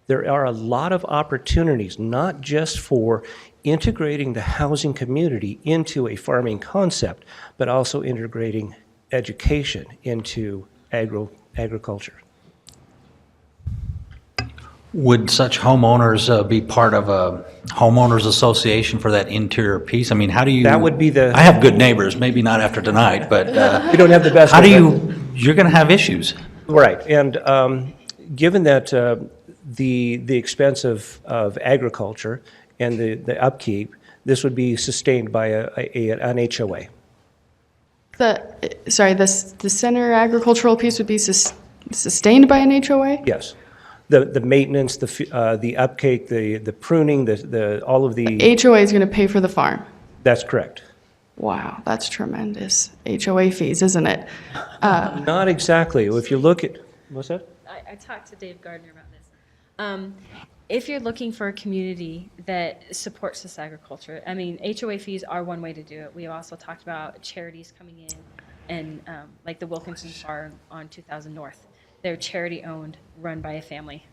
There are a lot of opportunities, not just for integrating the housing community into a farming concept, but also integrating education into agriculture. Would such homeowners be part of a homeowners association for that interior piece? I mean, how do you? That would be the. I have good neighbors, maybe not after tonight, but. We don't have the best. How do you, you're going to have issues. Right, and given that the expense of agriculture and the upkeep, this would be sustained by an HOA. The center agricultural piece would be sustained by an HOA? Yes. The maintenance, the upkeep, the pruning, all of the. HOA is going to pay for the farm? That's correct. Wow, that's tremendous. HOA fees, isn't it? Not exactly. If you look at, what's that? I talked to Dave Gardner about this. If you're looking for a community that supports this agriculture, I mean, HOA fees are one way to do it. We also talked about charities coming in and like the Wilkinson Farm on 2000 North. They're charity-owned, run by a family.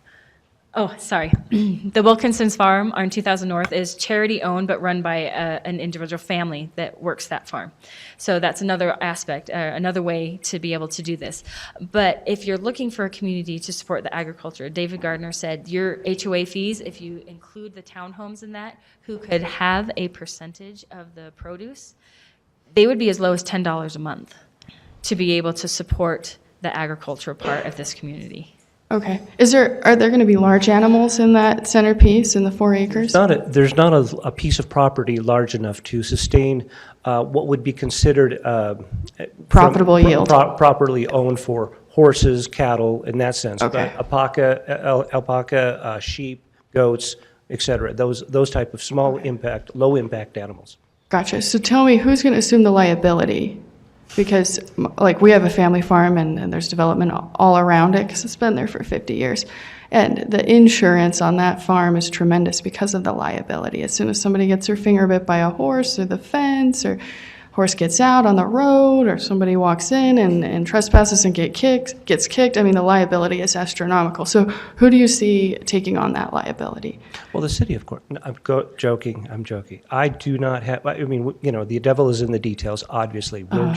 Oh, sorry. The Wilkinson's Farm on 2000 North is charity-owned, but run by an individual family that works that farm. So that's another aspect, another way to be able to do this. But if you're looking for a community to support the agriculture, David Gardner said your HOA fees, if you include the townhomes in that, who could have a percentage of the produce, they would be as low as $10 a month to be able to support the agricultural part of this community. Okay. Are there going to be large animals in that centerpiece in the 4 acres? There's not a piece of property large enough to sustain what would be considered profitable yield. Properly owned for horses, cattle, in that sense. Okay. Alpaca, sheep, goats, et cetera. Those type of small impact, low impact animals. Gotcha. So tell me, who's going to assume the liability? Because, like, we have a family farm and there's development all around it because it's been there for 50 years. And the insurance on that farm is tremendous because of the liability. As soon as somebody gets their finger bit by a horse or the fence, or horse gets out on the road, or somebody walks in and trespasses and gets kicked, I mean, the liability is astronomical. So who do you see taking on that liability? Well, the city, of course. I'm joking. I do not have, I mean, the devil is in the details, obviously. We're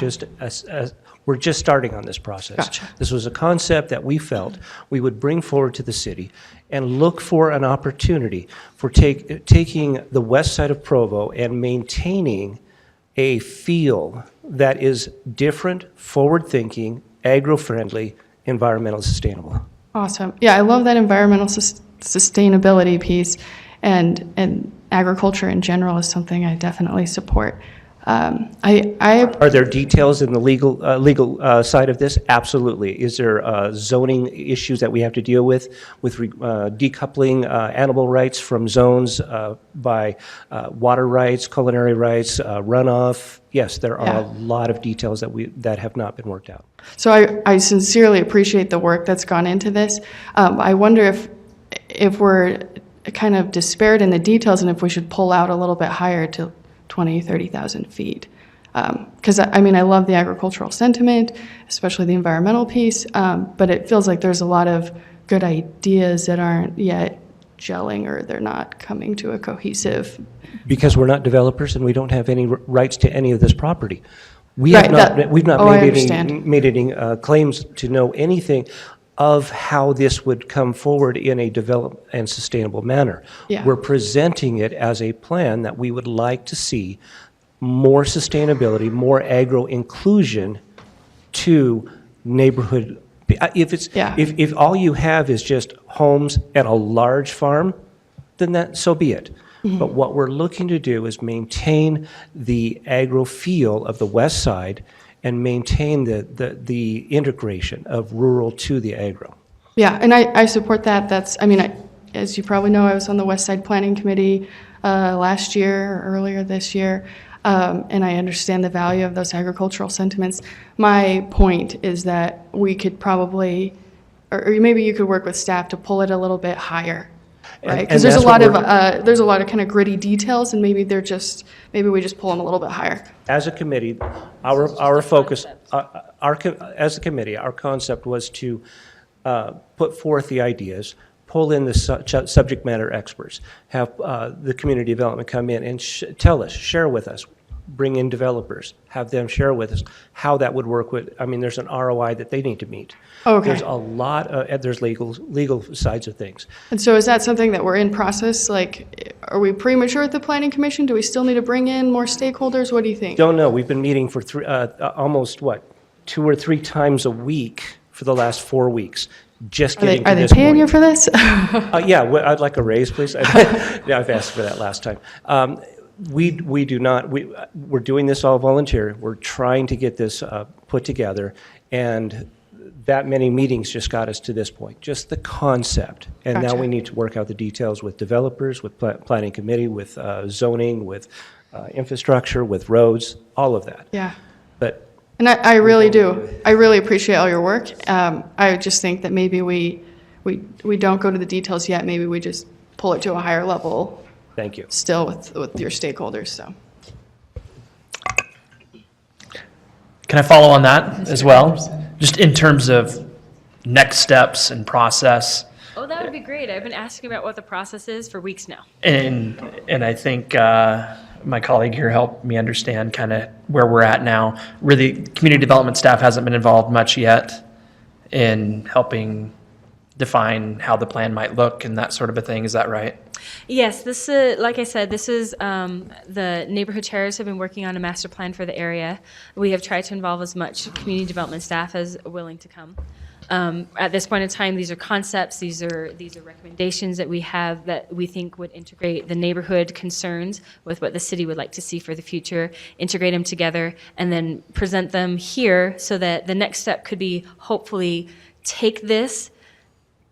just starting on this process. Gotcha. This was a concept that we felt we would bring forward to the city and look for an opportunity for taking the west side of Provo and maintaining a feel that is different, forward-thinking, agro-friendly, environmentally sustainable. Awesome. Yeah, I love that environmental sustainability piece, and agriculture in general is something I definitely support. Are there details in the legal side of this? Absolutely. Is there zoning issues that we have to deal with decoupling animal rights from zones by water rights, culinary rights, runoff? Yes, there are a lot of details that have not been worked out. So I sincerely appreciate the work that's gone into this. I wonder if we're kind of disparate in the details and if we should pull out a little bit higher to 20, 30,000 feet. Because, I mean, I love the agricultural sentiment, especially the environmental piece, but it feels like there's a lot of good ideas that aren't yet gelling, or they're not coming to a cohesive. Because we're not developers and we don't have any rights to any of this property. We've Right, not understand. made any claims to know anything of how this would come forward in a developed and sustainable manner. Yeah. We're presenting it as a plan that we would like to see more sustainability, more agro-inclusion to neighborhood. If all you have is just homes and a large farm, then so be it. Mm-hmm. But what we're looking to do is maintain the agro feel of the west side and maintain the integration of rural to the agro. Yeah, and I support that. That's, I mean, as you probably know, I was on the West Side Planning Committee last year, or earlier this year, and I understand the value of those agricultural sentiments. My point is that we could probably, or maybe you could work with staff to pull it a little bit higher, right? Because there's a lot of kind of gritty details, and maybe we just pull them a little bit higher. As a committee, our focus, as a committee, our concept was to put forth the ideas, pull in the subject matter experts, have the community development come in and tell us, share with us, bring in developers, have them share with us how that would work with, I mean, there's an ROI that they need to meet. Okay. There's a lot of, there's legal sides of things. And so is that something that we're in process? Like, are we premature at the Planning Commission? Do we still need to bring in more stakeholders? What do you think? Don't know. We've been meeting for almost, 2 or 3 times a week for the last 4 weeks, just getting to this point. Are they paying you for this? Yeah, I'd like a raise, please. Yeah, I've asked for that last time. We do not, we're doing this all volunteer. We're trying to get this put together, and that many meetings just got us to this point, just the concept. And now Gotcha. we need to work out the details with developers, with planning committee, with zoning, with infrastructure, with roads, all of that. Yeah. But And I really do. I really appreciate all your work. I just think that maybe we don't go to the details yet. Maybe we just pull it to a higher level. Thank you. Still with your stakeholders, so. Can I follow on that as well? Just in terms of next steps and process. Oh, that would be great. I've been asking about what the process is for weeks now. And I think my colleague here helped me understand kind of where we're at now. Really, community development staff hasn't been involved much yet in helping define how the plan might look and that sort of a thing. Is that right? Yes, this is, like I said, this is, the neighborhood chairs have been working on a master plan for the area. We have tried to involve as much community development staff as willing to come. At this point in time, these are concepts, these are recommendations that we have that we think would integrate the neighborhood concerns with what the city would like to see for the future, integrate them together, and then present them here so that the next step could be hopefully take this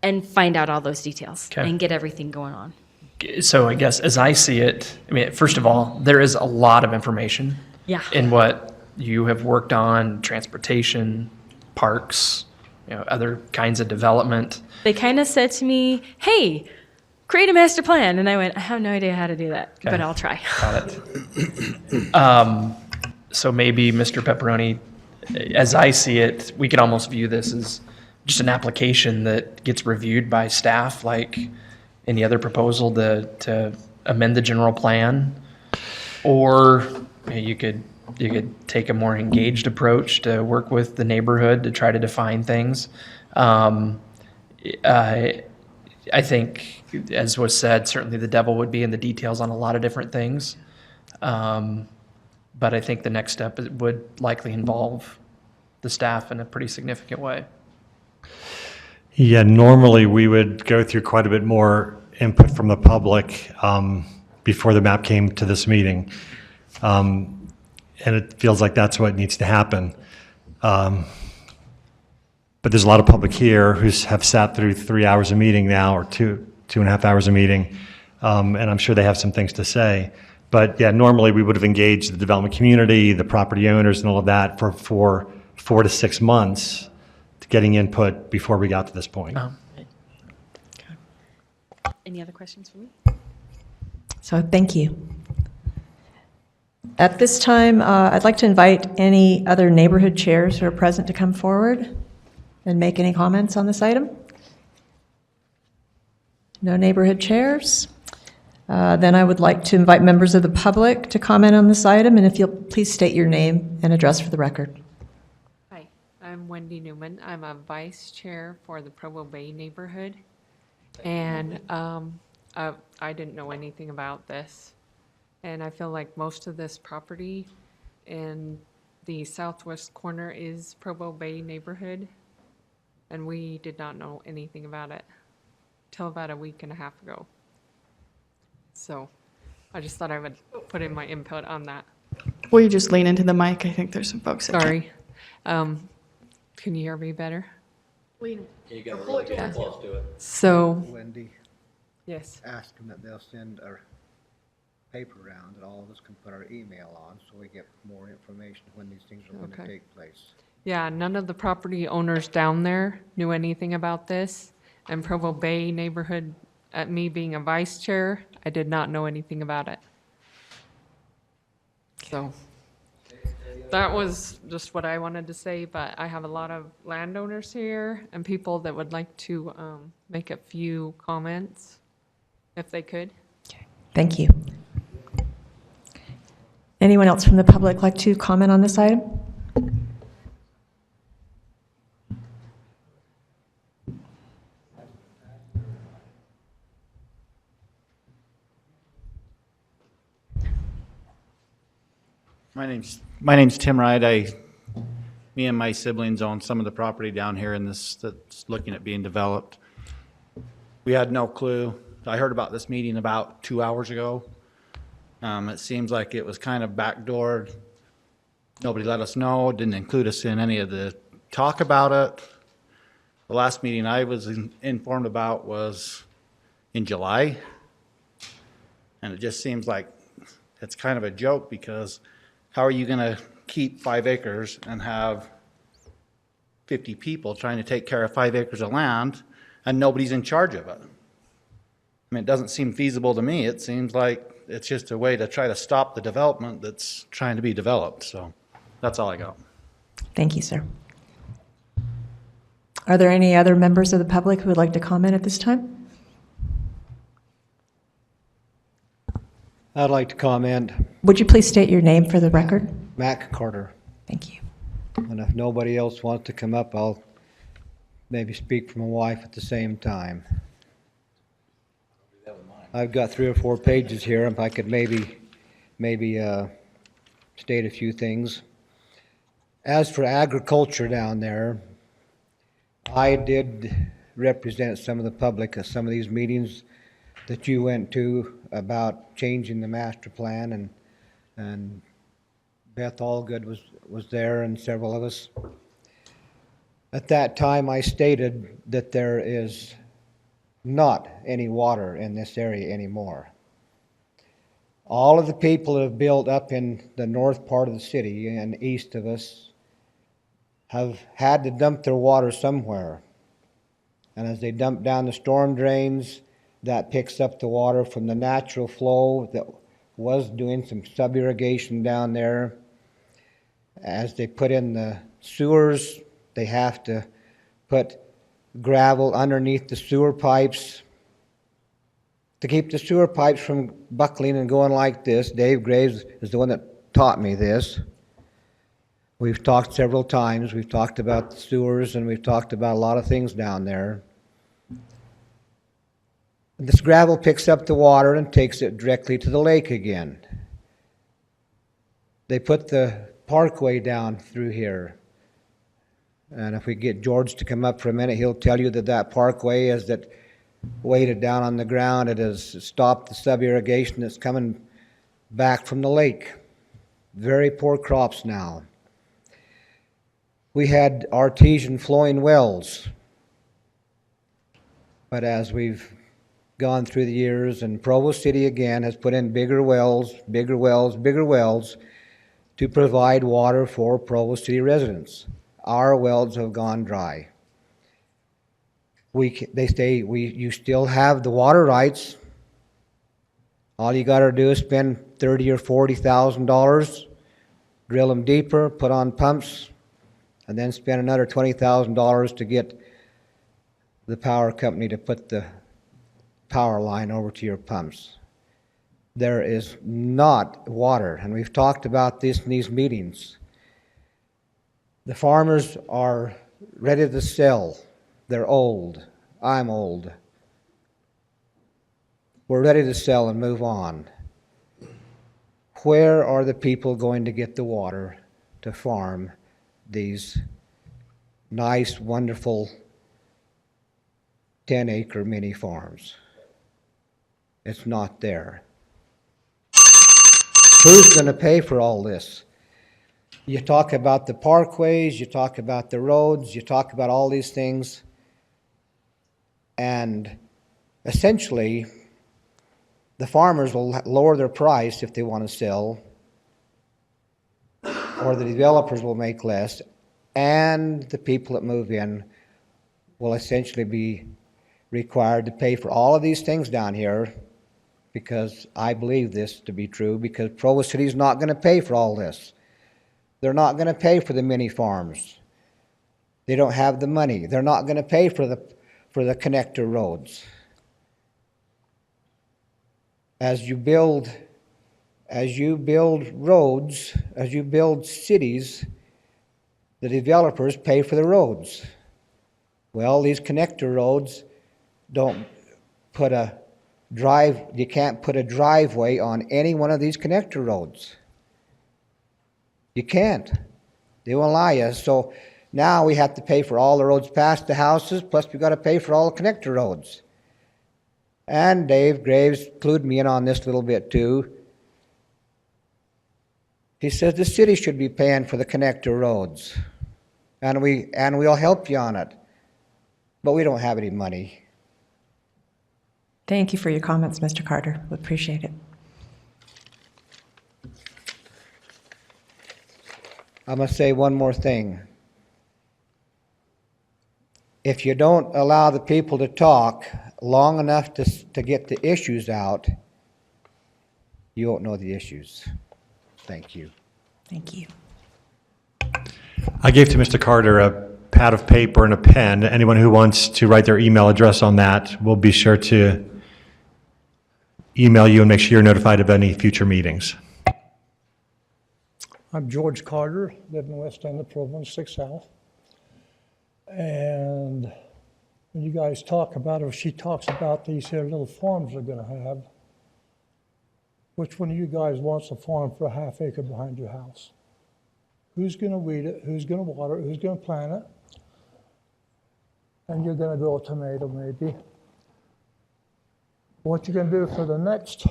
and find out all those details and get everything going on. So I guess as I see it, I mean, first of all, there is a lot of information in what you have worked on, transportation, parks, other kinds of development. They kind of said to me, hey, create a master plan. And I went, I have no idea how to do that, but I'll try. Got it. So maybe, Mr. Pepperoni, as I see it, we could almost view this as just an application that gets reviewed by staff like any other proposal to amend the general plan. Or you could take a more engaged approach to work with the neighborhood to try to define things. I think, as was said, certainly the devil would be in the details on a lot of different things. But I think the next step would likely involve the staff in a pretty significant way. Yeah, normally we would go through quite a bit more input from the public before the map came to this meeting. And it feels like that's what needs to happen. But there's a lot of public here who have sat through 3 hours of meeting now, or 2.5 hours of meeting, and I'm sure they have some things to say. But yeah, normally we would have engaged the development community, the property owners, and all of that for 4 to 6 months, getting input before we got to this point. Any other questions for me? So thank you. At this time, I'd like to invite any other neighborhood chairs who are present to come forward and make any comments on this item. No neighborhood chairs? Then I would like to invite members of the public to comment on this item, and if you'll please state your name and address for the record. Hi, I'm Wendy Newman. I'm a vice chair for the Provo Bay neighborhood. And I didn't know anything about this. And I feel like most of this property in the southwest corner is Provo Bay neighborhood. And we did not know anything about it till about a week and a half ago. So I just thought I would put in my input on that. Will you just lean into the mic? I think there's some folks that Sorry. Can you hear me better? You got to really get close to it. So, Wendy, yes. ask them that they'll send our paper around that all of us can put our email on so we get more information when these things are going to Okay. take place. Yeah, none of the property owners down there knew anything about this. And Provo Bay neighborhood, at me being a vice chair, I did not know anything about it. So that was just what I wanted to say, but I have a lot of landowners here and people that would like to make a few comments, if they could. Thank you. Anyone else from the public like to comment on this item? My name's Tim Wright. Me and my siblings own some of the property down here in this that's looking at being developed. We had no clue. I heard about this meeting about 2 hours ago. It seems like it was kind of backdoored. Nobody let us know, didn't include us in any of the talk about it. The last meeting I was informed about was in July. And it just seems like it's kind of a joke because how are you going to keep 5 acres and have 50 people trying to take care of 5 acres of land and nobody's in charge of it? I mean, it doesn't seem feasible to me. It seems like it's just a way to try to stop the development that's trying to be developed. So that's all I got. Thank you, sir. Are there any other members of the public who would like to comment at this time? I'd like to comment. Would you please state your name for the record? Mac Carter. Thank you. And if nobody else wants to come up, I'll maybe speak for my wife at the same time. I've got 3 or 4 pages here. If I could maybe state a few things. As for agriculture down there, I did represent some of the public at some of these meetings that you went to about changing the master plan, and Beth Allgood was there and several of us. At that time, I stated that there is not any water in this area anymore. All of the people that have built up in the north part of the city and east of us have had to dump their water somewhere. And as they dump down the storm drains, that picks up the water from the natural flow that was doing some sub-irrigation down there. As they put in the sewers, they have to put gravel underneath the sewer pipes to keep the sewer pipes from buckling and going like this. Dave Graves is the one that taught me this. We've talked several times. We've talked about the sewers and we've talked about a lot of things down there. This gravel picks up the water and takes it directly to the lake again. They put the parkway down through here. And if we get George to come up for a minute, he'll tell you that that parkway is that weighted down on the ground. It has stopped the sub-irrigation that's coming back from the lake. Very poor crops now. We had artesian flowing wells. But as we've gone through the years, and Provo City again has put in bigger wells, bigger wells, bigger wells to provide water for Provo City residents. Our wells have gone dry. They say you still have the water rights. All you got to do is spend $30,000 or $40,000, drill them deeper, put on pumps, and then spend another $20,000 to get the power company to put the power line over to your pumps. There is not water, and we've talked about this in these meetings. The farmers are ready to sell. They're old. I'm old. We're ready to sell and move on. Where are the people going to get the water to farm these nice, wonderful 10-acre mini farms? It's not there. Who's going to pay for all this? You talk about the parkways, you talk about the roads, you talk about all these things. And essentially, the farmers will lower their price if they want to sell, or the developers will make less, and the people that move in will essentially be required to pay for all of these things down here, because I believe this to be true, because Provo City is not going to pay for all this. They're not going to pay for the mini farms. They don't have the money. They're not going to pay for the connector roads. As you build roads, as you build cities, the developers pay for the roads. Well, these connector roads don't put you can't put a driveway on any one of these connector roads. You can't. They won't allow you. So now we have to pay for all the roads past the houses, plus we got to pay for all the connector roads. And Dave Graves clued me in on this a little bit too. He says the city should be paying for the connector roads, and we'll help you on it, but we don't have any money. Thank you for your comments, Mr. Carter. We appreciate it. I'm going to say one more thing. If you don't allow the people to talk long enough to get the issues out, you won't know the issues. Thank you. Thank you. I gave to Mr. Carter a pad of paper and a pen. Anyone who wants to write their email address on that, we'll be sure to email you and make sure you're notified of any future meetings. I'm George Carter, live in West End of Provo, 6 South. And when you guys talk about it, she talks about these here little farms they're gonna have. Which one of you guys wants a farm for a half acre behind your house? Who's gonna weed it? Who's gonna water it? Who's gonna plant it? And you're gonna grow a tomato maybe. What you gonna do for the next,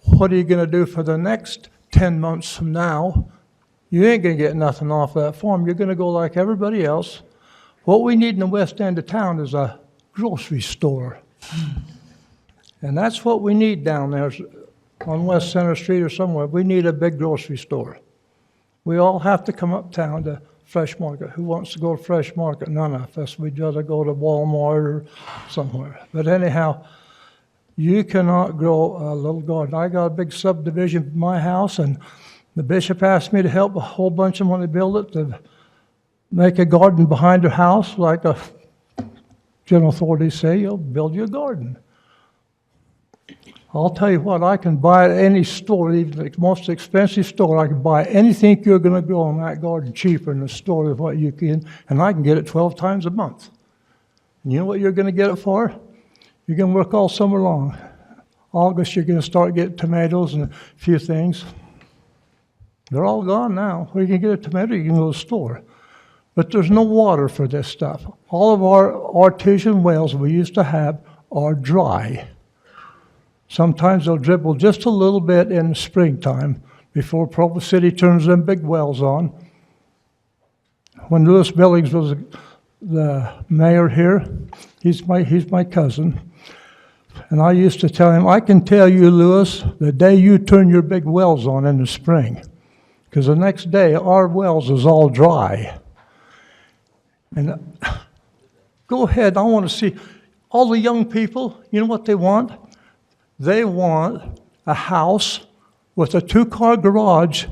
what are you gonna do for the next 10 months from now? You ain't gonna get nothing off that farm. You're gonna go like everybody else. What we need in the west end of town is a grocery store. And that's what we need down there on West Center Street or somewhere. We need a big grocery store. We all have to come uptown to Fresh Market. Who wants to go to Fresh Market? None of us. We'd rather go to Walmart or somewhere. But anyhow, you cannot grow a little garden. I got a big subdivision in my house, and the bishop asked me to help a whole bunch of them when they build it to make a garden behind their house, like the general authorities say, you'll build your garden. I'll tell you what, I can buy at any store, even the most expensive store, I can buy anything you're going to grow in that garden cheaper in the store than what you can, and I can get it 12 times a month. And you know what you're going to get it for? You're going to work all summer long. August, you're going to start getting tomatoes and a few things. They're all gone now. Where you can get a tomato, you can go to the store. But there's no water for this stuff. All of our artesian wells we used to have are dry. Sometimes they'll dribble just a little bit in the springtime before Provo City turns them big wells on. When Lewis Billings was the mayor here, he's my cousin, and I used to tell him, I can tell you, Lewis, the day you turn your big wells on in the spring, because the next day our wells is all dry. And go ahead, I want to see all the young people, you know what they want? They want a house with a 2-car garage,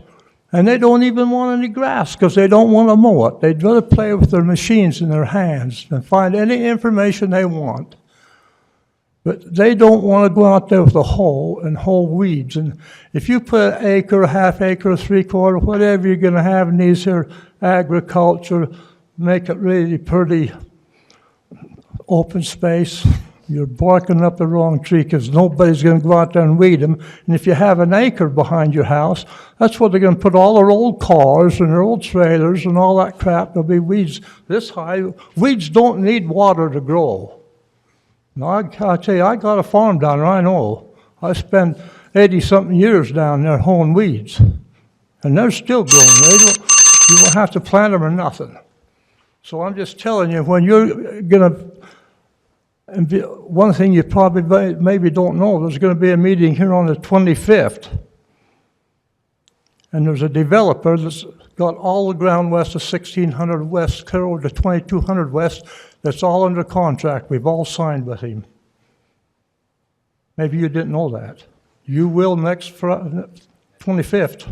and they don't even want any grass because they don't want to mow it. They'd rather play with their machines in their hands and find any information they want. But they don't want to go out there with a hoe and hoe weeds. And if you put an acre, a half acre, 3/4, whatever you're going to have in these here agriculture, make it really pretty open space, you're barking up the wrong tree because nobody's going to go out there and weed them. And if you have an acre behind your house, that's where they're going to put all their old cars and their old trailers and all that crap. There'll be weeds this high. Weeds don't need water to grow. Now, I'll tell you, I got a farm down there, I know. I spent 80-something years down there hoeing weeds. And they're still growing. You won't have to plant them or nothing. So I'm just telling you, when you're going to And one thing you probably maybe don't know, there's going to be a meeting here on the 25th. And there's a developer that's got all the ground west of 1600 West, clear over to 2200 West, that's all under contract. We've all signed with him. Maybe you didn't know that. You will next Friday, 25th.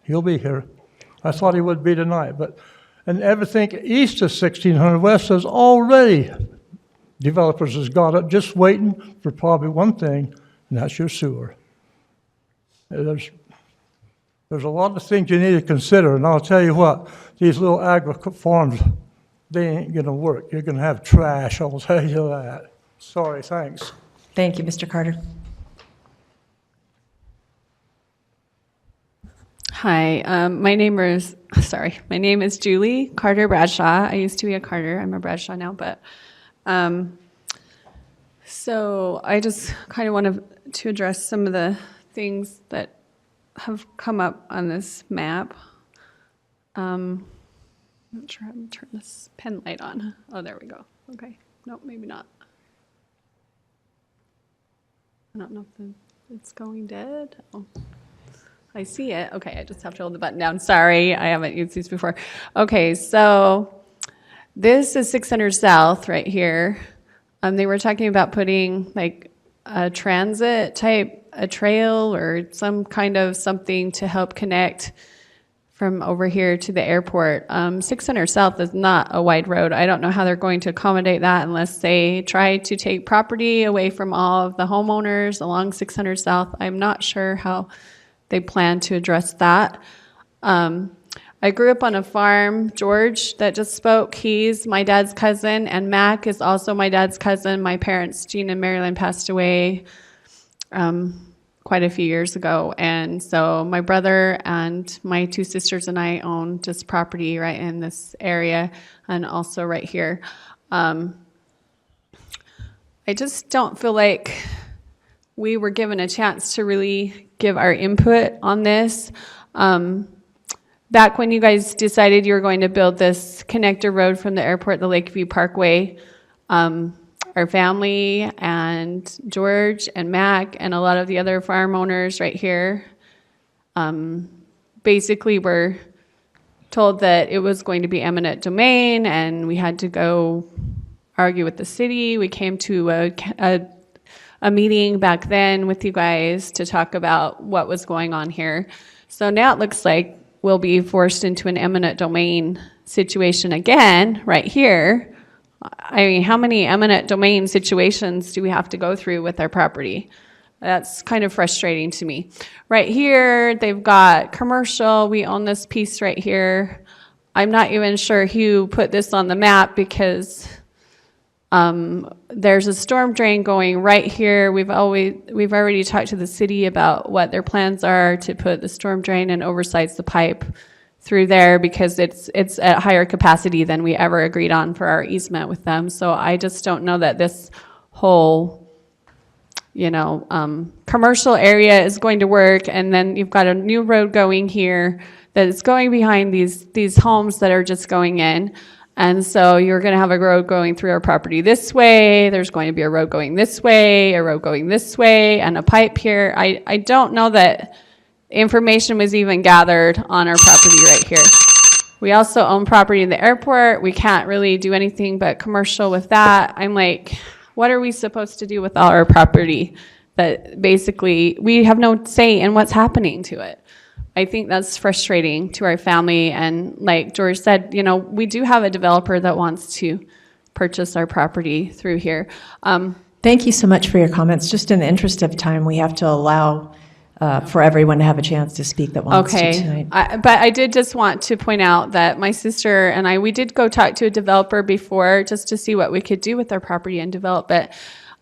He'll be here. I thought he would be tonight, and everything east of 1600 West is already, developers has got it, just waiting for probably one thing, and that's your sewer. There's a lot of things you need to consider, and I'll tell you what, these little farms, they ain't gonna work. You're gonna have trash, I'll tell you that. Sorry, thanks. Thank you, Mr. Carter. Hi, my name is Julie Carter Bradshaw. I used to be a Carter. I'm a Bradshaw now, but so I just kind of wanted to address some of the things that have come up on this map. I'm not sure how to turn this pen light on. Oh, there we go. Okay. No, maybe not. I don't know if it's going dead. Oh. I see it. Okay, I just have to hold the button down. Sorry, I haven't used these before. Okay, so this is 600 South right here. They were talking about putting like a transit type, a trail or some kind of something to help connect from over here to the airport. 600 South is not a wide road. I don't know how they're going to accommodate that unless they try to take property away from all of the homeowners along 600 South. I'm not sure how they plan to address that. I grew up on a farm. George that just spoke, he's my dad's cousin, and Mac is also my dad's cousin. My parents, Jean and Marilyn, passed away quite a few years ago. And so my brother and my two sisters and I own just property right in this area and also right here. I just don't feel like we were given a chance to really give our input on this. Back when you guys decided you were going to build this connector road from the airport, the Lakeview Parkway, our family and George and Mac and a lot of the other farm owners right here basically were told that it was going to be eminent domain and we had to go argue with the city. We came to a meeting back then with you guys to talk about what was going on here. So now it looks like we'll be forced into an eminent domain situation again right here. I mean, how many eminent domain situations do we have to go through with our property? That's kind of frustrating to me. Right here, they've got commercial. We own this piece right here. I'm not even sure who put this on the map because there's a storm drain going right here. We've already talked to the city about what their plans are to put the storm drain and oversize the pipe through there because it's at higher capacity than we ever agreed on for our easement with them. So I just don't know that this whole, commercial area is going to work. And then you've got a new road going here that is going behind these homes that are just going in. And so you're going to have a road going through our property this way. There's going to be a road going this way, a road going this way, and a pipe here. I don't know that information was even gathered on our property right here. We also own property in the airport. We can't really do anything but commercial with that. I'm like, what are we supposed to do with all our property that basically we have no say in what's happening to it? I think that's frustrating to our family. And like George said, we do have a developer that wants to purchase our property through here. Thank you so much for your comments. Just in the interest of time, we have to allow for everyone to have a chance to speak that wants to tonight. But I did just want to point out that my sister and we did go talk to a developer before just to see what we could do with our property and develop it.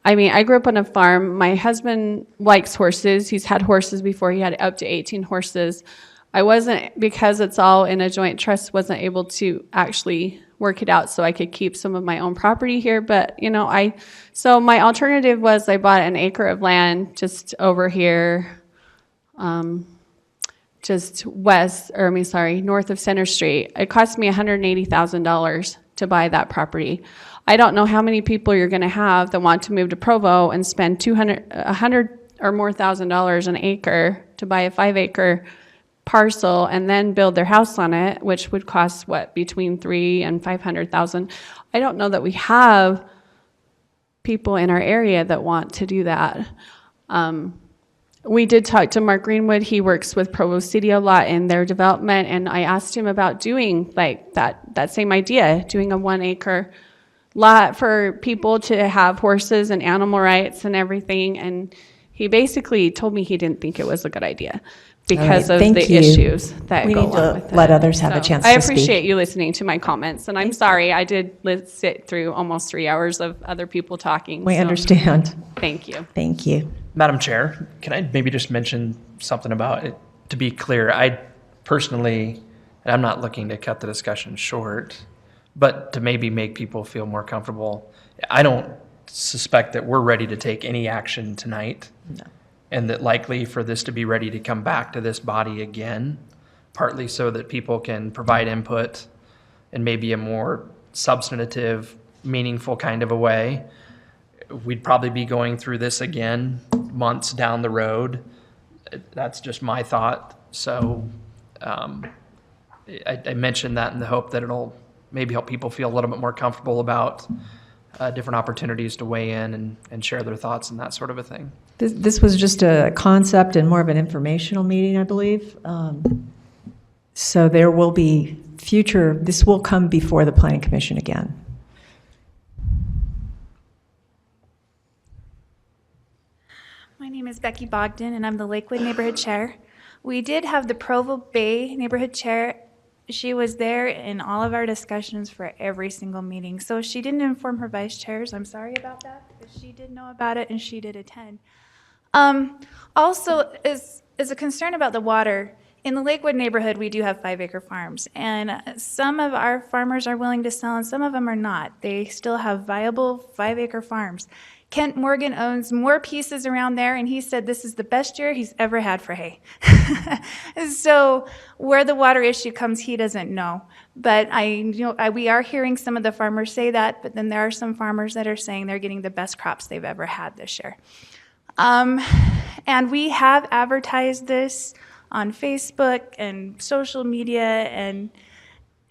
I mean, I grew up on a farm. My husband likes horses. He's had horses before. He had up to 18 horses. I wasn't, because it's all in a joint trust, wasn't able to actually work it out so I could keep some of my own property here. But, so my alternative was I bought an acre of land just over here, just north of Center Street. It cost me $180,000 to buy that property. I don't know how many people you're going to have that want to move to Provo and spend $100 or more $1,000 an acre to buy a 5-acre parcel and then build their house on it, which would cost what, between $300,000 and $500,000. I don't know that we have people in our area that want to do that. We did talk to Mark Greenwood. He works with Provo City a lot in their development, and I asked him about doing like that same idea, doing a 1-acre lot for people to have horses and animal rights and everything, and he basically told me he didn't think it was a good idea because of the issues that We go need along to with let it. others have a chance I to speak. appreciate you listening to my comments, and I'm sorry I did sit through almost 3 hours of other people talking. We so understand. Thank you. Thank you. Madam Chair, can I maybe just mention something about it? To be clear, I personally, and I'm not looking to cut the discussion short, but to maybe make people feel more comfortable, I don't suspect that we're ready to take any action tonight. No. And that likely for this to be ready to come back to this body again, partly so that people can provide input in maybe a more substantive, meaningful kind of a way. We'd probably be going through this again months down the road. That's just my thought. So I mentioned that in the hope that it'll maybe help people feel a little bit more comfortable about different opportunities to weigh in and share their thoughts and that sort of a thing. This was just a concept and more of an informational meeting, I believe. So there will be this will come before the Planning Commission again. My name is Becky Bogdan, and I'm the Lakewood Neighborhood Chair. We did have the Provo Bay Neighborhood Chair. She was there in all of our discussions for every single meeting. So she didn't inform her vice chairs. I'm sorry about that, but she did know about it and she did attend. Also, is a concern about the water. In the Lakewood neighborhood, we do have 5-acre farms, and some of our farmers are willing to sell and some of them are not. They still have viable 5-acre farms. Kent Morgan owns more pieces around there, and he said this is the best year he's ever had for hay. So where the water issue comes, he doesn't know. But we are hearing some of the farmers say that, but then there are some farmers that are saying they're getting the best crops they've ever had this year. And we have advertised this on Facebook and social media, and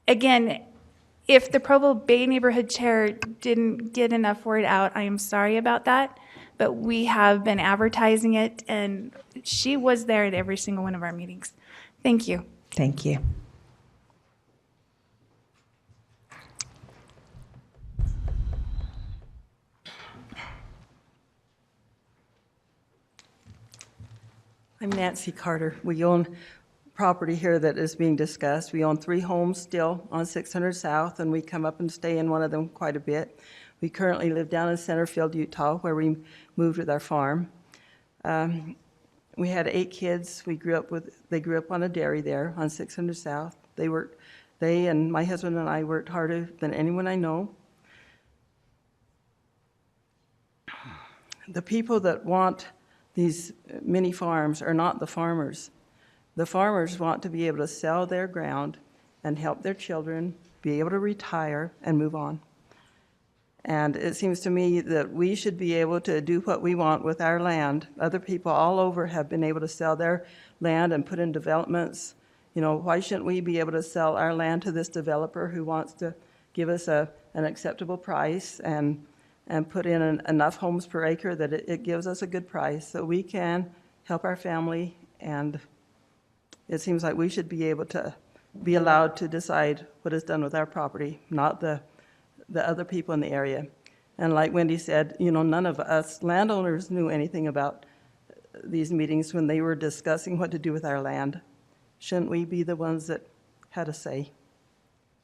again, if the Provo Bay Neighborhood Chair didn't get enough word out, I am sorry about that, but we have been advertising it, and she was there at every single one of our meetings. Thank you. Thank you. I'm Nancy Carter. We own property here that is being discussed. We own 3 homes still on 600 South, and we come up and stay in one of them quite a bit. We currently live down in Centerfield, Utah, where we moved with our farm. We had 8 kids. They grew up on a dairy there on 600 South. They and my husband and I worked harder than anyone I know. The people that want these mini farms are not the farmers. The farmers want to be able to sell their ground and help their children be able to retire and move on. And it seems to me that we should be able to do what we want with our land. Other people all over have been able to sell their land and put in developments. You know, why shouldn't we be able to sell our land to this developer who wants to give us an acceptable price and put in enough homes per acre that it gives us a good price so we can help our family? And it seems like we should be able to be allowed to decide what is done with our property, not the other people in the area. And like Wendy said, you know, none of us landowners knew anything about these meetings when they were discussing what to do with our land. Shouldn't we be the ones that had a say?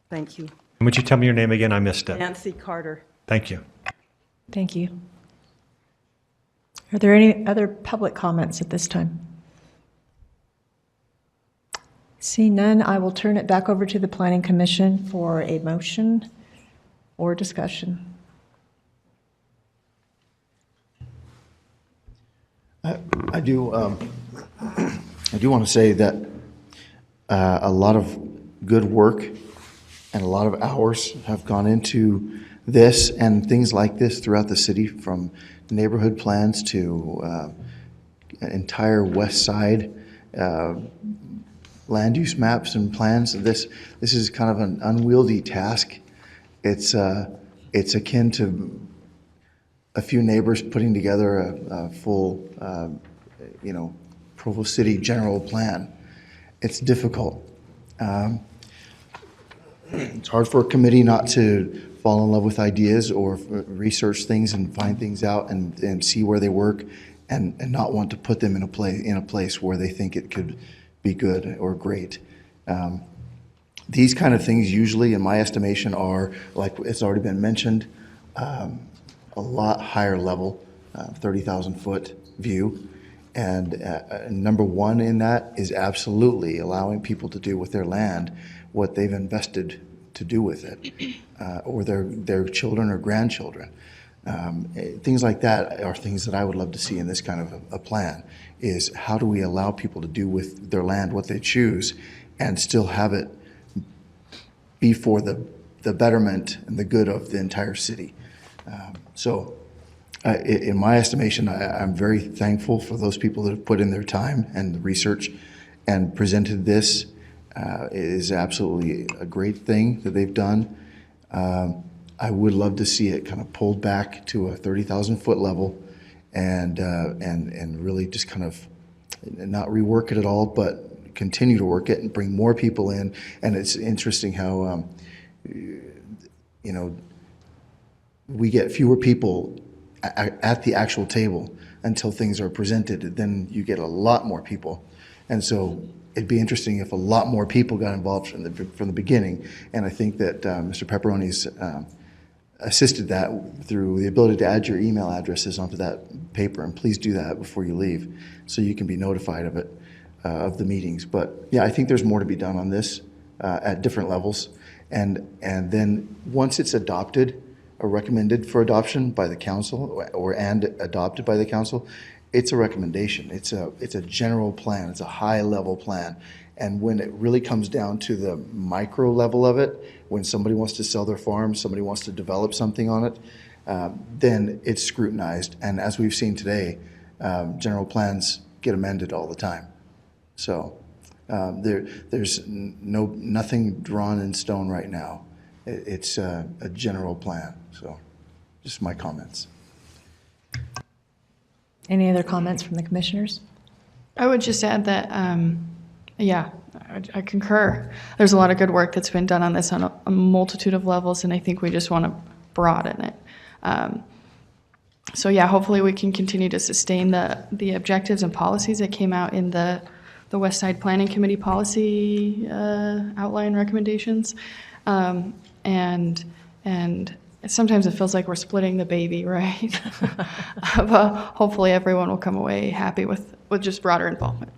Thank you. Would you tell me your name again? I missed it. Nancy Carter. Thank you. Thank you. Are there any other public comments at this time? Seeing none, I will turn it back over to the Planning Commission for a motion or discussion. I do want to say that a lot of good work and a lot of hours have gone into this and things like this throughout the city, from neighborhood plans to entire west side land use maps and plans. This is kind of an unwieldy task. It's akin to a few neighbors putting together a full, Provo City general plan. It's difficult. It's hard for a committee not to fall in love with ideas or research things and find things out and see where they work and not want to put them in a place where they think it could be good or great. These kind of things usually, in my estimation, are, like it's already been mentioned, a lot higher level, 30,000 foot view. And number one in that is absolutely allowing people to do with their land what they've invested to do with it, or their children or grandchildren. Things like that are things that I would love to see in this kind of a plan, is how do we allow people to do with their land what they choose and still have it be for the betterment and the good of the entire city. In my estimation, I'm very thankful for those people that have put in their time and the research and presented this. It is absolutely a great thing that they've done. I would love to see it kind of pulled back to a 30,000 foot level and really just kind of not rework it at all, but continue to work it and bring more people in. And it's interesting how, we get fewer people at the actual table until things are presented. Then you get a lot more people. And so it'd be interesting if a lot more people got involved from the beginning. And I think that Mr. Pepperoni's assisted that through the ability to add your email addresses onto that paper. And please do that before you leave so you can be notified of it, of the meetings. But yeah, I think there's more to be done on this at different levels. And then once it's adopted or recommended for adoption by the council and adopted by the council, it's a recommendation. It's a general plan. It's a high level plan. And when it really comes down to the micro level of it, when somebody wants to sell their farm, somebody wants to develop something on it, then it's scrutinized. And as we've seen today, general plans get amended all the time. So there's nothing drawn in stone right now. It's a general plan. So just my comments. Any other comments from the commissioners? I would just add that, I concur. There's a lot of good work that's been done on this on a multitude of levels, and I think we just want to broaden it. Hopefully we can continue to sustain the objectives and policies that came out in the West Side Planning Committee policy outline recommendations. And sometimes it feels like we're splitting the baby, right? But hopefully everyone will come away happy with just broader involvement.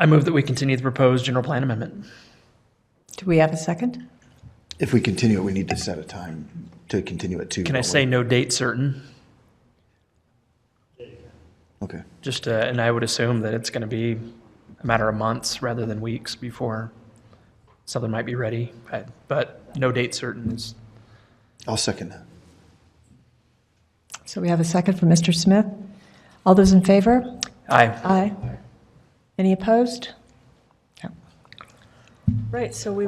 I move that we continue the proposed general plan amendment. Do we have a second? If we continue it, we need to set a time to continue it too. Can I say no date certain? Okay. And I would assume that it's going to be a matter of months rather than weeks before something might be ready, but no date certain is. I'll second that. So we have a second from Mr. Smith. All those in favor? Aye. Aye. Any opposed? No. Right, so we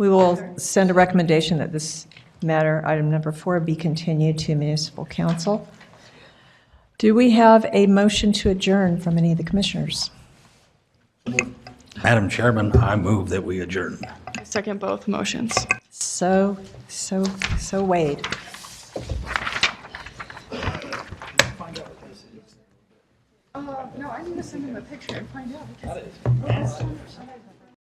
will send a recommendation that this matter, item number 4, be continued to municipal council. Do we have a motion to adjourn from any of the commissioners? Madam Chairman, I move that we adjourn. I second both motions. So Wade. No, I need to send him a picture and find out because